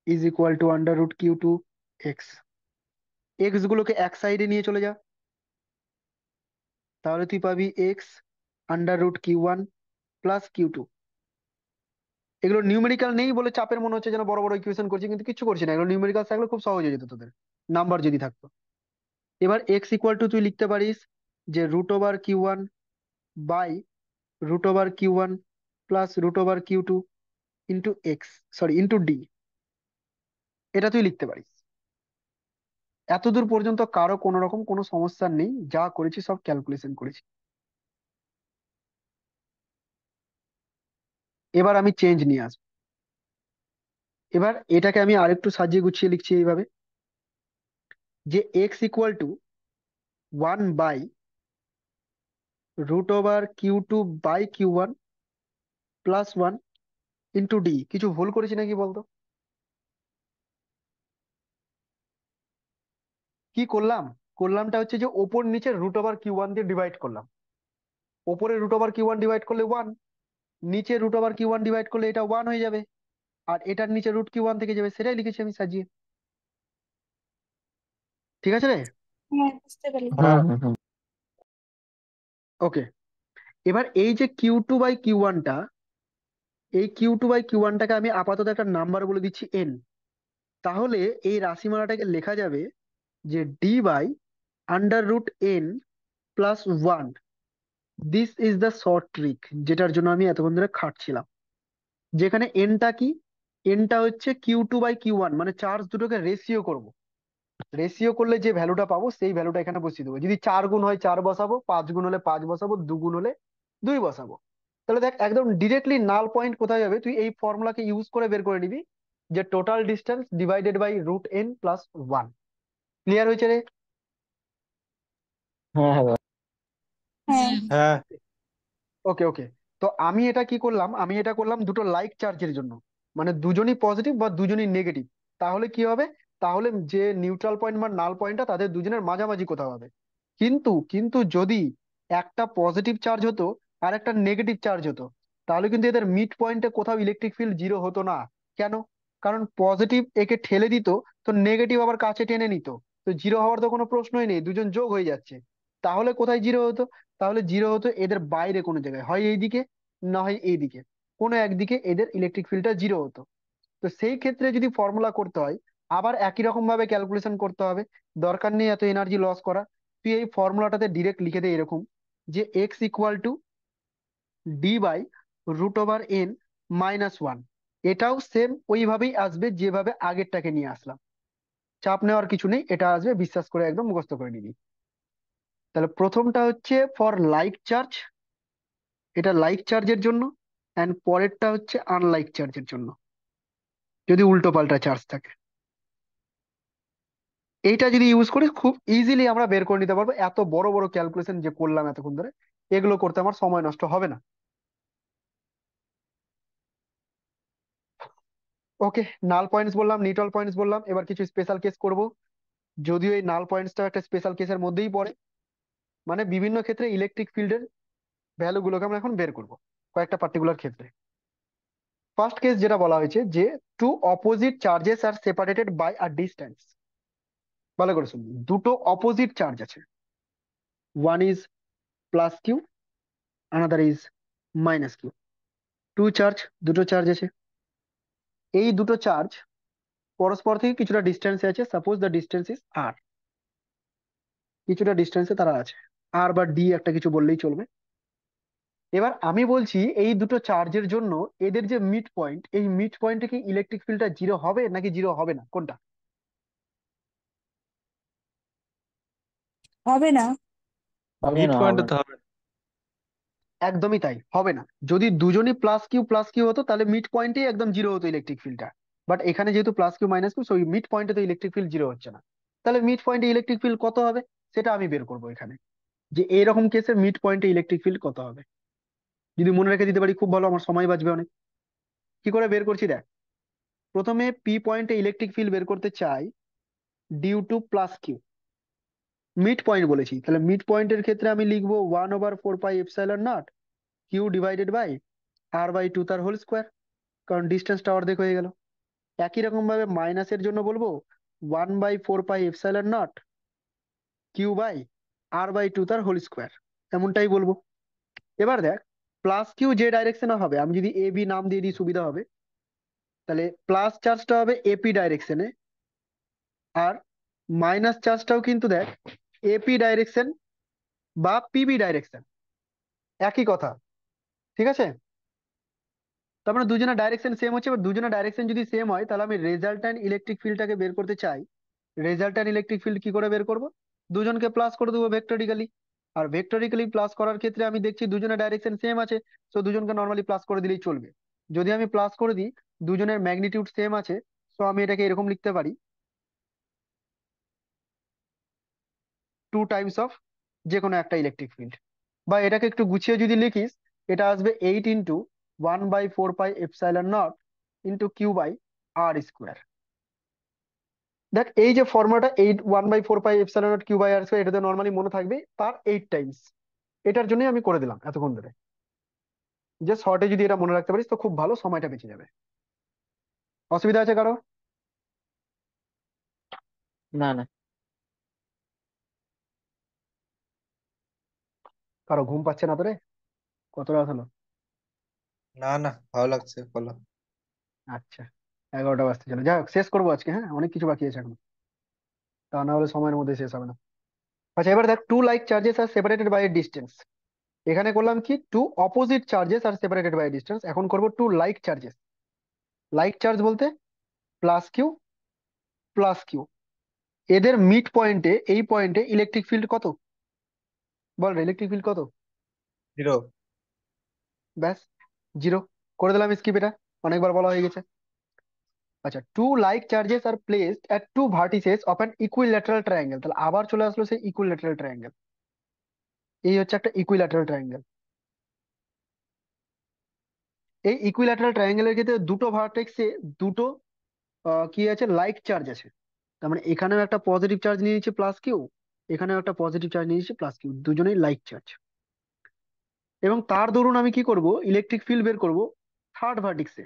is equal two √Q2x। X গুলোকে এক সাইডে নিয়ে চলে যা, তাহলে তুই পাবি x√Q1 + Q2। এগুলো নিউমেরিক্যাল নেই বলে চাপের মনে হচ্ছে যেন বড় বড় ইকুয়েশন করছি, কিন্তু কিছু করছি না। এগুলো নিউমেরিক্যাল থাকলে খুব সহজ হয়ে যেত তোদের, নাম্বার যদি থাকতো। এবার এক্স ইকুয়াল টু তুই লিখতে পারিস যে √Q1 by √Q1 plus √Q2 into x, sorry into d, এটা তুই লিখতে পারিস। এতদূর পর্যন্ত কারো কোনো রকম কোনো সমস্যা নেই, যা করেছি সব ক্যালকুলেশন করেছি। এবার আমি চেঞ্জ নিয়ে আসবো। এবার এটাকে আমি আরেকটু সাজিয়ে গুছিয়ে লিখছি এইভাবে, যে x equal to 1/√/Q2/Q1 +1 into D. কিছু ভুল করেছি নাকি বলতো? কি করলাম? করলামটা হচ্ছে যে ওপর নিচে √/Q1 দিয়ে ডিভাইড করলাম। ওপরে √/Q1 ডিভাইড করলে 1, নিচে √/Q1 ডিভাইড করলে এটা 1 হয়ে যাবে, আর এটার নিচে √Q1 থেকে যাবে, সেটাই লিখেছি আমি সাজিয়ে। ঠিক আছে রে? হ্যাঁ, বুঝতে পারলাম। হুম হ্যাঁ হুম হুম। ওকে। এবার এই যে Q2/Q1টা, এই Q2/Q1টাকে আমি আপাতত একটা নাম্বার বলে দিচ্ছি n। তাহলে এই রাশিমালাটাকে লেখা যাবে যে d/√n+1। This is the short trick, যেটার জন্য আমি এতক্ষণ ধরে খাটছিলাম। যেখানে এনটা কি? এনটা হচ্ছে Q2/Q1, মানে চার্জ দুটোকে রেশিও করব। রেশিও করলে যে ভ্যালুটা পাবো সেই ভ্যালুটা এখানে বসিয়ে দেবো। যদি 4 গুণ হয় 4 বসাবো, 5 গুণ হলে 5 বসাবো, 2 গুণ হলে 2 বসাবো। তাহলে দেখ একদম ডিরেক্টলি নাল পয়েন্ট কোথায় যাবে, তুই এই ফর্মুলাকে ইউজ করে বের করে নিবি, যে total distance divided by √n+1। Clear হয়েছে রে? হ্যাঁ হ্যাঁ দাদা। হ্যাঁ। হ্যাঁ ওকে ওকে। তো আমি এটা কি করলাম, আমি এটা করলাম দুটো লাইক চার্জের জন্য, মানে দুজনই পজিটিভ বা দুজনই নেগেটিভ। তাহলে কি হবে? তাহলে যে নিউট্রাল পয়েন্ট বা নাল পয়েন্টটা তাদের দুজনের মাঝামাঝি কোথাও হবে। কিন্তু কিন্তু যদি একটা পজিটিভ চার্জ হতো আর একটা নেগেটিভ চার্জ হতো, তাহলে কিন্তু এদের মিড পয়েন্টে কোথাও ইলেকট্রিক ফিল্ড জিরো হতো না। কেন? কারণ পজিটিভ একে ঠেলে দিত, তো নেগেটিভ আবার কাছে টেনে নিত। তো জিরো হওয়ার তো কোনো প্রশ্নই নেই, দুজন যোগ হয়ে যাচ্ছে। তাহলে কোথায় জিরো হতো? তাহলে জিরো হতো এদের বাইরে কোনো জায়গায়, হয় এইদিকে না হয় এইদিকে, কোনো একদিকে এদের ইলেকট্রিক ফিল্ডটা জিরো হতো। তো সেই ক্ষেত্রে যদি ফর্মুলা করতে হয়, আবার একই রকম ভাবে ক্যালকুলেশন করতে হবে। দরকার নেই এত এনার্জি লস করা। তুই এই ফর্মুলাটাতে ডিরেক্ট লিখে দে এরকম, যে এক্স ইকুয়াল টু d/√n-1। এটাও সেম ওইভাবেই আসবে যেভাবে আগেরটাকে নিয়ে আসলাম। চাপ নেওয়ার কিছু নেই, এটা আসবে, বিশ্বাস করে একদম মুখস্থ করে নিবি। তাহলে প্রথমটা হচ্ছে ফর লাইক চার্জ, এটা লাইক চার্জের জন্য। অ্যান্ড পরেরটা হচ্ছে আনলাইক চার্জের জন্য, যদি উল্টো পাল্টা চার্জ থাকে। এইটা যদি ইউজ করি খুব ইজিলি আমরা বের করে নিতে পারবো। এত বড় বড় ক্যালকুলেশন যে করলাম এতক্ষণ ধরে, এগুলো করতে আমার সময় নষ্ট হবে না। ওকে। নাল পয়েন্টস বললাম, নিউট্রাল পয়েন্টস বললাম, এবার কিছু স্পেশাল কেস করব। যদিও এই নাল পয়েন্টসটা একটা স্পেশাল কেসের মধ্যেই পড়ে, মানে বিভিন্ন ক্ষেত্রে ইলেকট্রিক ফিল্ডের ভ্যালু গুলোকে আমরা এখন বের করব কয়েকটা পার্টিকুলার ক্ষেত্রে। ফার্স্ট কেস যেটা বলা হয়েছে, যে two opposite charges are separated by a distance. ভালো করে শুনুন, দুটো অপোজিট চার্জ আছে, one is plus q, another is minus q. Two charge, দুটো চার্জ আছে। এই দুটো চার্জ পরস্পর থেকে কিছুটা ডিস্টেন্সে আছে, suppose the distance is r. কিছুটা ডিস্টেন্সে তারা আছে, আর বা ডি একটা কিছু বললেই চলবে। এবার আমি বলছি এই দুটো চার্জের জন্য এদের যে মিড পয়েন্ট, এই মিড পয়েন্টে কি ইলেকট্রিক ফিল্ডটা জিরো হবে নাকি জিরো হবে না, কোনটা? হবে না। হবে মিড না পয়েন্টে হবে তো না। হবে না। একদমই তাই, হবে না। যদি দুজনই প্লাস কিউ হতো তাহলে মিড পয়েন্টেই একদম জিরো হতো ইলেকট্রিক ফিল্ডটা। বাট এখানে যেহেতু প্লাস কিউ মাইনাস কিউ, সেই মিড পয়েন্টে তো ইলেকট্রিক ফিল্ড জিরো হচ্ছে না। তাহলে মিড পয়েন্টে ইলেকট্রিক ফিল্ড কত হবে সেটা আমি বের করবো এখানে, যে এইরকম কেসে মিড পয়েন্টে ইলেকট্রিক ফিল্ড কত হবে। যদি মনে রেখে দিতে পারি খুব ভালো, আমার সময় বাঁচবে অনেক। কি করে বের করছি দেখ। প্রথমে পি পয়েন্টে ইলেকট্রিক ফিল্ড বের করতে চাই, due to plus q. Mid point বলেছি, তাহলে মিড পয়েন্টের ক্ষেত্রে আমি লিখবো 1/4πε0 কিউ ডিভাইডেড বাই r/2 তার হোল স্কোয়ার, কারণ ডিস্টেন্সটা অর্ধেক হয়ে গেল। একই রকম ভাবে মাইনাসের জন্য বলবো 1/4πε0 কিউ বাই r/2 তার হোল স্কোয়ার, এমনটাই বলবো। এবার দেখ, প্লাস কিউ যে ডাইরেকশনে হবে, আমি যদি এ বি নাম দিয়ে দিই সুবিধা হবে, তাহলে প্লাস চার্জটা হবে এপি ডাইরেকশনে, আর মাইনাস চার্জটাও কিন্তু দেখ এপি ডাইরেকশন বা পিবি ডাইরেকশন, একই কথা। ঠিক আছে? তার মানে দুজনের ডাইরেকশন সেম হচ্ছে। এবার দুজনের ডাইরেকশন যদি সেম হয়, তাহলে আমি রেজাল্ট্যান্ট ইলেকট্রিক ফিল্ডটাকে বের করতে চাই, রেজাল্ট্যান্ট ইলেকট্রিক ফিল্ড কি করে বের করব? দুজনকে প্লাস করে দেবো ভেক্টরিক্যালি। আর ভেক্টরিক্যালি প্লাস করার ক্ষেত্রে আমি দেখছি দুজনের ডাইরেকশন সেম আছে, তো দুজনকে নর্মালি প্লাস করে দিলেই চলবে। যদি আমি প্লাস করে দিই, দুজনের ম্যাগনিটিউড সেম আছে, তো আমি এটাকে এরকম লিখতে পারি, 2 টাইমস অফ যে কোনো একটা ইলেকট্রিক ফিল্ড। বা এটাকে একটু গুছিয়ে যদি লিখিস, এটা আসবে 8 × 1/4πε0 ইন্টু Q/r²। দেখ এই যে ফর্মুলাটা 1/4πε0 এটাতে নর্মালি মনে থাকবে তার 8 টাইমস। এটার জন্যই আমি করে দিলাম এতক্ষণ ধরে, যে শর্টে যদি এটা মনে রাখতে পারিস তো খুব ভালো, সময়টা বেঁচে যাবে। অসুবিধা আছে কারো? না না। কারো ঘুম পাচ্ছে না তোরে? কত রাত হলো? না না, ভালো লাগছে, বলো। আচ্ছা, 11টা বাজতে চলে, যাই হোক শেষ করবো আজকে, হ্যাঁ অনেক কিছু বাকি আছে এখন, তা না হলে সময়ের মধ্যে শেষ হবে না। আচ্ছা এবার দেখ, two like charges are separated by distance. এখানে করলাম কি, two opposite charges are separated by distance, এখন করবো two like charges. Like charge বলতে প্লাস কিউ প্লাস কিউ, এদের মিড পয়েন্টে, এই পয়েন্টে ইলেকট্রিক ফিল্ড কত? বল ইলেকট্রিক ফিল্ড কত? 0। ব্যাস, 0। করে দিলাম স্কিপ, এটা অনেকবার বলা হয়ে গেছে। আচ্ছা, two like charges are placed at two vertices of an equilateral triangle, তাহলে আবার চলে আসলো সেই ইকুইল্যাটারাল ট্রায়াঙ্গেল। এই হচ্ছে একটা ইকুইল্যাটারাল ট্রায়াঙ্গেল। এই ইকুইল্যাটারাল ট্রায়াঙ্গেলের ক্ষেত্রে দুটো ভার্টেক্সে দুটো কি আছে, লাইক চার্জ আছে। তার মানে এখানেও একটা পজিটিভ চার্জ নিয়ে নিচ্ছে প্লাস কিউ, এখানেও একটা পজিটিভ চার্জ নিয়ে নিচ্ছে প্লাস কিউ, দুজনেই লাইক চার্জ। এবং তার দরুন আমি কি করব, ইলেকট্রিক ফিল্ড বের করব থার্ড ভার্টিক্সে,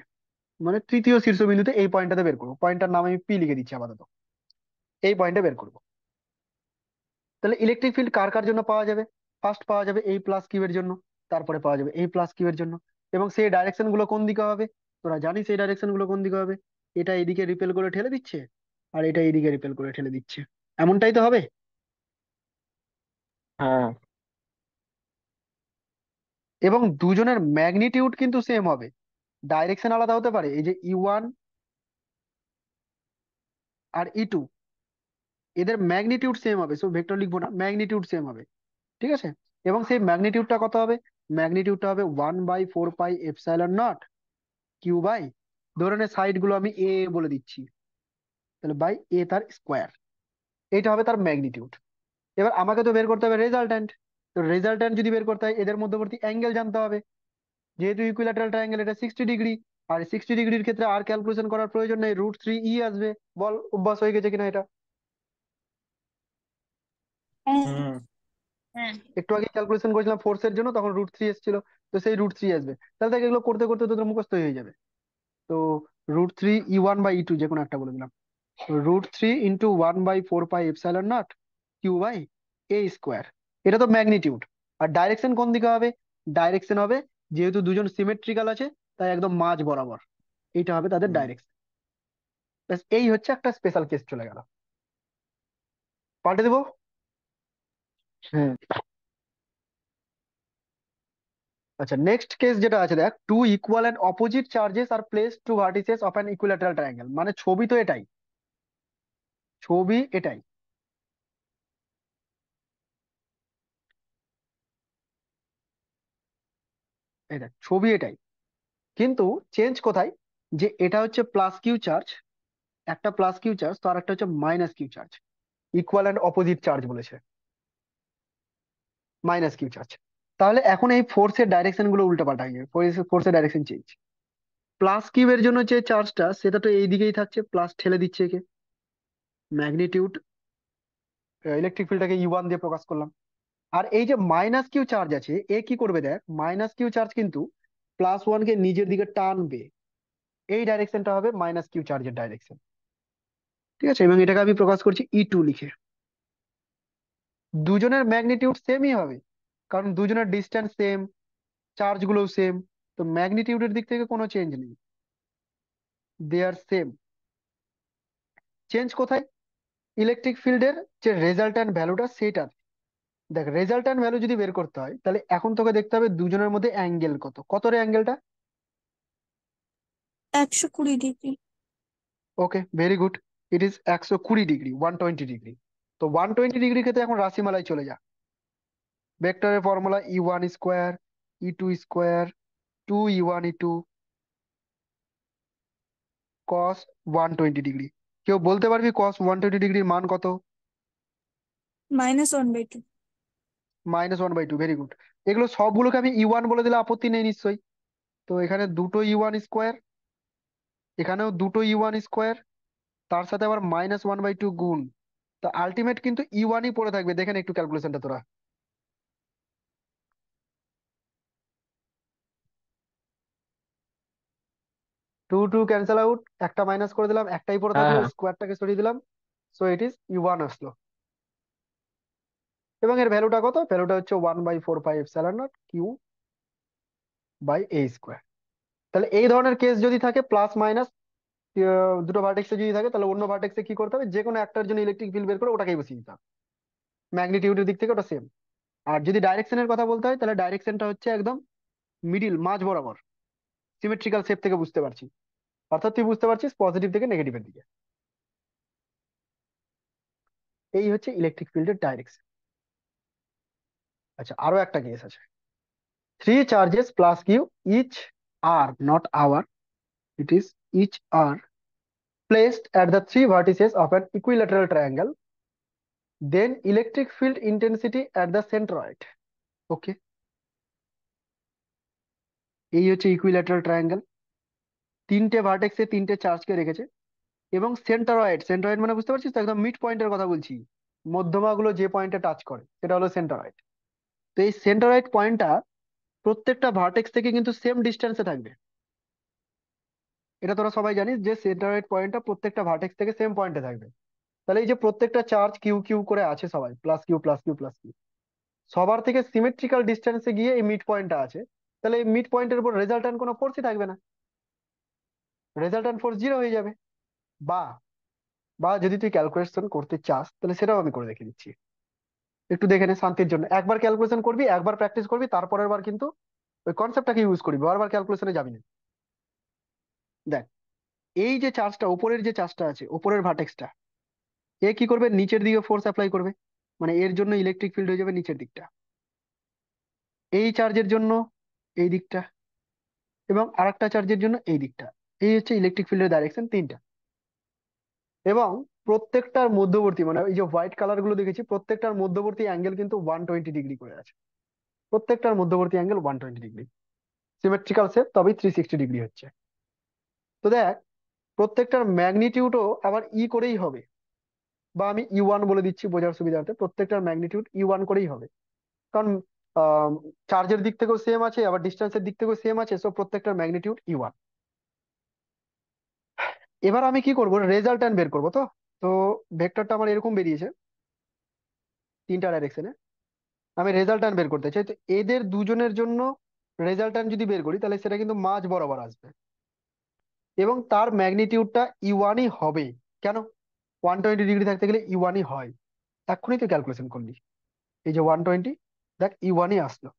মানে তৃতীয় শীর্ষবিন্দুতে, এই পয়েন্টটাতে বের করবো। পয়েন্টটার নাম আমি পি লিখে দিচ্ছি আপাতত, এই পয়েন্টে বের করবো। তাহলে ইলেকট্রিক ফিল্ড কার কার জন্য পাওয়া যাবে? ফার্স্ট পাওয়া যাবে এই প্লাস কিউ এর জন্য, তারপরে পাওয়া যাবে এই প্লাস কিউ এর জন্য। এবং সেই ডাইরেকশন গুলো কোন দিকে হবে? তোরা জানিস এই ডাইরেকশন গুলো কোন দিকে হবে। এটা এদিকে রিপেল করে ঠেলে দিচ্ছে, আর এটা এইদিকে রিপেল করে ঠেলে দিচ্ছে, এমনটাই তো হবে। হ্যাঁ এবং দুজনের ম্যাগনিটিউড কিন্তু সেম হবে, ডাইরেকশন আলাদা হতে পারে, এই যে E1 আর E2, এদের ম্যাগনিটিউড সেম হবে, সো ভেক্টর লিখবো না, ম্যাগনিটিউড সেম হবে। ঠিক আছে? এবং সেই ম্যাগনিটিউডটা কত হবে? ম্যাগনিটিউডটা হবে 1/4πε0 Q/, ধরে নে সাইড গুলো আমি এ বলে দিচ্ছি, তাহলে বাই এ তার স্কোয়ার, এইটা হবে তার ম্যাগনিটিউড। এবার আমাকে তো বের করতে হবে রেজাল্ট্যান্ট। তো রেজাল্ট্যান্ট যদি বের করতে হয়, এদের মধ্যবর্তী অ্যাঙ্গেল জানতে হবে। যেহেতু ইকুইল্যাটারাল ট্রায়াঙ্গেল, এটা 60 ডিগ্রি, আর 60 ডিগ্রির ক্ষেত্রে আর ক্যালকুলেশন করার প্রয়োজন নেই, √3e আসবে। বল অভ্যাস হয়ে গেছে কিনা এটা? হ্যাঁ। হুম। হ্যাঁ। একটু আগে ক্যালকুলেশন করেছিলাম ফোর্সের জন্য, তখন √3 এসেছিল, তো সেই √3 আসবে। তাহলে দেখ এগুলো করতে করতে তোদের মুখস্থ হয়ে যাবে। তো √3 E1/E2 যে কোনো একটা বলে দিলাম, √3 × 1/4πε0 Q/a²। এটা তো ম্যাগনিটিউড। আর ডাইরেকশন কোন দিকে হবে? ডাইরেকশন হবে, যেহেতু দুজন সিমেট্রিক্যাল আছে, তাই একদম মাঝ বরাবর, এইটা হবে তাদের হুম। ডাইরেকশন। ব্যাস, এই হচ্ছে একটা স্পেশাল কেস চলে গেল। পাল্টে দেবো? হুম। আচ্ছা, নেক্সট কেস যেটা আছে দেখ, two equal and opposite charges are place two vertices of an equilateral triangle, মানে ছবি তো এটাই, ছবি এটাই। এই দেখ ছবি এটাই, কিন্তু চেঞ্জ কোথায়, যে এটা হচ্ছে প্লাস কিউ চার্জ, একটা প্লাস কিউ চার্জ, তো আর একটা হচ্ছে minus q charge. Equal and opposite charge বলেছে, মাইনাস কিউ চার্জ। তাহলে এখন এই ফোর্সের ডাইরেকশন গুলো উল্টো পাল্টা হয়ে যাবে, ফোর্সের ডাইরেকশন চেঞ্জ। প্লাস কিউ এর জন্য যে চার্জটা, সেটা তো এই দিকেই থাকছে, প্লাস ঠেলে দিচ্ছে একে, ম্যাগনিটিউড, ইলেকট্রিক ফিল্ডটাকে E1 দিয়ে প্রকাশ করলাম। আর এই যে মাইনাস কিউ চার্জ আছে, এ কি করবে দেখ, মাইনাস কিউ চার্জ কিন্তু +1 কে নিজের দিকে টানবে, এই ডাইরেকশনটা হবে মাইনাস কিউ চার্জের ডাইরেকশন। ঠিক আছে? এবং এটাকে আমি প্রকাশ করছি E2 লিখে। দুজনের ম্যাগনিটিউড সেমই হবে, কারণ দুজনের ডিস্টেন্স সেম, চার্জ গুলো সেম, তো ম্যাগনিটিউডের দিক থেকে কোনো চেঞ্জ নেই, দে আর সেম। চেঞ্জ কোথায়? ইলেকট্রিক ফিল্ডের যে রেজাল্ট্যান্ট ভ্যালুটা, সেটা। দেখ রেজাল্ট্যান্ট ভ্যালু যদি বের করতে হয়, তাহলে এখন তোকে দেখতে হবে দুজনের মধ্যে অ্যাঙ্গেল কত, কত রে অ্যাঙ্গেলটা? 120 degree. Okay, very good. It is 120 degree, 120 degree. তো 120 ডিগ্রি ক্ষেত্রে এখন রাশিমালায় চলে যা। ভেক্টরের formula E1 square, E2 square, 2E1 E2 কস 120 ডিগ্রি। কেউ বলতে পারবি কস 120 ডিগ্রির মান কত? -1/2। -1/2, ভেরি গুড। এগুলো সবগুলোকে আমি E1 বলে দিলে আপত্তি নেই নিশ্চয়ই। তো এখানে দুটো E1 স্কোয়ার, এখানেও দুটো E1 স্কোয়ার, তার সাথে আবার -1/2 গুণ। তা আলটিমেট কিন্তু E1ই পড়ে থাকবে। দেখেন একটু ক্যালকুলেশনটা তোরা। 2 2 ক্যান্সেল আউট, একটা মাইনাস করে দিলাম, একটাই পড়ে হ্যাঁ থাকলো, হ্যাঁ স্কোয়ারটাকে সরিয়ে দিলাম। সো ইট ইজ E1 আসলো। এবং এর ভ্যালুটা কত? ভ্যালুটা হচ্ছে 1/4πε0 Q/A²। তাহলে এই ধরনের কেস যদি থাকে, প্লাস মাইনাস দুটো ভার্টেক্সে যদি থাকে, তাহলে অন্য ভার্টেক্সে কি করতে হবে? যে কোনো একটার জন্য ইলেকট্রিক ফিল্ড বের করে ওটাকেই বসিয়ে দিতে হবে। ম্যাগনিটিউডের দিক থেকে ওটা সেম। আর যদি ডাইরেকশনের কথা বলতে হয়, তাহলে ডাইরেকশনটা হচ্ছে একদম মিডিল, মাঝ বরাবর, সিমেট্রিক্যাল শেপ থেকে বুঝতে পারছি। অর্থাৎ তুই বুঝতে পারছিস পজিটিভ থেকে নেগেটিভের দিকে। এই হচ্ছে ইলেকট্রিক ফিল্ডের ডাইরেকশন। আচ্ছা, আরো একটা কেস আছে। Three charges plus Q, each are not our, it is each are placed at the three vertices of an equilateral triangle, then electric field intensity at the centroid. Okay, এই হচ্ছে equilateral triangle. তিনটে ভার্টেক্সে তিনটে চার্জকে রেখেছে, এবং সেন্টারয়েড, সেন্টারয়েড মানে বুঝতে পারছিস তো? একদম মিড পয়েন্টের কথা বলছি। মধ্যমাগুলো যে পয়েন্টে টাচ করে সেটা হলো সেন্টারয়েড। তো এই সেন্টারয়েড পয়েন্টটা প্রত্যেকটা ভার্টেক্স থেকে কিন্তু সেম ডিস্টেন্সে থাকবে। এটা তোরা সবাই জানিস যে সেন্টারয়েড পয়েন্টটা প্রত্যেকটা ভার্টেক্স থেকে সেম পয়েন্টে থাকবে। তাহলে এই যে প্রত্যেকটা চার্জ কিউ কিউ করে আছে সবাই, plus q plus q plus q, সবার থেকে সিমেট্রিক্যাল ডিস্টেন্সে গিয়ে এই মিড পয়েন্টটা আছে। তাহলে এই মিড পয়েন্টের উপর রেজাল্ট্যান্ট কোনো ফোর্সই থাকবে না, রেজাল্ট্যান্ট ফোর্স 0 হয়ে যাবে। বা বা যদি তুই ক্যালকুলেশন করতে চাস, তাহলে সেটাও আমি করে দেখে দিচ্ছি। একটু দেখে নে শান্তির জন্য। একবার ক্যালকুলেশন করবি, একবার প্র্যাকটিস করবি, তারপরের বার কিন্তু ওই কনসেপ্টটাকে ইউজ করবি, বারবার ক্যালকুলেশনে যাবি না। দেখ, এই যে চার্জটা, উপরের যে চার্জটা আছে, উপরের ভার্টেক্সটা, এ কি করবে? নিচের দিকে ফোর্স অ্যাপ্লাই করবে, মানে এর জন্য ইলেকট্রিক ফিল্ড হয়ে যাবে নিচের দিকটা। এই চার্জের জন্য এই দিকটা, এবং আরেকটা চার্জের জন্য এই দিকটা। এই হচ্ছে ইলেকট্রিক ফিল্ডের ডাইরেকশন তিনটা। এবং প্রত্যেকটার মধ্যবর্তী, মানে এই যে হোয়াইট কালার গুলো দেখেছি, প্রত্যেকটার মধ্যবর্তী অ্যাঙ্গেল কিন্তু 120 ডিগ্রি করে আছে। প্রত্যেকটার মধ্যবর্তী অ্যাঙ্গেল 120 ডিগ্রি, সিমেট্রিক্যাল শেপ, তবেই 360 ডিগ্রি হচ্ছে। তো দেখ, প্রত্যেকটার ম্যাগনিটিউডও আবার করেই হবে। বা আমি E1 বলে দিচ্ছি বোঝার সুবিধার্থে, প্রত্যেকটার ম্যাগনিটিউড E1 করেই হবে। কারণ চার্জের দিক থেকেও সেম আছে, আবার ডিস্টেন্সের দিক থেকেও সেম আছে, সো প্রত্যেকটার ম্যাগনিটিউড E1। এবার আমি কি করব? রেজাল্ট্যান্ট বের করবো। তো তো ভেক্টরটা আমার এরকম বেরিয়েছে তিনটা ডাইরেকশনে। আমি রেজাল্ট্যান্ট বের করতে চাই। তো এদের দুজনের জন্য রেজাল্ট্যান্ট যদি বের করি, তাহলে সেটা কিন্তু মাঝ বরাবর আসবে, এবং তার ম্যাগনিটিউডটা E1ই হবে। কেন? 120 ডিগ্রি থাকতে গেলে E1ই হয়। এক্ষুনি তো ক্যালকুলেশন করলি, এই যে 120, দেখ E1ই আসলো।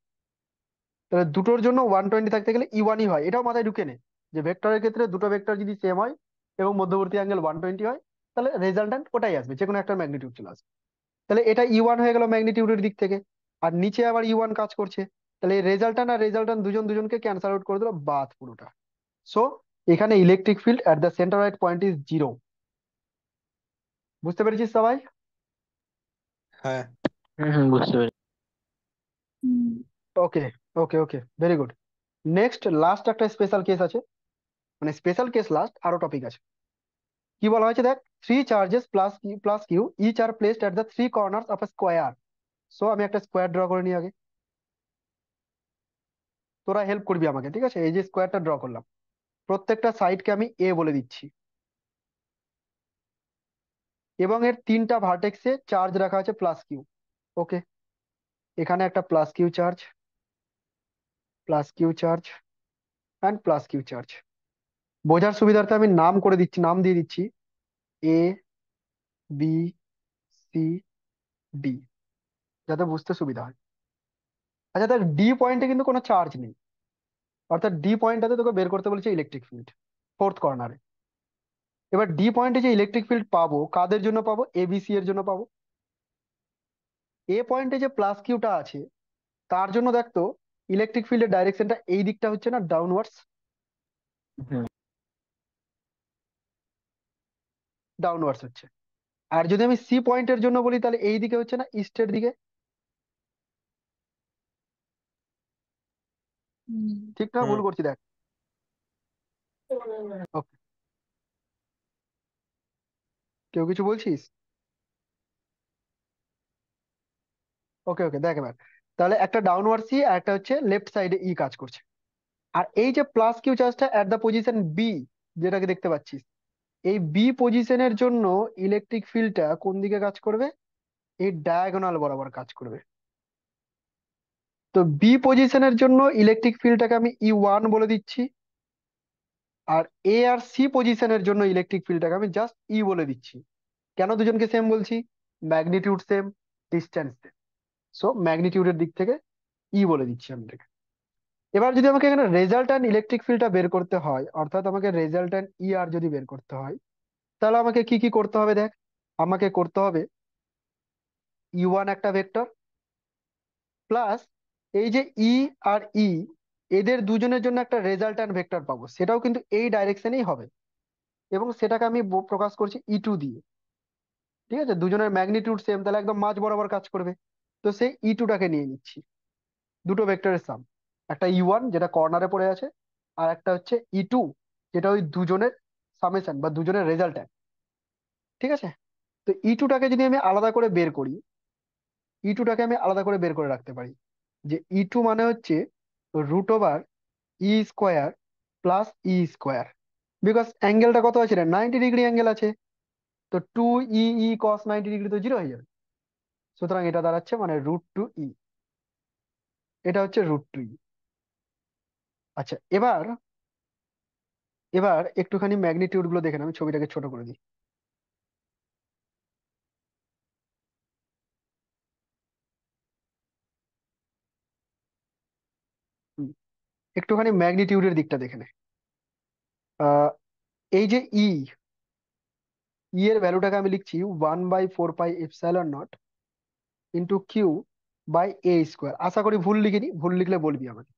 তাহলে দুটোর জন্য 120 থাকতে গেলে E1ই হয়, এটাও মাথায় ঢুকে নে। যে ভেক্টরের ক্ষেত্রে দুটো ভেক্টর যদি সেম হয় এবং মধ্যবর্তী অ্যাঙ্গেল 120 হয়, তাহলে রেজাল্ট্যান্ট ওটাই আসবে, যে কোনো একটা ম্যাগনিটিউড চলে আসবে। তাহলে এটা E1 হয়ে গেল ম্যাগনিটিউডের দিক থেকে, আর নিচে আবার E1 কাজ করছে। তাহলে রেজাল্ট্যান্ট আর রেজাল্ট্যান্ট দুজন দুজনকে ক্যান্সেল আউট করে দিল, বাদ পুরোটা। সো এখানে electric field at the centroid point is 0। বুঝতে পেরেছিস সবাই? হ্যাঁ। বুঝতে পেরেছি। Hmm. Okay, okay, okay, very good. Next, last একটা স্পেশাল কেস আছে, মানে স্পেশাল কেস লাস্ট, আরো টপিক আছে। কি বলা হয়েছে দেখ, three charges plus Q each are placed at the three corners of a square. So আমি একটা স্কোয়ার ড্র করে নিই আগে, তোরা হেল্প করবি আমাকে, ঠিক আছে? এই যে স্কোয়ারটা ড্র করলাম, প্রত্যেকটা সাইডকে আমি এ বলে দিচ্ছি, এবং এর তিনটা ভার্টেক্সে চার্জ রাখা আছে প্লাস কিউ। ওকে, এখানে একটা plus q charge, plus q charge, and plus q charge. বোঝার সুবিধার্থে আমি নাম করে দিচ্ছি, নাম দিয়ে দিচ্ছি এ, বি, সি, ডি, যাতে বুঝতে সুবিধা হয়। আচ্ছা দেখ, ডি পয়েন্টে কিন্তু কোনো চার্জ নেই, অর্থাৎ ডি পয়েন্টটাতে তোকে বের করতে বলেছে ইলেকট্রিক ফিল্ড, ফোর্থ কর্নারে। এবার ডি পয়েন্টে যে ইলেকট্রিক ফিল্ড পাবো কাদের জন্য পাবো, এবিসি এর জন্য পাবো। এ পয়েন্টে যে প্লাস কিউটা আছে তার জন্য দেখতো ইলেকট্রিক ফিল্ডের ডাইরেকশনটা এই দিকটা হচ্ছে না, ডাউনওয়ার্ডস, হুম। ডাউনওয়ার্ডস হচ্ছে। আর যদি আমি সি পয়েন্টের জন্য বলি তাহলে এই দিকে হচ্ছে না, ইস্টের দিকে। হুম। ঠিক না, ভুল হুম। করছি দেখ। ওকে, কেউ কিছু বলছিস? ওকে ওকে, দেখ এবার তাহলে একটা ডাউনওয়ার্ড সি আর একটা হচ্ছে লেফট সাইডে ই কাজ করছে। আর এই যে প্লাস কিউ চার্জটা অ্যাট দ্য পজিশন বি, যেটাকে দেখতে পাচ্ছিস, এই বি পজিশনের জন্য ইলেকট্রিক ফিল্ডটা কোন দিকে কাজ করবে, এই ডায়াগোনাল বরাবর কাজ করবে। তো বি পজিশনের জন্য ইলেকট্রিক ফিল্ডটাকে আমি E1 বলে দিচ্ছি, আর এ আর সি পজিশনের জন্য ইলেকট্রিক ফিল্ডটাকে আমি জাস্ট ই বলে দিচ্ছি। কেন দুজনকে সেম বলছি, magnitude same, distance same, so ম্যাগনিটিউডের দিক থেকে ই বলে দিচ্ছি আমি এটাকে। এবার যদি আমাকে এখানে রেজাল্ট্যান্ট ইলেকট্রিক ফিল্ডটা বের করতে হয়, অর্থাৎ আমাকে রেজাল্ট্যান্ট ই আর যদি বের করতে হয়, তাহলে আমাকে কি কি করতে হবে দেখ। আমাকে করতে হবে E1 একটা ভেক্টর, প্লাস এই যে ই আর ই, এদের দুজনের জন্য একটা রেজাল্ট্যান্ট ভেক্টর পাবো, সেটাও কিন্তু এই ডাইরেকশনেই হবে, এবং সেটাকে আমি প্রকাশ করছি E2 দিয়ে। ঠিক আছে, দুজনের ম্যাগনিটিউড সেম, তাহলে একদম মাঝ বরাবর কাজ করবে। তো সেই E2টাকে নিয়ে নিচ্ছি, দুটো ভেক্টরের সাম। একটা E1 যেটা কর্নারে পড়ে আছে, আর একটা হচ্ছে E2 যেটা ওই দুজনের সামেশন বা দুজনের রেজাল্ট্যান্ট। ঠিক আছে, তো E2টাকে যদি আমি আলাদা করে বের করি, E2টাকে আমি আলাদা করে বের করে রাখতে পারি, যে E2 মানে হচ্ছে √over E² plus E²। Because অ্যাঙ্গেলটা কত আছে রে, 90 ডিগ্রি অ্যাঙ্গেল আছে। তো 2 E cos 90 ডিগ্রি তো জিরো হয়ে যাবে। সুতরাং এটা দাঁড়াচ্ছে মানে √2E, এটা হচ্ছে √2E। আচ্ছা, এবার এবার একটুখানি ম্যাগনিটিউড গুলো দেখেন, আমি ছবিটাকে ছোট করে দিই। হুম, একটুখানি ম্যাগনিটিউডের দিকটা দেখে নে। আহ, এই যে এর ভ্যালুটাকে আমি লিখছি 1/4πε0 ইন্টু কিউ বাই A²। আশা করি ভুল লিখিনি, ভুল লিখলে বলবি আমাকে।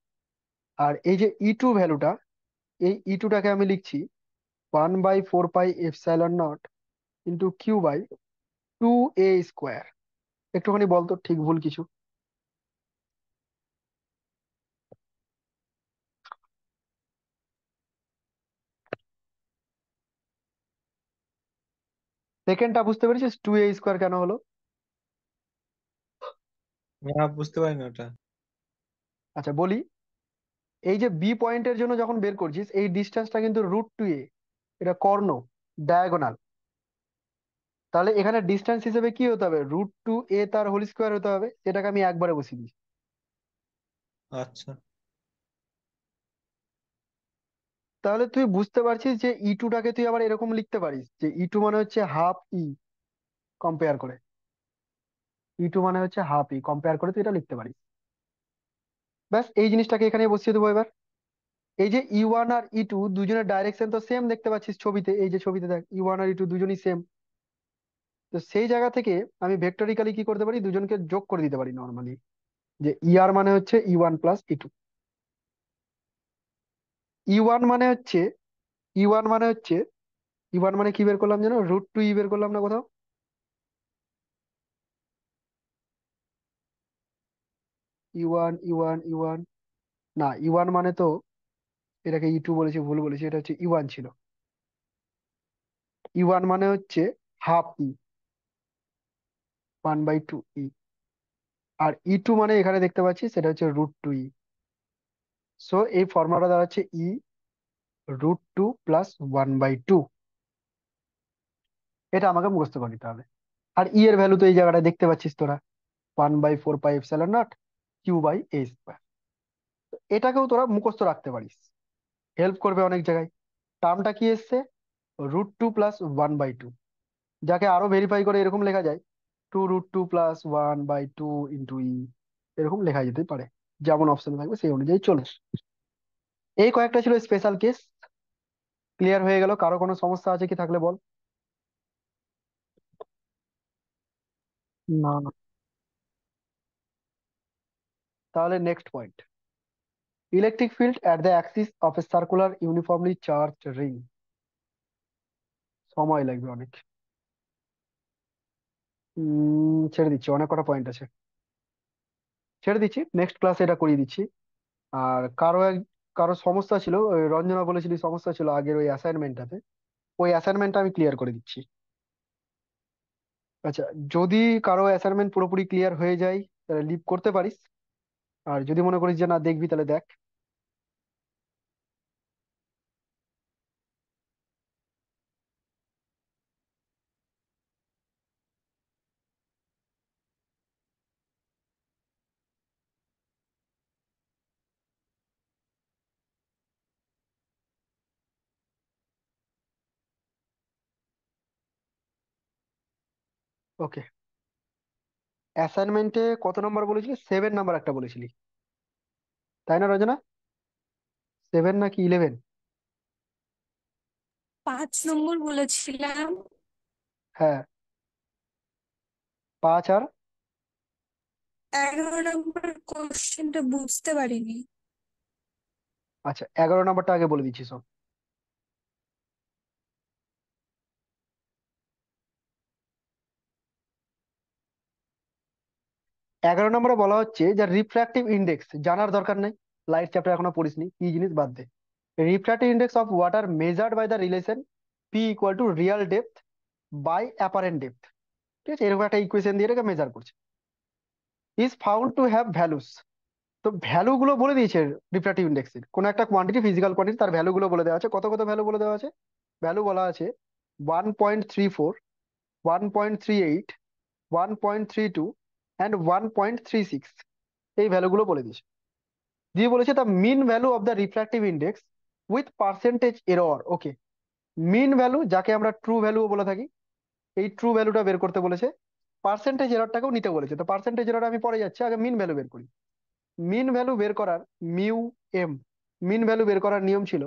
আর এই যে E2 ভ্যালুটা, এই E2টাকে আমি লিখছি 1/4πε0 ইন্টু কিউ বাই 2A²। একটুখানি বলতো ঠিক ভুল কিছু। সেকেন্ডটা বুঝতে পেরেছিস 2A² কেন হলো? না, বুঝতে পারিনি ওটা। আচ্ছা বলি, এই যে বি পয়েন্টের জন্য যখন বের করছিস এই ডিস্টেন্সটা কিন্তু √2A, এটা কর্ণ, ডায়াগোনাল। তাহলে এখানে ডিস্টেন্স হিসেবে কি হতে হবে, √2A তার হোল স্কোয়ার হতে হবে, সেটাকে আমি একবারে বসিয়ে দিই। আচ্ছা। তাহলে তুই বুঝতে পারছিস যে E2টাকে তুই আবার এরকম লিখতে পারিস, যে E2 মানে হচ্ছে হাফ ই, কম্পেয়ার করে। E2 মানে হচ্ছে হাফ ই, কম্পেয়ার করে তুই এটা লিখতে পারিস। ব্যাস, এই জিনিসটাকে এখানে বসিয়ে দেবো এবার। এই যে E1 আর E2 দুজনের ডাইরেকশন তো সেম, দেখতে পাচ্ছিস ছবিতে, এই যে ছবিতে দেখ E1 আর E2 দুজনই সেম। তো সেই জায়গা থেকে আমি ভেক্টরিক্যালি কি করতে পারি, দুজনকে যোগ করে দিতে পারি নর্মালি, যে ER মানে হচ্ছে E1 প্লাস E2। E1 মানে হচ্ছে E1 মানে হচ্ছে E1 মানে কি বের করলাম যেন, √2E বের করলাম না কোথাও? E1 না, E1 মানে তো, এটাকে E2 বলেছি, ভুল বলেছি, এটা হচ্ছে E1 ছিল। E1 মানে হচ্ছে হাফ ই, 1/2E। আর E2 মানে এখানে দেখতে পাচ্ছি সেটা হচ্ছে √2E। সো এই ফর্মুলাটা দাঁড়াচ্ছে E√2 প্লাস 1/2। এটা আমাকে মুখস্থ করে নিতে হবে। আর এর ভ্যালু তো এই জায়গাটায় দেখতে পাচ্ছিস তোরা, 1/4πε0 Q/A²। এটাকেও তোরা মুখস্থ রাখতে পারিস, হেল্প করবে অনেক জায়গায়। টার্মটা কি এসছে, √2 প্লাস 1/2, যাকে আরো ভেরিফাই করে এরকম লেখা যায় 2√2 প্লাস 1/2 ইন্টু ই, এরকম লেখা যেতে পারে, যেমন অপশন থাকবে সেই অনুযায়ী চলে। এই কয়েকটা ছিল স্পেশাল কেস। ক্লিয়ার হয়ে গেল? কারো কোনো সমস্যা আছে কি থাকলে বল। না না। তাহলে next point, electric field at the Axis of A circular uniformly charged ring. সময় লাগবে অনেক। ছেড়ে দিচ্ছি, অনেক কটা পয়েন্ট আছে, ছেড়ে দিচ্ছি, নেক্সট ক্লাসে এটা করিয়ে দিচ্ছি। আর কারো সমস্যা ছিল, ওই রঞ্জনা বলেছিলি সমস্যা ছিল আগের ওই অ্যাসাইনমেন্টটাতে, ওই অ্যাসাইনমেন্টটা আমি ক্লিয়ার করে দিচ্ছি। আচ্ছা, যদি কারো অ্যাসাইনমেন্ট পুরোপুরি ক্লিয়ার হয়ে যায় তাহলে লিভ করতে পারিস, আর যদি মনে করিস যে না দেখবি তাহলে দেখ। ওকে, অ্যাসাইনমেন্টে কত নম্বর বলেছিলি? 7 নাম্বার একটা বলেছিলি, তাই না রঞ্জনা? 7 নাকি 11? 5 নম্বর বলেছিলাম। হ্যাঁ, 5 আর 11 নম্বর কোশ্চেনটা বুঝতে পারিনি। আচ্ছা, 11 নাম্বারটা আগে বলে দিচ্ছি শোন। 11 নম্বরে বলা হচ্ছে যে রিফ্র্যাক্টিভ ইন্ডেক্স জানার দরকার নেই, লাইট চ্যাপ্টার এখনো পড়িসনি, কি জিনিস বাদ দে। Refractive index of water measured by the relation P equal to real depth by apparent depth, ঠিক আছে, এরকম একটা ইকুয়েশন দিয়ে এটাকে মেজার করছে, is found to have values. তো ভ্যালু গুলো বলে দিয়েছে রিফ্র্যাক্টিভ ইন্ডেক্সের, কোন একটা কোয়ান্টিটি, ফিজিক্যাল কোয়ান্টিটি, তার ভ্যালু গুলো বলে দেওয়া আছে। কত কত ভ্যালু বলে দেওয়া আছে? ভ্যালু বলা আছে 1.34, 1.38, 1.32 অ্যান্ড 1.36, এই ভ্যালুগুলো বলে দিয়েছে। দিয়ে বলেছে the mean value of the refractive index with percentage error. Okay, mean value যাকে আমরা ট্রু ভ্যালু বলে থাকি, এই ট্রু ভ্যালুটা বের করতে বলেছে, পার্সেন্টেজ এররটাকেও নিতে বলেছে। তো পার্সেন্টেজ এরর আমি পরে যাচ্ছি, আগে মিন ভ্যালু বের করি। মিন ভ্যালু বের করার মিউ এম, মিন ভ্যালু বের করার নিয়ম ছিল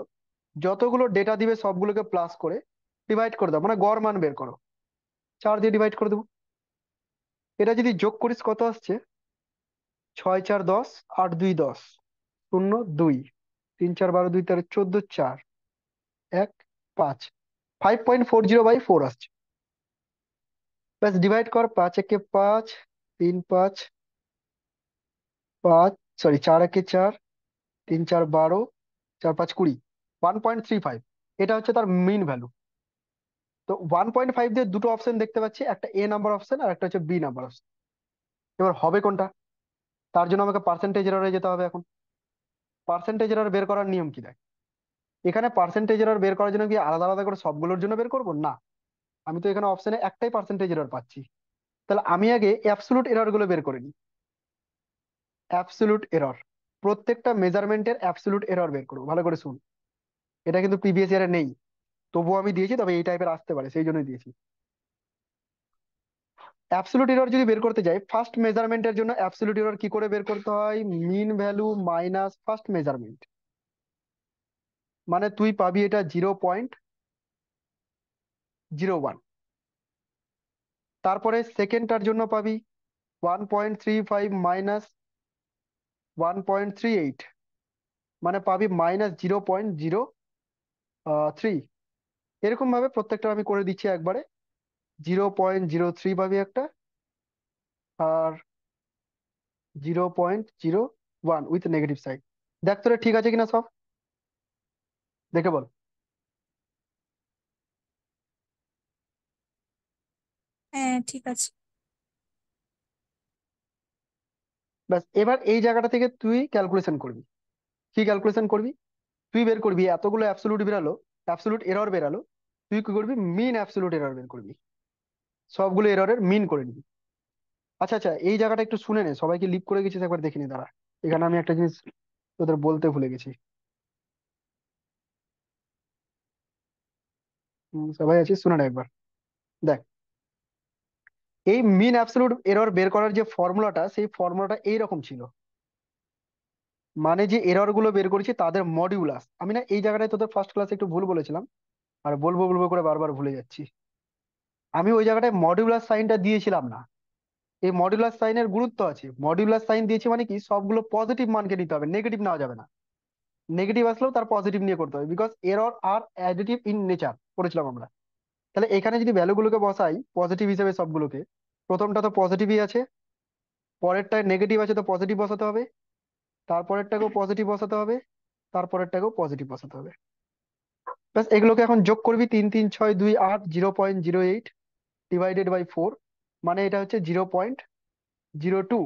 যতগুলো ডেটা দিবে সবগুলোকে প্লাস করে ডিভাইড করে দাও, মানে গড় মান বের করো, 4 দিয়ে ডিভাইড করে দেবো। এটা যদি যোগ করিস কত আসছে? 6 4 10, 8 2 10, 0 2, 3 4 12 2 13 14, 4 1 5, 5.40/4 আসছে। ব্যাস ডিভাইড কর, 5 একে 5, 3 5 5, সরি 4 একে 4, 3 4 12, 4 5 20, 1.35, এটা হচ্ছে তার মিন ভ্যালু। তো 1.5 দিয়ে দুটো অপশন দেখতে পাচ্ছি, একটা এ নাম্বার অপশন আর একটা হচ্ছে বি নাম্বার অপশন। এবার হবে কোনটা? তার জন্য আমাকে পার্সেন্টেজ এররে যেতে হবে। এখন পার্সেন্টেজ এরর বের করার নিয়ম কি দেখ, এখানে পার্সেন্টেজ এরর বের করার জন্য কি আলাদা আলাদা করে সবগুলোর জন্য বের করবো? না, আমি তো এখানে অপশনে একটাই পার্সেন্টেজ এরর পাচ্ছি, তাহলে আমি আগে অ্যাবসলুট এরর গুলো বের করে নিই। অ্যাবসলুট এরর, প্রত্যেকটা মেজারমেন্টের অ্যাবসলুট এরর বের করবো, ভালো করে শুন। এটা কিন্তু প্রিভিয়াস ইয়ারে নেই, তবুও আমি দিয়েছি, তবে এই টাইপের আসতে পারে সেই জন্যই দিয়েছি। অ্যাবসলুট এরর যদি বের করতে যাই, ফার্স্ট মেজারমেন্টের জন্য অ্যাবসলুট এরর কি করে বের করতে হয়? Mean value minus first measurement, মানে তুই পাবি এটা 0.01। তারপরে সেকেন্ডটার জন্য পাবি 1.35 মাইনাস 1.38, মানে পাবি -0.03। এরকম ভাবে প্রত্যেকটা আমি করে দিচ্ছি একবারে। 0.03 পাবি একটা, আর 0.01 উইথ নেগেটিভ সাইড। দেখ তোরা ঠিক আছে কিনা সব, দেখে বল। হ্যাঁ, ঠিক আছে। ব্যাস, এবার এই জায়গাটা থেকে তুই ক্যালকুলেশন করবি। কি ক্যালকুলেশন করবি? তুই বের করবি এতগুলো অ্যাবসলুট বেরালো, অ্যাবসলুট এরর বেরালো, তুই কি করবি? মিন অ্যাবসলুট এরর বের করবি, সবগুলো এররের মিন করে নিবি। আচ্ছা আচ্ছা, এই জায়গাটা একটু শুনে নে, সবাইকে লিভ করে গেছিস একবার দেখে নি দাঁড়া। এখানে আমি একটা জিনিস তোদের বলতে ভুলে গেছি। সবাই আছিস, শুনে নে একবার। দেখ, এই মিন অ্যাবসলুট এরর বের করার যে ফর্মুলাটা, সেই ফর্মুলাটা এইরকম ছিল। মানে যে এরর গুলো বের করেছি তাদের মডিউলাস। আমি না এই জায়গাটায় তোদের ফার্স্ট ক্লাসে একটু ভুল বলেছিলাম, আর বলবো বলবো করে বারবার ভুলে যাচ্ছি। আমি ওই জায়গাটায় মডিউলাস সাইনটা দিয়েছিলাম না। এই মডিউলাস সাইনের গুরুত্ব আছে। মডিউলাস সাইন দিয়েছি মানে কি, সবগুলো পজিটিভ মানকে নিতে হবে, নেগেটিভ নেওয়া যাবে না। নেগেটিভ আসলেও তার পজিটিভ নিয়ে করতে হবে, because error are additive in nature পড়েছিলাম আমরা। তাহলে এখানে যদি ভ্যালুগুলোকে বসাই পজিটিভ হিসেবে সবগুলোকে, প্রথমটা তো পজিটিভই আছে, পরেরটায় নেগেটিভ আছে তো পজিটিভ বসাতে হবে, তারপরেরটাকেও পজিটিভ বসাতে হবে, তারপরেরটাকেও পজিটিভ বসাতে হবে। ব্যাস এগুলোকে এখন যোগ করবি, 3 3 6 2 8 0.08 ডিভাইডেড বাই 4, মানে এটা হচ্ছে 0.02।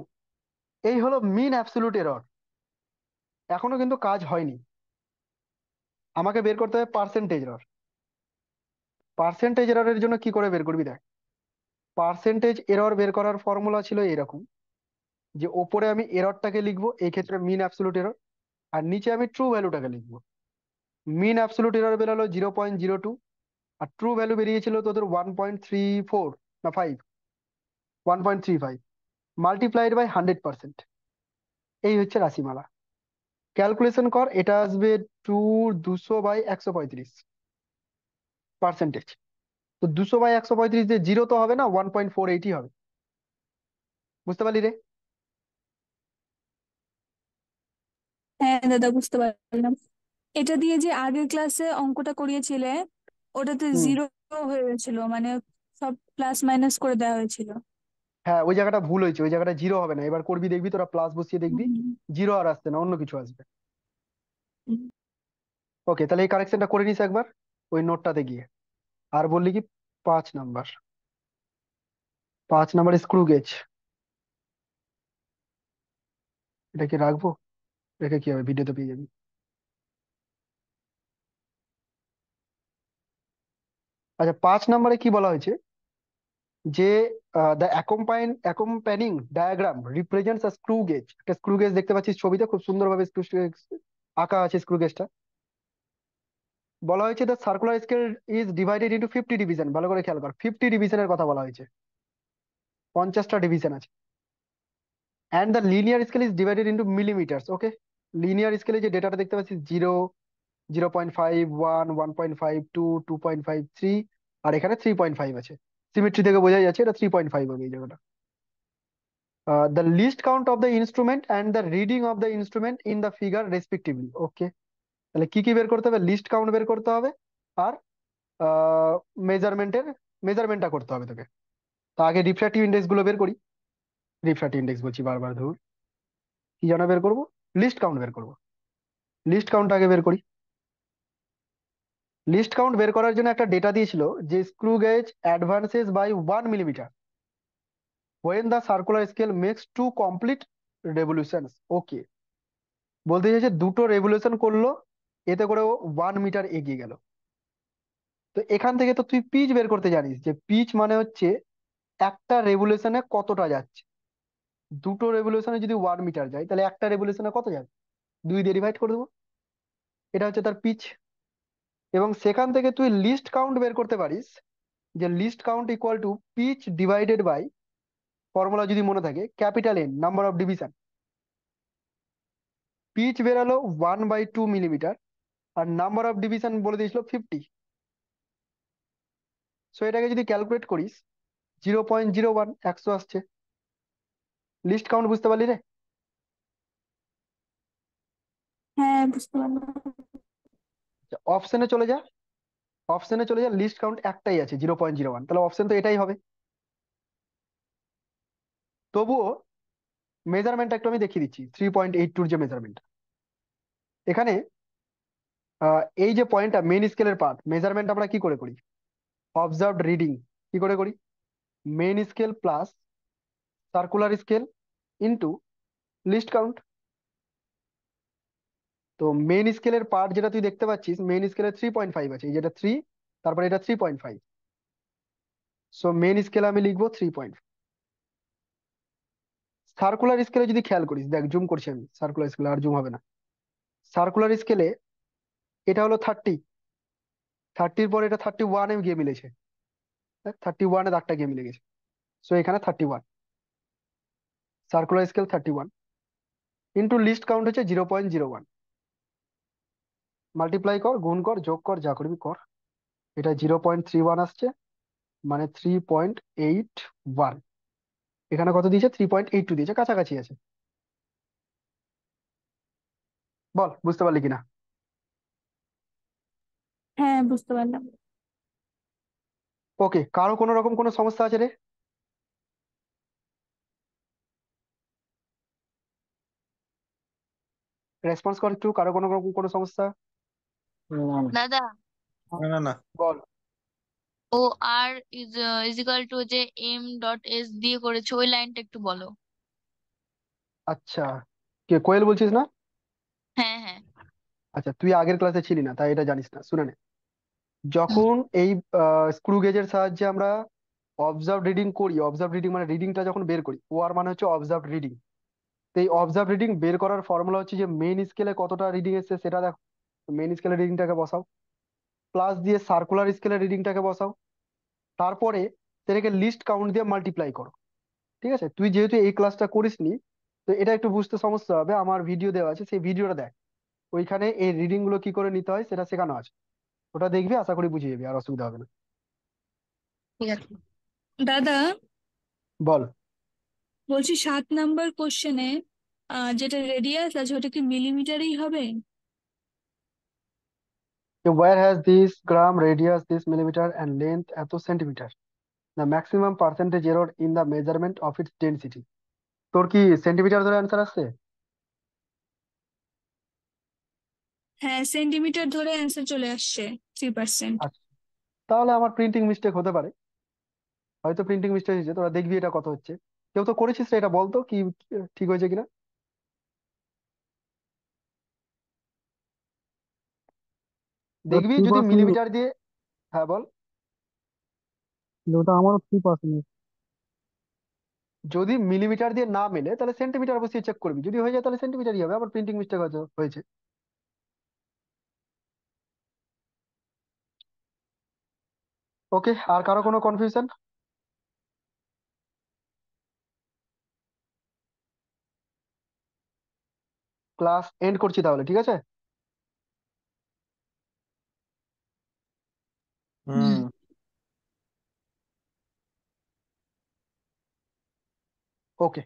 এই হলো মিন অ্যাবসলিউট এরর। এখনো কিন্তু কাজ হয়নি, আমাকে বের করতে হবে পার্সেন্টেজ এরর। পার্সেন্টেজ এররের জন্য কি করে বের করবি দেখ। পার্সেন্টেজ এরর বের করার ফর্মুলা ছিল এরকম, যে ওপরে আমি এররটাকে লিখবো, এই ক্ষেত্রে মিন অ্যাবসলিউট এরর, আর নিচে আমি ট্রু ভ্যালুটাকে লিখবো। মিন অ্যাবসলিউট এরর বেরোলো 0.02, আর ট্রু ভ্যালু বেরিয়েছিল তোদের 1.34 না 5, 1.35, মাল্টিপ্লাইড বাই 100%। এই হচ্ছে রাশিমালা। ক্যালকুলেশন কর, এটা আসবে 200/135 পার্সেন্টেজ। তো 200/135 যে জিরো তো হবে না, 1.48 হবে। বুঝতে পারলি রে? হ্যাঁ দাদা, বুঝতে পারলাম। এটা দিয়ে যে আগের ক্লাসে অঙ্কটা করিয়েছিলে, ওটাতে হুম। জিরো হয়ে গেছিল, মানে সব প্লাস মাইনাস করে দেওয়া হয়েছিল। হ্যাঁ, ওই জায়গাটা ভুল হয়েছে, ওই জায়গাটা জিরো হবে না। এবার করবি দেখবি, তোরা প্লাস বসিয়ে দেখবি হুম, জিরো আর আসছে না, অন্য কিছু আসবে। হুম। ওকে, তাহলে এই কারেকশনটা করে নিস একবার ওই নোটটাতে গিয়ে। আর বললি কি, 5 নাম্বার, 5 নাম্বার স্ক্রু গেজ। এটা কি রাখবো? রেখে কি হবে, ভিডিওতে পেয়ে যাবি। আচ্ছা, 5 নাম্বারে কি বলা হয়েছে, যে the accompanying diagram represents a screw gauge. একটা স্ক্রু গেজ দেখতে পাচ্ছিস ছবিতে, খুব সুন্দরভাবে স্ক্রু আঁকা আছে স্ক্রু গেজটা। বলা হয়েছে the circular scale is divided into 50 division. ভালো করে খেয়াল কর, 50 ডিভিশনের কথা বলা হয়েছে, 50টা ডিভিশন আছে। And the linear scale is divided into millimetres. Okay, linear স্কেলে যে ডেটাটা দেখতে পাচ্ছিস, 0, 0.5, 1, 1.5, 2, 2.5, 3, আর এখানে 3.5 আছে। সিমেট্রি থেকে বোঝা যাচ্ছে এটা 3.5 হবে এই জায়গাটা। The least count of the instrument and the reading of the instrument in the figure respectively. Okay, তাহলে কি কি বের করতে হবে, লিস্ট কাউন্ট বের করতে হবে, আর মেজারমেন্টের মেজারমেন্টটা করতে হবে তোকে। তা আগে রিফ্র্যাক্টিভ ইন্ডেক্স গুলো বের করি। রিফ্র্যাক্টিভ ইন্ডেক্স বলছি বারবার, ধর কি যেন বের করবো, লিস্ট কাউন্ট বের করবো। লিস্ট কাউন্ট আগে বের করি। লিস্ট কাউন্ট বের করার জন্য একটা ডেটা দিয়েছিল, যে screw gauge advances by 1 millimetre when the circular scale makes 2 complete revolutions। Okay, বলতে চাইছে দুটো রেভলিউশন করলো, এতে করে ও 1 মিটার এগিয়ে গেল। তো এখান থেকে তো তুই পিচ বের করতে জানিস, যে পিচ মানে হচ্ছে একটা রেভলিউশনে কতটা যাচ্ছে। দুটো রেভলিউশনে যদি 1 মিটার যায়, তাহলে একটা রেভলিউশনে কত যাবে, 2 দিয়ে ডিভাইড করে দেবো। এটা হচ্ছে তার পিচ। এবং সেখান থেকে তুই লিস্ট কাউন্ট বের করতে পারিস, যে least count equal to pitch divided by, formula যদি মনে থাকে, capital N number of division. Pitch বেরালো 1/2 মিলিমিটার, আর নাম্বার অফ ডিভিশন বলে দিয়েছিল 50। সো এটাকে যদি ক্যালকুলেট করিস, 0.01, 100 আসছে। লিস্ট কাউন্ট বুঝতে পারলি রে? হ্যাঁ, বুঝতে পারলাম। অপশনে চলে যা, অপশনে চলে যা, লিস্ট কাউন্ট একটাই আছে 0.01, তাহলে অপশন তো এটাই হবে। তবুও মেজারমেন্টটা একটু আমি দেখিয়ে দিচ্ছি, 3.82 যে মেজারমেন্ট এখানে। এই যে পয়েন্টটা মেইন স্কেলের পার্ট, মেজারমেন্ট আমরা কি করে করি, অবজার্ভড রিডিং কি করে করি, main scale plus circular scale into list count. তো মেইন স্কেলের পার্ট যেটা তুই দেখতে পাচ্ছিস, মেইন স্কেলে 3.5 আছে, এই যেটা 3, তারপরে এটা 3.5। সো মেইন স্কেলে আমি লিখবো 3. সার্কুলার স্কেলে যদি খেয়াল করিস, দেখ জুম করছি আমি, সার্কুলার স্কেলে আর জুম হবে না। সার্কুলার স্কেলে এটা হলো 30, 30-র পর এটা 31-এ গিয়ে মিলেছে, 31-এ দাগটা গিয়ে মিলে গেছে। সো এখানে 31, circular scale 31। Into list count হচ্ছে 0.01। মাল্টিপ্লাই কর, গুণ কর, যোগ কর, যা করবি কর। এটা 0.31 আসছে, মানে 3.81। এখানে কত দিয়েছে? 3.82 দিয়েছে, কাছাকাছি আছে। বল বুঝতে পারলি কিনা? হ্যাঁ, বুঝতে পারলাম। ওকে, কারো কোনো রকম কোনো সমস্যা আছে রে? রেসপন্স কর একটু, কারো কোনো রকম কোনো সমস্যা? না না। দাদা, না না না। বল। ও আর ইজ ইকুয়াল টু যে এম ডট এস দিয়ে করেছে, ওই লাইনটা একটু বলো। আচ্ছা, কে কোয়েল বলছিস না? হ্যাঁ হ্যাঁ। আচ্ছা, তুই আগের ক্লাসে ছিলি না, তাই এটা জানিস না। শুনে নে। হুম। যখন এই স্ক্রু গেজের সাহায্যে আমরা অবজার্ভ রিডিং করি, অবজার্ভ রিডিং মানে রিডিংটা যখন বের করি, ও আর মানে হচ্ছে অবজার্ভ রিডিং। তো এই অবজার্ভ রিডিং বের করার ফর্মুলা হচ্ছে যে মেইন স্কেলে কতটা রিডিং এসেছে সেটা দেখো, মেইন স্কেলের রিডিংটাকে বসাও, প্লাস দিয়ে সার্কুলার স্কেলের রিডিংটাকে বসাও, তারপরে সেটাকে লিস্ট কাউন্ট দিয়ে মাল্টিপ্লাই করো। ঠিক আছে? তুই যেহেতু এই ক্লাসটা করিসনি, তো এটা একটু বুঝতে সমস্যা হবে। আমার ভিডিও দেওয়া আছে, সেই ভিডিওটা দেখ, ওইখানে এই রিডিং গুলো কি করে নিতে হয় সেটা শেখানো আছে। ওটা দেখবি, আশা করি বুঝে যাবি, আর অসুবিধা হবে না। ঠিক আছে। দাদা, বল। বলছি 7 নাম্বার কোশ্চেনে যেটা রেডিয়াস আছে ওটা কি মিলিমিটারেই হবে? Wire has this gram radius this millimetre and length এত centimetre, the maximum percentage error in the measurement of its density. তোর কি সেন্টিমিটার ধরে অ্যান্সার আসছে? হ্যাঁ, সেন্টিমিটার ধরে অ্যান্সার চলে আসছে 3%। আচ্ছা, তাহলে আমার প্রিন্টিং মিস্টেক হতে পারে, হয়তো প্রিন্টিং মিস্টেক হয়েছে। তোরা দেখবি এটা কত হচ্ছে। কেউ তো করেছিস রে, এটা বলতো কি ঠিক হয়েছে কিনা। দেখবি থ্রি যদি পার্সেন্ট মিলিমিটার দিয়ে। হ্যাঁ বল। ওটা আমারও 3%। যদি মিলিমিটার দিয়ে না মেলে তাহলে সেন্টিমিটার বসিয়ে চেক করবি, যদি হয়ে যায় তাহলে সেন্টিমিটারই হবে। আবার প্রিন্টিং মিস্টেক হয়তো হয়েছে। ওকে, আর কারো কোনো কনফিউশন? ক্লাস এন্ড করছি তাহলে, ঠিক আছে? হুম। হুম। ওকে।